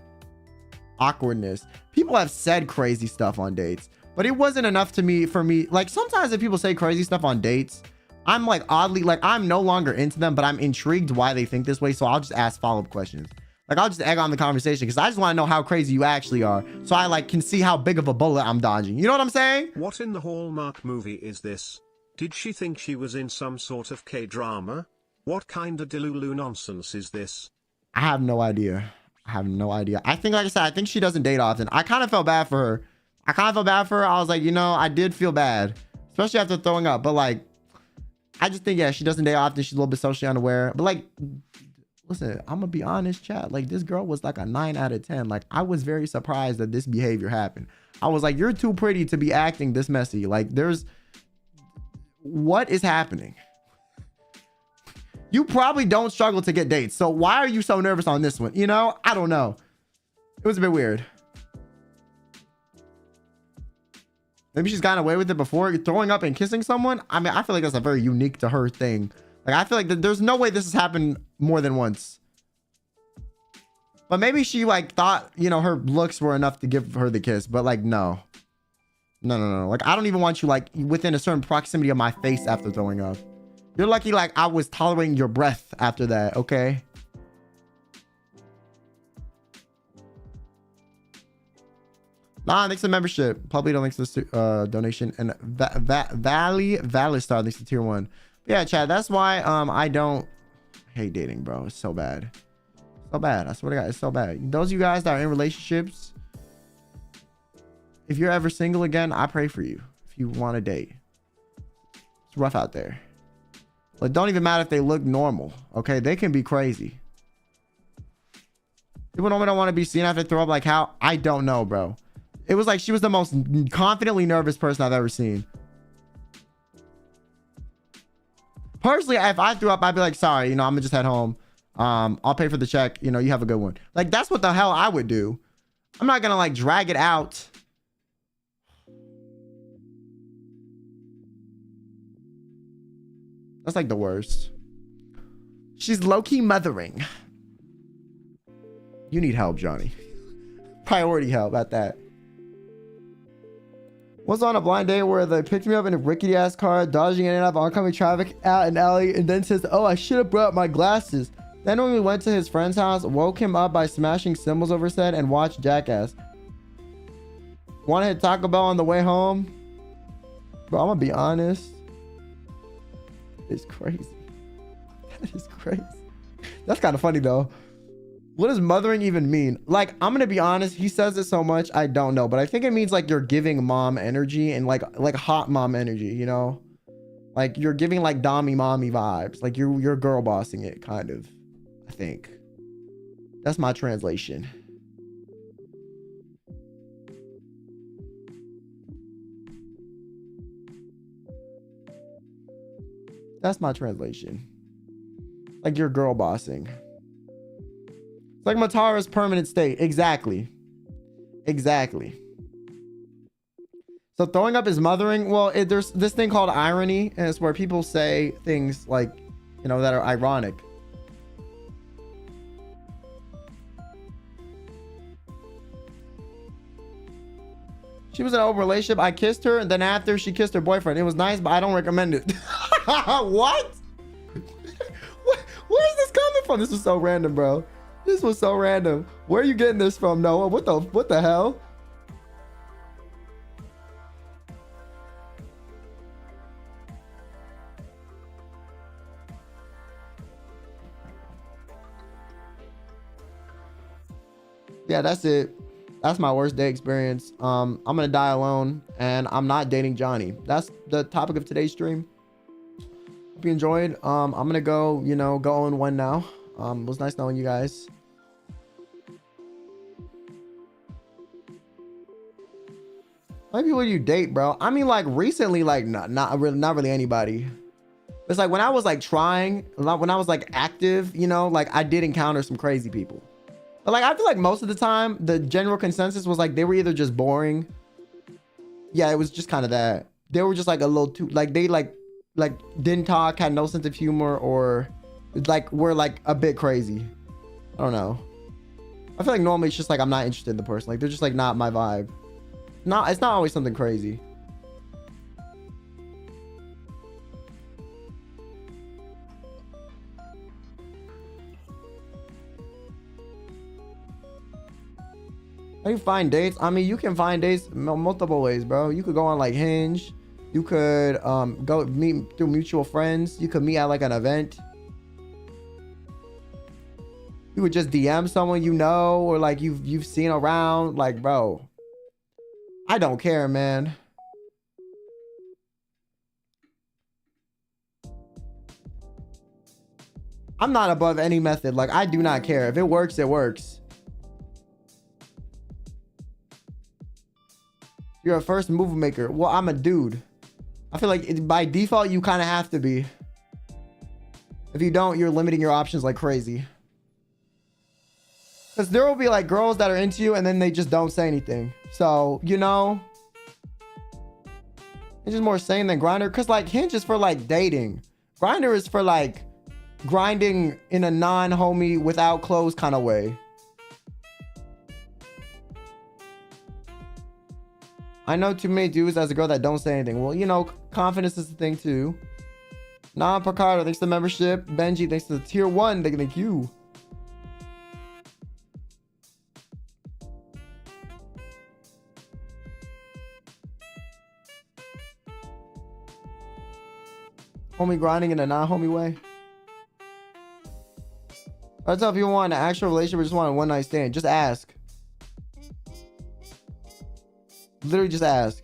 awkwardness. People have said crazy stuff on dates. but it wasn't enough to me for me. Like sometimes if people say crazy stuff on dates, I'm like oddly, like I'm no longer into them, but I'm intrigued why they think this way. So I'll just ask follow-up questions. Like I'll just egg on the conversation because I just want to know how crazy you actually are. So I like can see how big of a bullet I'm dodging. You know what I'm saying? What in the Hallmark movie is this? Did she think she was in some sort of K-drama? What kind of delulu nonsense is this? I have no idea. I have no idea. I think, like I said, I think she doesn't date often. I kind of felt bad for her. I was like, you know, I did feel bad, especially after throwing up. But like, I just think, yeah, she doesn't date often. She's a little bit socially unaware. But like, listen, I'm gonna be honest, chat. Like this girl was like a 9 out of 10. Like I was very surprised that this behavior happened. I was like, you're too pretty to be acting this messy. Like what is happening? You probably don't struggle to get dates. So why are you so nervous on this one? You know, I don't know. It was a bit weird. Maybe she's gotten away with it before, throwing up and kissing someone. I mean, I feel like that's a very unique to her thing. Like, I feel like there's no way this has happened more than once. But maybe she like thought, you know, her looks were enough to give her the kiss. But like, no. No. Like, I don't even want you like within a certain proximity of my face after throwing up. You're lucky like I was tolerating your breath after that, okay? Nah, thanks to membership. Probably don't thanks to donation. And Valley Star thanks to tier 1. But yeah, Chad, that's why I don't hate dating, bro. It's so bad. So bad. I swear to God, it's so bad. Those of you guys that are in relationships, if you're ever single again, I pray for you. If you want to date. It's rough out there. Like, don't even matter if they look normal, okay? They can be crazy. People normally don't want to be seen after throw up. Like how? I don't know, bro. It was like she was the most confidently nervous person I've ever seen. Personally, if I threw up, I'd be like, sorry, you know, I'm gonna just head home. I'll pay for the check. You know, you have a good one. Like, that's what the hell I would do. I'm not gonna like drag it out. That's like the worst. She's low-key mothering. You need help, Johnny. Priority help at that. Was on a blind date where they picked me up in a rickety ass car, dodging in and out of oncoming traffic out an alley, and then says, oh, I should have brought my glasses. Then when we went to his friend's house, woke him up by smashing cymbals over his head and watched Jackass. Want to hit Taco Bell on the way home? Bro, I'm gonna be honest. It's crazy. That is crazy. That's kind of funny though. What does mothering even mean? Like, I'm gonna be honest, he says it so much, I don't know, but I think it means like you're giving mom energy and like hot mom energy, you know? Like you're giving like dommy mommy vibes. Like you're girl bossing it, kind of. I think. That's my translation. That's my translation. Like you're girl bossing. It's like Matara's permanent state. Exactly. Exactly. So throwing up is mothering. Well, there's this thing called irony, and it's where people say things like, you know, that are ironic. She was in an open relationship. I kissed her, and then after she kissed her boyfriend. It was nice, but I don't recommend it. What? Where is this coming from? This was so random, bro. This was so random. Where are you getting this from, Noah? What the hell? Yeah, that's it. That's my worst day experience. I'm gonna die alone, and I'm not dating Johnny. That's the topic of today's stream. Hope you enjoyed. I'm gonna go, you know, go on one now. It was nice knowing you guys. How many people do you date, bro? I mean, like recently, like not really anybody. It's like when I was like trying, when I was like active, you know, like I did encounter some crazy people. But like I feel like most of the time, the general consensus was like they were either just boring. Yeah, it was just kind of that. They were just like a little too like they like didn't talk, had no sense of humor, or like were like a bit crazy. I don't know. I feel like normally it's just like I'm not interested in the person. Like they're just like not my vibe. It's not always something crazy. How do you find dates? I mean, you can find dates multiple ways, bro. You could go on like Hinge. You could go meet through mutual friends. You could meet at like an event. You would just DM someone you know or like you've seen around. Like, bro, I don't care, man. I'm not above any method. Like, I do not care. If it works, it works. You're a first move maker. Well, I'm a dude. I feel like by default, you kind of have to be. If you don't, you're limiting your options like crazy. Because there will be like girls that are into you and then they just don't say anything. So, you know, it's just more sane than Grindr. Because like Hinge is for like dating. Grindr is for like grinding in a non-homie without clothes kind of way. I know too many dudes as a girl that don't say anything. Well, you know, confidence is the thing too. Non-Picardo, thanks to the membership. Benji, thanks to the tier 1. Thank you. Homie grinding in a non-homie way. That's how if you want an actual relationship or just want a one-night stand. Just ask. Literally just ask.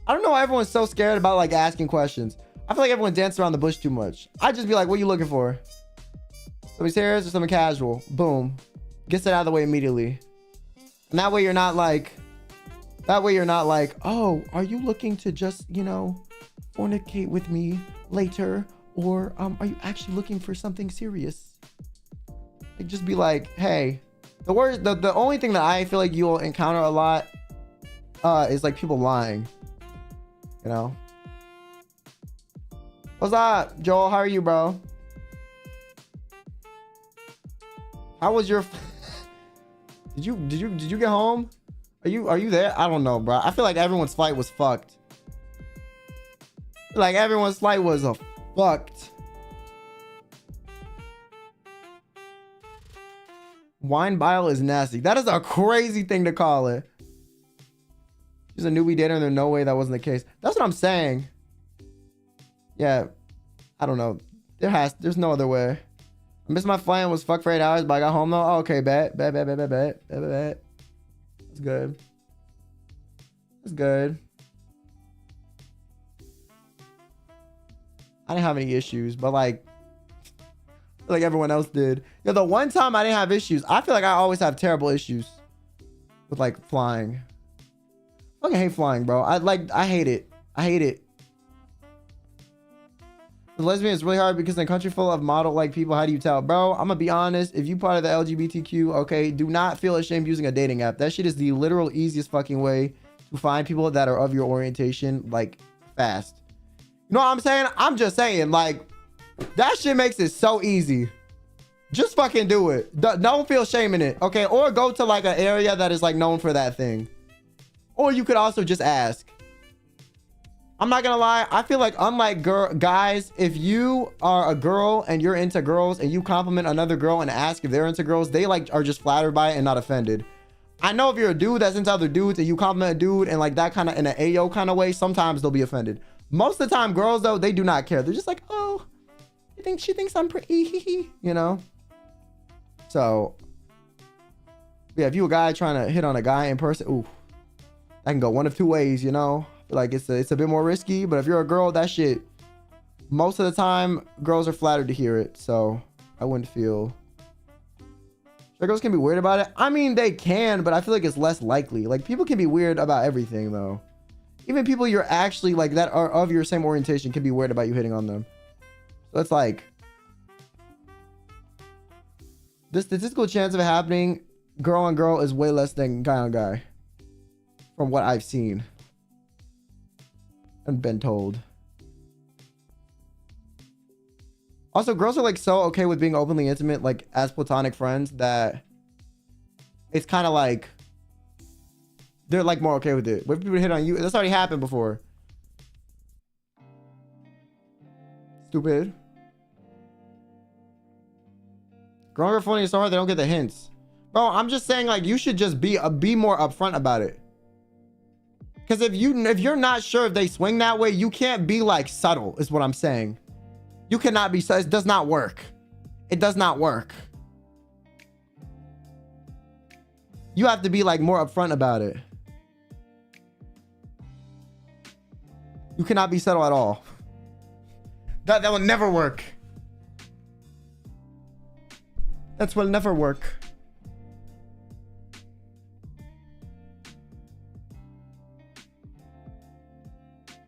I don't know why everyone's so scared about like asking questions. I feel like everyone dances around the bush too much. I just be like, what are you looking for? Something serious or something casual? Boom. Gets it out of the way immediately. And that way you're not like, oh, are you looking to just, you know, fornicate with me later? Or are you actually looking for something serious? Like, just be like, hey, the only thing that I feel like you'll encounter a lot is like people lying, you know. What's up, Joel? How are you, bro? How was your did you get home? Are you there? I don't know, bro. I feel like everyone's flight was fucked. Like everyone's flight was fucked. Wine bile is nasty. That is a crazy thing to call it. She's a newbie dater and there's no way that wasn't the case. That's what I'm saying. Yeah. I don't know. There's no other way. I missed my flight and was fucked for 8 hours, but I got home though. Oh, okay, bet. That's good. That's good. I didn't have any issues, but like, I feel like everyone else did. Yeah, the one time I didn't have issues, I feel like I always have terrible issues with like flying. I fucking hate flying, bro. I hate it. I hate it. The lesbian is really hard because in a country full of model like people, how do you tell? Bro, I'm gonna be honest. If you part of the LGBTQ, okay, do not feel ashamed using a dating app. That shit is the literal easiest fucking way to find people that are of your orientation, like, fast. You know what I'm saying? I'm just saying, like, that shit makes it so easy. Just fucking do it. Don't feel shame in it, okay? Or go to like an area that is like known for that thing. Or you could also just ask. I'm not gonna lie. I feel like unlike guys, if you are a girl and you're into girls and you compliment another girl and ask if they're into girls, they like are just flattered by it and not offended. I know if you're a dude that's into other dudes and you compliment a dude and like that kind of in an AO kind of way, sometimes they'll be offended. Most of the time, girls though, they do not care. They're just like, oh, she thinks I'm pretty, you know? So yeah, if you a guy trying to hit on a guy in person, ooh, that can go one of two ways, you know? Like it's a bit more risky, but if you're a girl, that shit, most of the time, girls are flattered to hear it. So I wouldn't feel. Sure, girls can be weird about it. I mean, they can, but I feel like it's less likely. Like people can be weird about everything though. Even people you're actually like that are of your same orientation can be weird about you hitting on them. So it's like the statistical chance of it happening girl on girl is way less than guy on guy from what I've seen and been told. Also, girls are like so okay with being openly intimate, like as platonic friends, that it's kind of like they're like more okay with it. What if people hit on you? That's already happened before. Stupid. Growing up funny is so hard they don't get the hints. Bro, I'm just saying, like, you should just be more upfront about it. Because if you're not sure if they swing that way, you can't be like subtle, is what I'm saying. You cannot be subtle. It does not work. It does not work. You have to be like more upfront about it. You cannot be subtle at all. That will never work. That will never work.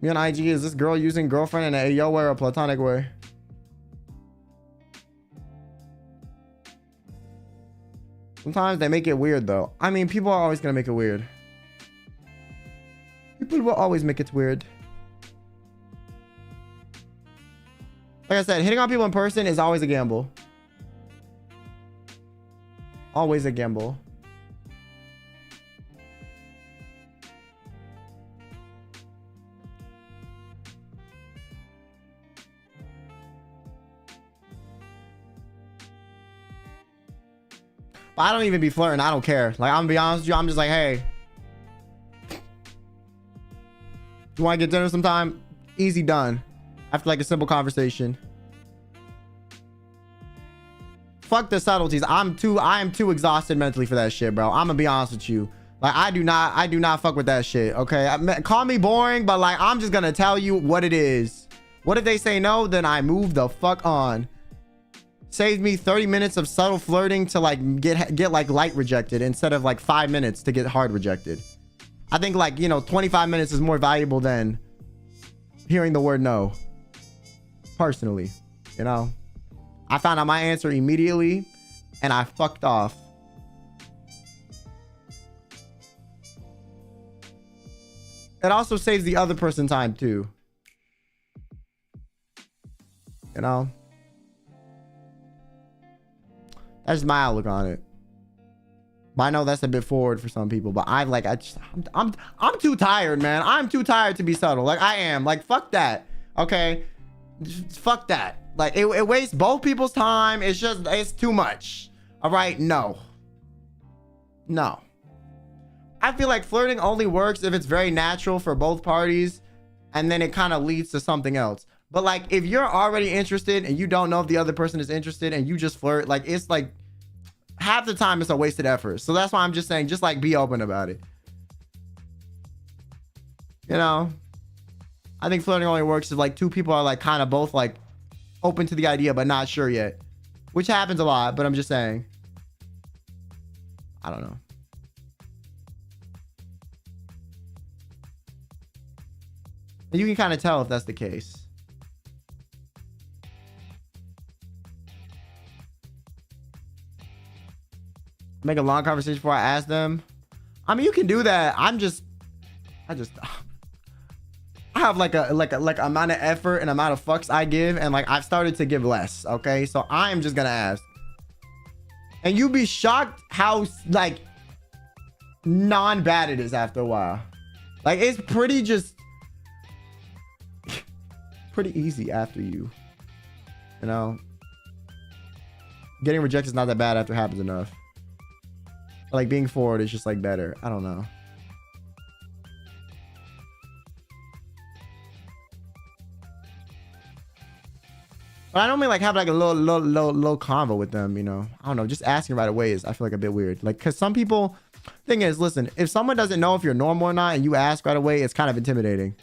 Me on IG, is this girl using girlfriend in a yo way or a platonic way? Sometimes they make it weird though. I mean, people are always gonna make it weird. People will always make it weird. Like I said, hitting on people in person is always a gamble. Always a gamble. But I don't even be flirting. I don't care. Like, I'm gonna be honest with you. I'm just like, hey, you want to get dinner sometime? Easy done. After like a simple conversation. Fuck the subtleties. I am too exhausted mentally for that shit, bro. I'm gonna be honest with you. Like, I do not fuck with that shit. Okay, call me boring, but like, I'm just gonna tell you what it is. What if they say no? Then I move the fuck on. Saved me 30 minutes of subtle flirting to like get like light rejected instead of like 5 minutes to get hard rejected. I think like, you know, 25 minutes is more valuable than hearing the word no. Personally, you know, I found out my answer immediately and I fucked off. It also saves the other person time too. You know? That's my outlook on it. But I know that's a bit forward for some people, but I'm too tired, man. I'm too tired to be subtle. Like, I am. Like, fuck that. Okay? Fuck that. Like, it wastes both people's time. It's too much. All right? No. No. I feel like flirting only works if it's very natural for both parties, and then it kind of leads to something else. But like, if you're already interested and you don't know if the other person is interested and you just flirt, like, it's like half the time it's a wasted effort. So that's why I'm just saying, just like, be open about it. You know, I think flirting only works if like two people are like kind of both like open to the idea but not sure yet, which happens a lot. But I'm just saying, I don't know. You can kind of tell if that's the case. Make a long conversation before I ask them. I mean, you can do that. I have like a amount of effort and amount of fucks I give, and like I've started to give less. Okay, so I am just gonna ask, and you'd be shocked how like non-bad it is after a while. Like, it's pretty pretty easy after you know, getting rejected is not that bad after it happens enough. Like, being forward is just like better. I don't know. But I normally like have like a little convo with them, you know. I don't know, just asking right away is, I feel like, a bit weird. Like, because some people, thing is, listen, if someone doesn't know if you're normal or not and you ask right away, it's kind of intimidating.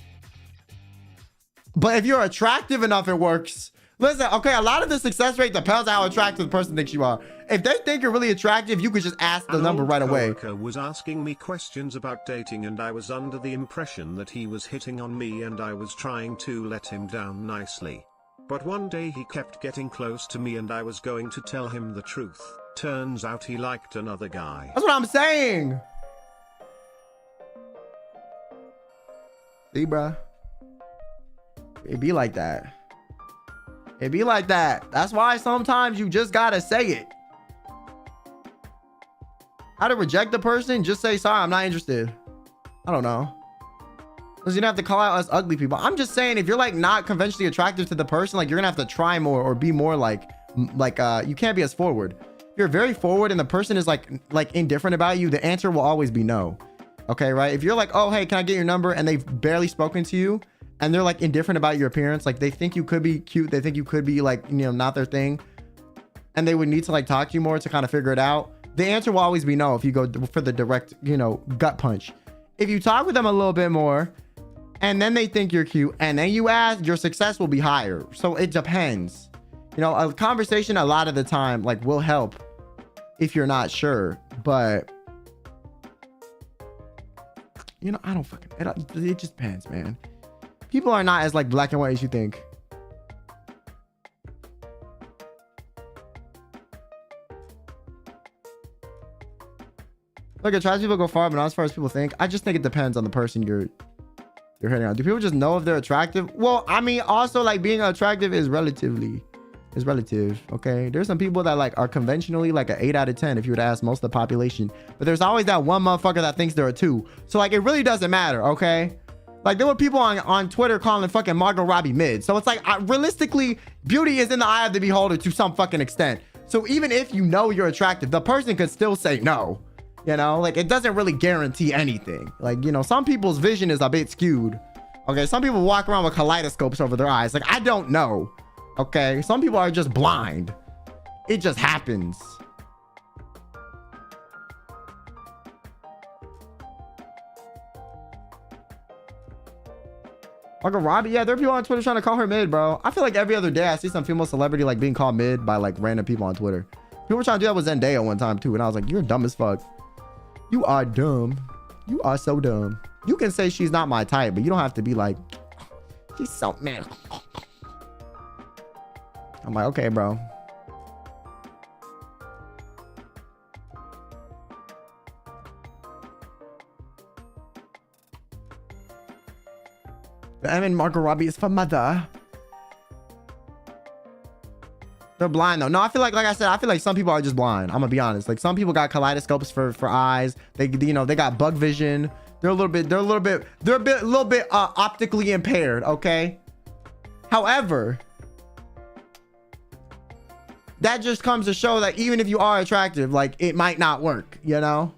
But if you're attractive enough, it works. Listen, okay, a lot of the success rate depends on how attractive the person thinks you are. If they think you're really attractive, you could just ask the number right away. An old coworker was asking me questions about dating, and I was under the impression that he was hitting on me, and I was trying to let him down nicely. But one day he kept getting close to me and I was going to tell him the truth. Turns out he liked another guy. That's what I'm saying. See, bruh? It be like that. It be like that. That's why sometimes you just gotta say it. How to reject the person? Just say, sorry, I'm not interested. I don't know. Because you don't have to call out us ugly people. I'm just saying, if you're like not conventionally attractive to the person, like you're gonna have to try more or be more like you can't be as forward. If you're very forward and the person is like indifferent about you, the answer will always be no. Okay, right? If you're like, oh hey, can I get your number, and they've barely spoken to you and they're like indifferent about your appearance, like they think you could be cute, they think you could be like, you know, not their thing, and they would need to like talk to you more to kind of figure it out, the answer will always be no if you go for the direct, you know, gut punch. If you talk with them a little bit more and then they think you're cute and then you ask, your success will be higher. So it depends. You know, a conversation a lot of the time like will help if you're not sure, but you know, I don't fucking, it just depends, man. People are not as like black and white as you think. Look, attractive people go far, but not as far as people think. I just think it depends on the person you're hitting on. Do people just know if they're attractive? Well, I mean, also like being attractive is relative. Okay, there's some people that like are conventionally like an 8 out of 10 if you were to ask most of the population, but there's always that one motherfucker that thinks they're a 2. So like it really doesn't matter. Okay, like there were people on Twitter calling fucking Margot Robbie mid. So it's like realistically, beauty is in the eye of the beholder to some fucking extent. So even if you know you're attractive, the person could still say no. You know, like it doesn't really guarantee anything. Like, you know, some people's vision is a bit skewed. Okay, some people walk around with kaleidoscopes over their eyes. Like, I don't know. Okay, some people are just blind. It just happens. Margot Robbie, yeah, there are people on Twitter trying to call her mid, bro. I feel like every other day I see some female celebrity like being called mid by like random people on Twitter. People were trying to do that with Zendaya one time too, and I was like, you're dumb as fuck. You are dumb. You are so dumb. You can say she's not my type, but you don't have to be like, she's so mad. I'm like, okay, bro. The M in Margot Robbie is for mother. They're blind though. No, I feel like I said, I feel like some people are just blind. I'm gonna be honest. Like some people got kaleidoscopes for eyes. They, you know, they got bug vision. They're a little bit optically impaired. Okay. However, that just comes to show that even if you are attractive, like it might not work, you know?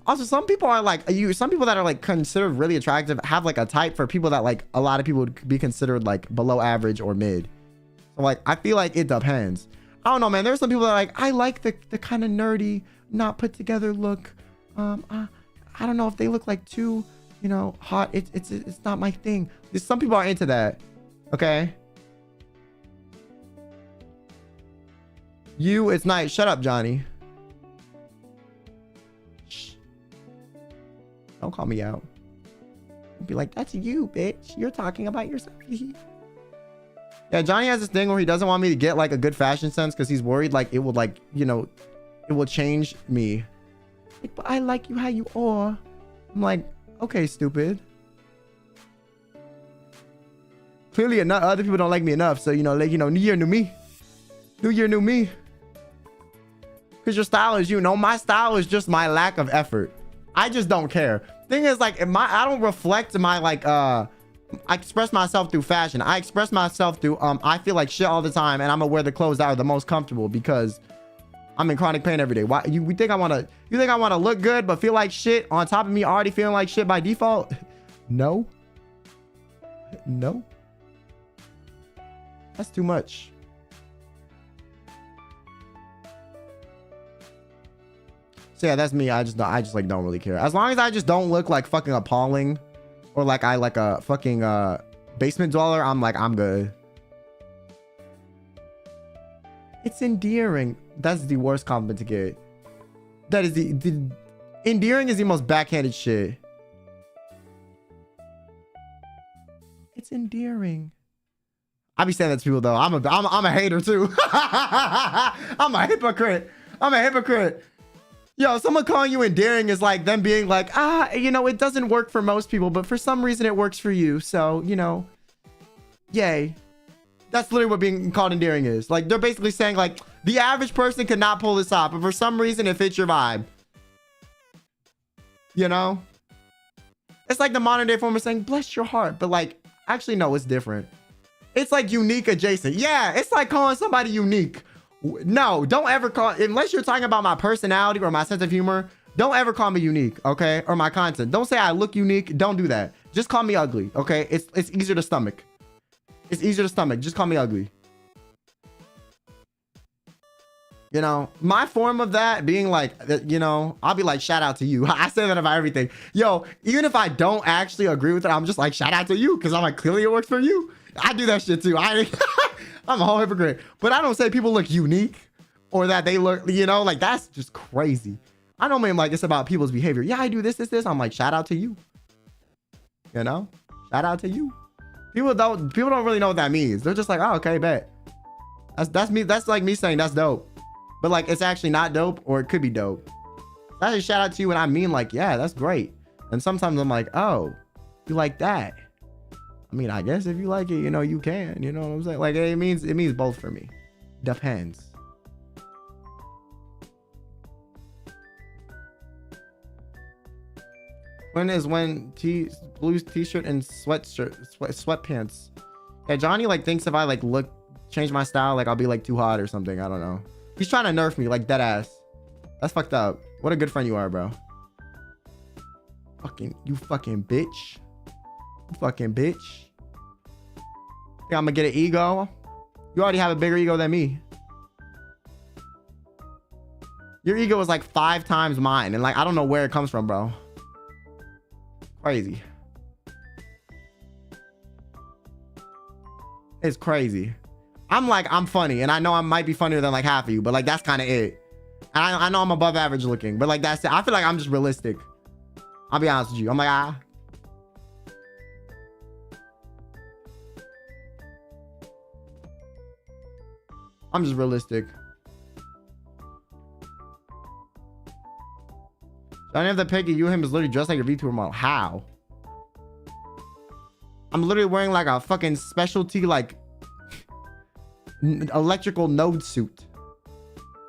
Also, some people are like some people that are like considered really attractive have like a type for people that like a lot of people would be considered like below average or mid. So like, I feel like it depends. I don't know, man. There's some people that are like, I like the kind of nerdy, not put together look. I don't know if they look like too, you know, hot. It's not my thing. Some people are into that. Okay. It's nice. Shut up, Johnny. Shh. Don't call me out. Be like, that's you, bitch. You're talking about yourself. Yeah, Johnny has this thing where he doesn't want me to get like a good fashion sense because he's worried like it will like, you know, it will change me. Like, but I like you how you are. I'm like, okay, stupid. Clearly enough, other people don't like me enough. So, you know, like, you know, new year, new me. New year, new me. Because your style is, you know, my style is just my lack of effort. I just don't care. Thing is, like, I don't reflect my, like, I express myself through fashion. I express myself through, I feel like shit all the time, and I'm gonna wear the clothes that are the most comfortable because I'm in chronic pain every day. Why you think I wanna look good but feel like shit on top of me already feeling like shit by default? No. No. That's too much. So yeah, that's me. I just like don't really care. As long as I just don't look like fucking appalling or like I like a fucking basement dweller, I'm like, I'm good. It's endearing. That's the worst compliment to get. That is the endearing is the most backhanded shit. It's endearing. I be saying that to people though. I'm a hater too. I'm a hypocrite. I'm a hypocrite. Yo, someone calling you endearing is like them being like, you know, it doesn't work for most people, but for some reason it works for you. So, you know, yay. That's literally what being called endearing is. Like, they're basically saying like, the average person could not pull this off, but for some reason it fits your vibe. You know? It's like the modern day form of saying, bless your heart. But like, actually, no, it's different. It's like unique adjacent. Yeah, it's like calling somebody unique. No, don't ever call, unless you're talking about my personality or my sense of humor, don't ever call me unique, okay? Or my content. Don't say I look unique. Don't do that. Just call me ugly, okay? It's easier to stomach. It's easier to stomach. Just call me ugly. You know, my form of that being like, you know, I'll be like, shout out to you. I say that about everything. Yo, even if I don't actually agree with it, I'm just like, shout out to you. Cause I'm like, clearly it works for you. I do that shit too. I'm a whole hypocrite, but I don't say people look unique or that they look, you know, like that's just crazy. I don't mean like it's about people's behavior. Yeah, I do this. I'm like, shout out to you. You know, shout out to you. People don't really know what that means. They're just like, oh, okay, bet. That's me. That's like me saying that's dope. But like, it's actually not dope, or it could be dope. That's a shout out to you, and I mean like, yeah, that's great. And sometimes I'm like, oh, you like that? I mean, I guess if you like it, you know, you can. You know what I'm saying? Like, it means both for me. Depends. When is when blue t-shirt and sweatpants? Yeah, Johnny like thinks if I like change my style, like I'll be like too hot or something. I don't know. He's trying to nerf me like dead ass. That's fucked up. What a good friend you are, bro. You fucking bitch. You fucking bitch. Think I'm gonna get an ego? You already have a bigger ego than me. Your ego is like 5 times mine, and like I don't know where it comes from, bro. Crazy. It's crazy. I'm funny, and I know I might be funnier than like half of you, but like that's kind of it. And I know I'm above average looking, but like that's it. I feel like I'm just realistic. I'll be honest with you. I'm like, I'm just realistic. Johnny have the pic of you him is literally dressed like a VTuber model. How? I'm literally wearing like a fucking specialty like electrical node suit.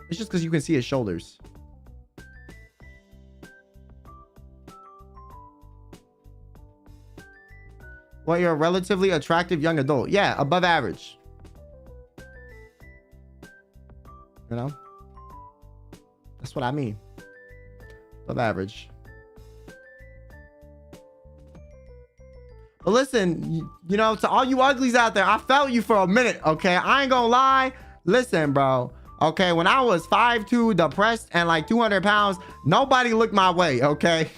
It's just because you can see his shoulders. Well, you're a relatively attractive young adult. Yeah, above average. You know? That's what I mean. Above average. But listen, you know, to all you uglies out there, I felt you for a minute, okay? I ain't gonna lie. Listen, bro. Okay, when I was 5'2", depressed, and like 200 pounds, nobody looked my way, okay?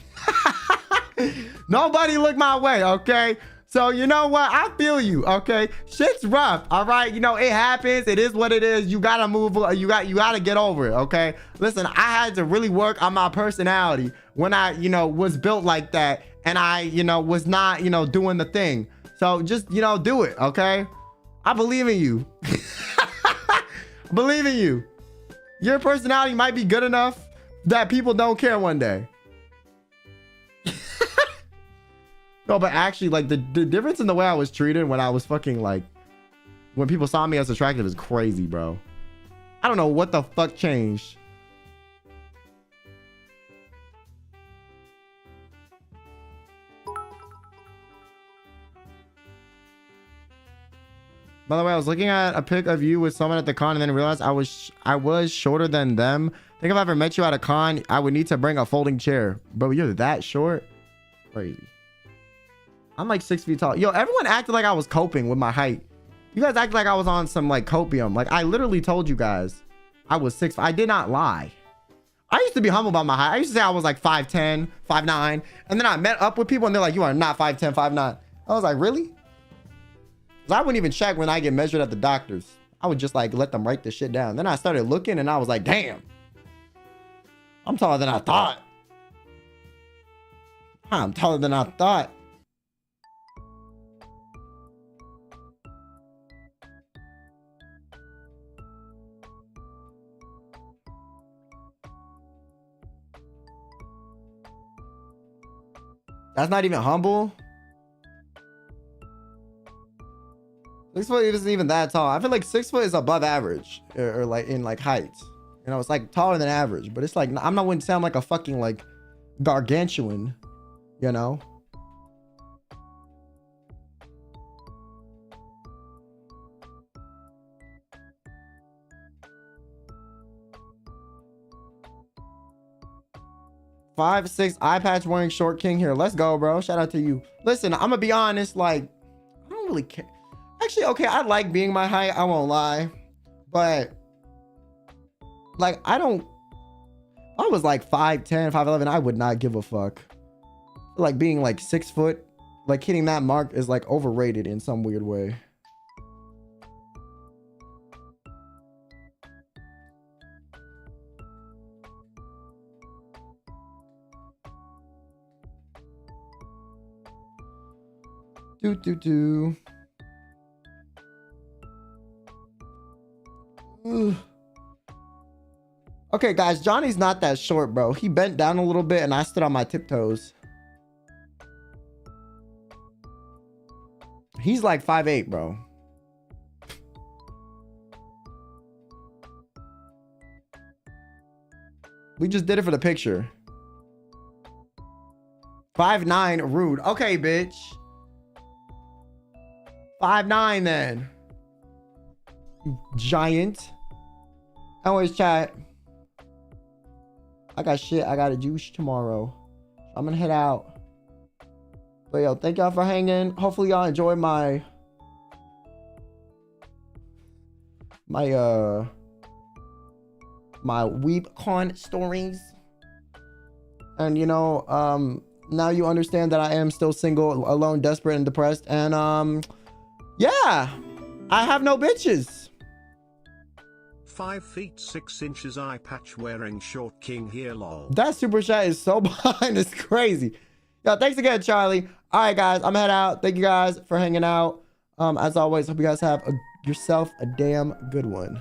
Nobody looked my way, okay? So you know what? I feel you, okay? Shit's rough, all right? You know, it happens. It is what it is. You gotta move. You gotta get over it, okay? Listen, I had to really work on my personality when I, you know, was built like that, and I, you know, was not, you know, doing the thing. So just, you know, do it, okay? I believe in you. Believe in you. Your personality might be good enough that people don't care one day. No, but actually, like the difference in the way I was treated when I was fucking like, when people saw me as attractive is crazy, bro. I don't know what the fuck changed. By the way, I was looking at a pic of you with someone at the con and then realized I was shorter than them. I think if I ever met you at a con, I would need to bring a folding chair. Bro, you're that short? Crazy. I'm like 6 feet tall. Yo, everyone acted like I was coping with my height. You guys acted like I was on some like copium. Like I literally told you guys I was 6. I did not lie. I used to be humble about my height. I used to say I was like 5'10", 5'9", and then I met up with people and they're like, you are not 5'10", 5'9". I was like, really? Because I wouldn't even check when I get measured at the doctor's. I would just like let them write the shit down. Then I started looking and I was like, damn, I'm taller than I thought. I'm taller than I thought. That's not even humble. 6 foot isn't even that tall. I feel like 6 foot is above average, or like in like height. You know, it's like taller than average, but it's like I'm not wouldn't sound like a fucking like gargantuan. You know, 5'6" eye patch wearing short king here. Let's go, bro. Shout out to you. Listen, I'm gonna be honest, like, I don't really care. Actually, okay, I like being my height, I won't lie. But like, I was like 5'10", 5'11", I would not give a fuck. Like being like 6 foot, like hitting that mark is like overrated in some weird way. Ugh. Okay, guys, Johnny's not that short, bro. He bent down a little bit and I stood on my tiptoes. He's like 5'8", bro. We just did it for the picture. 5'9", rude. Okay, bitch. 5'9" then. You giant. Anyways, chat. I got shit. I got a juice tomorrow. I'm gonna head out. But yo, thank y'all for hanging. Hopefully y'all enjoy my Weebcon stories. And you know, now you understand that I am still single, alone, desperate, and depressed. And yeah, I have no bitches. 5 feet 6 inches eye patch wearing short king here, lol. That super chat is so behind. It's crazy. Yo, thanks again, Charlie. All right, guys, I'm head out. Thank you guys for hanging out. As always, hope you guys have yourself a damn good one.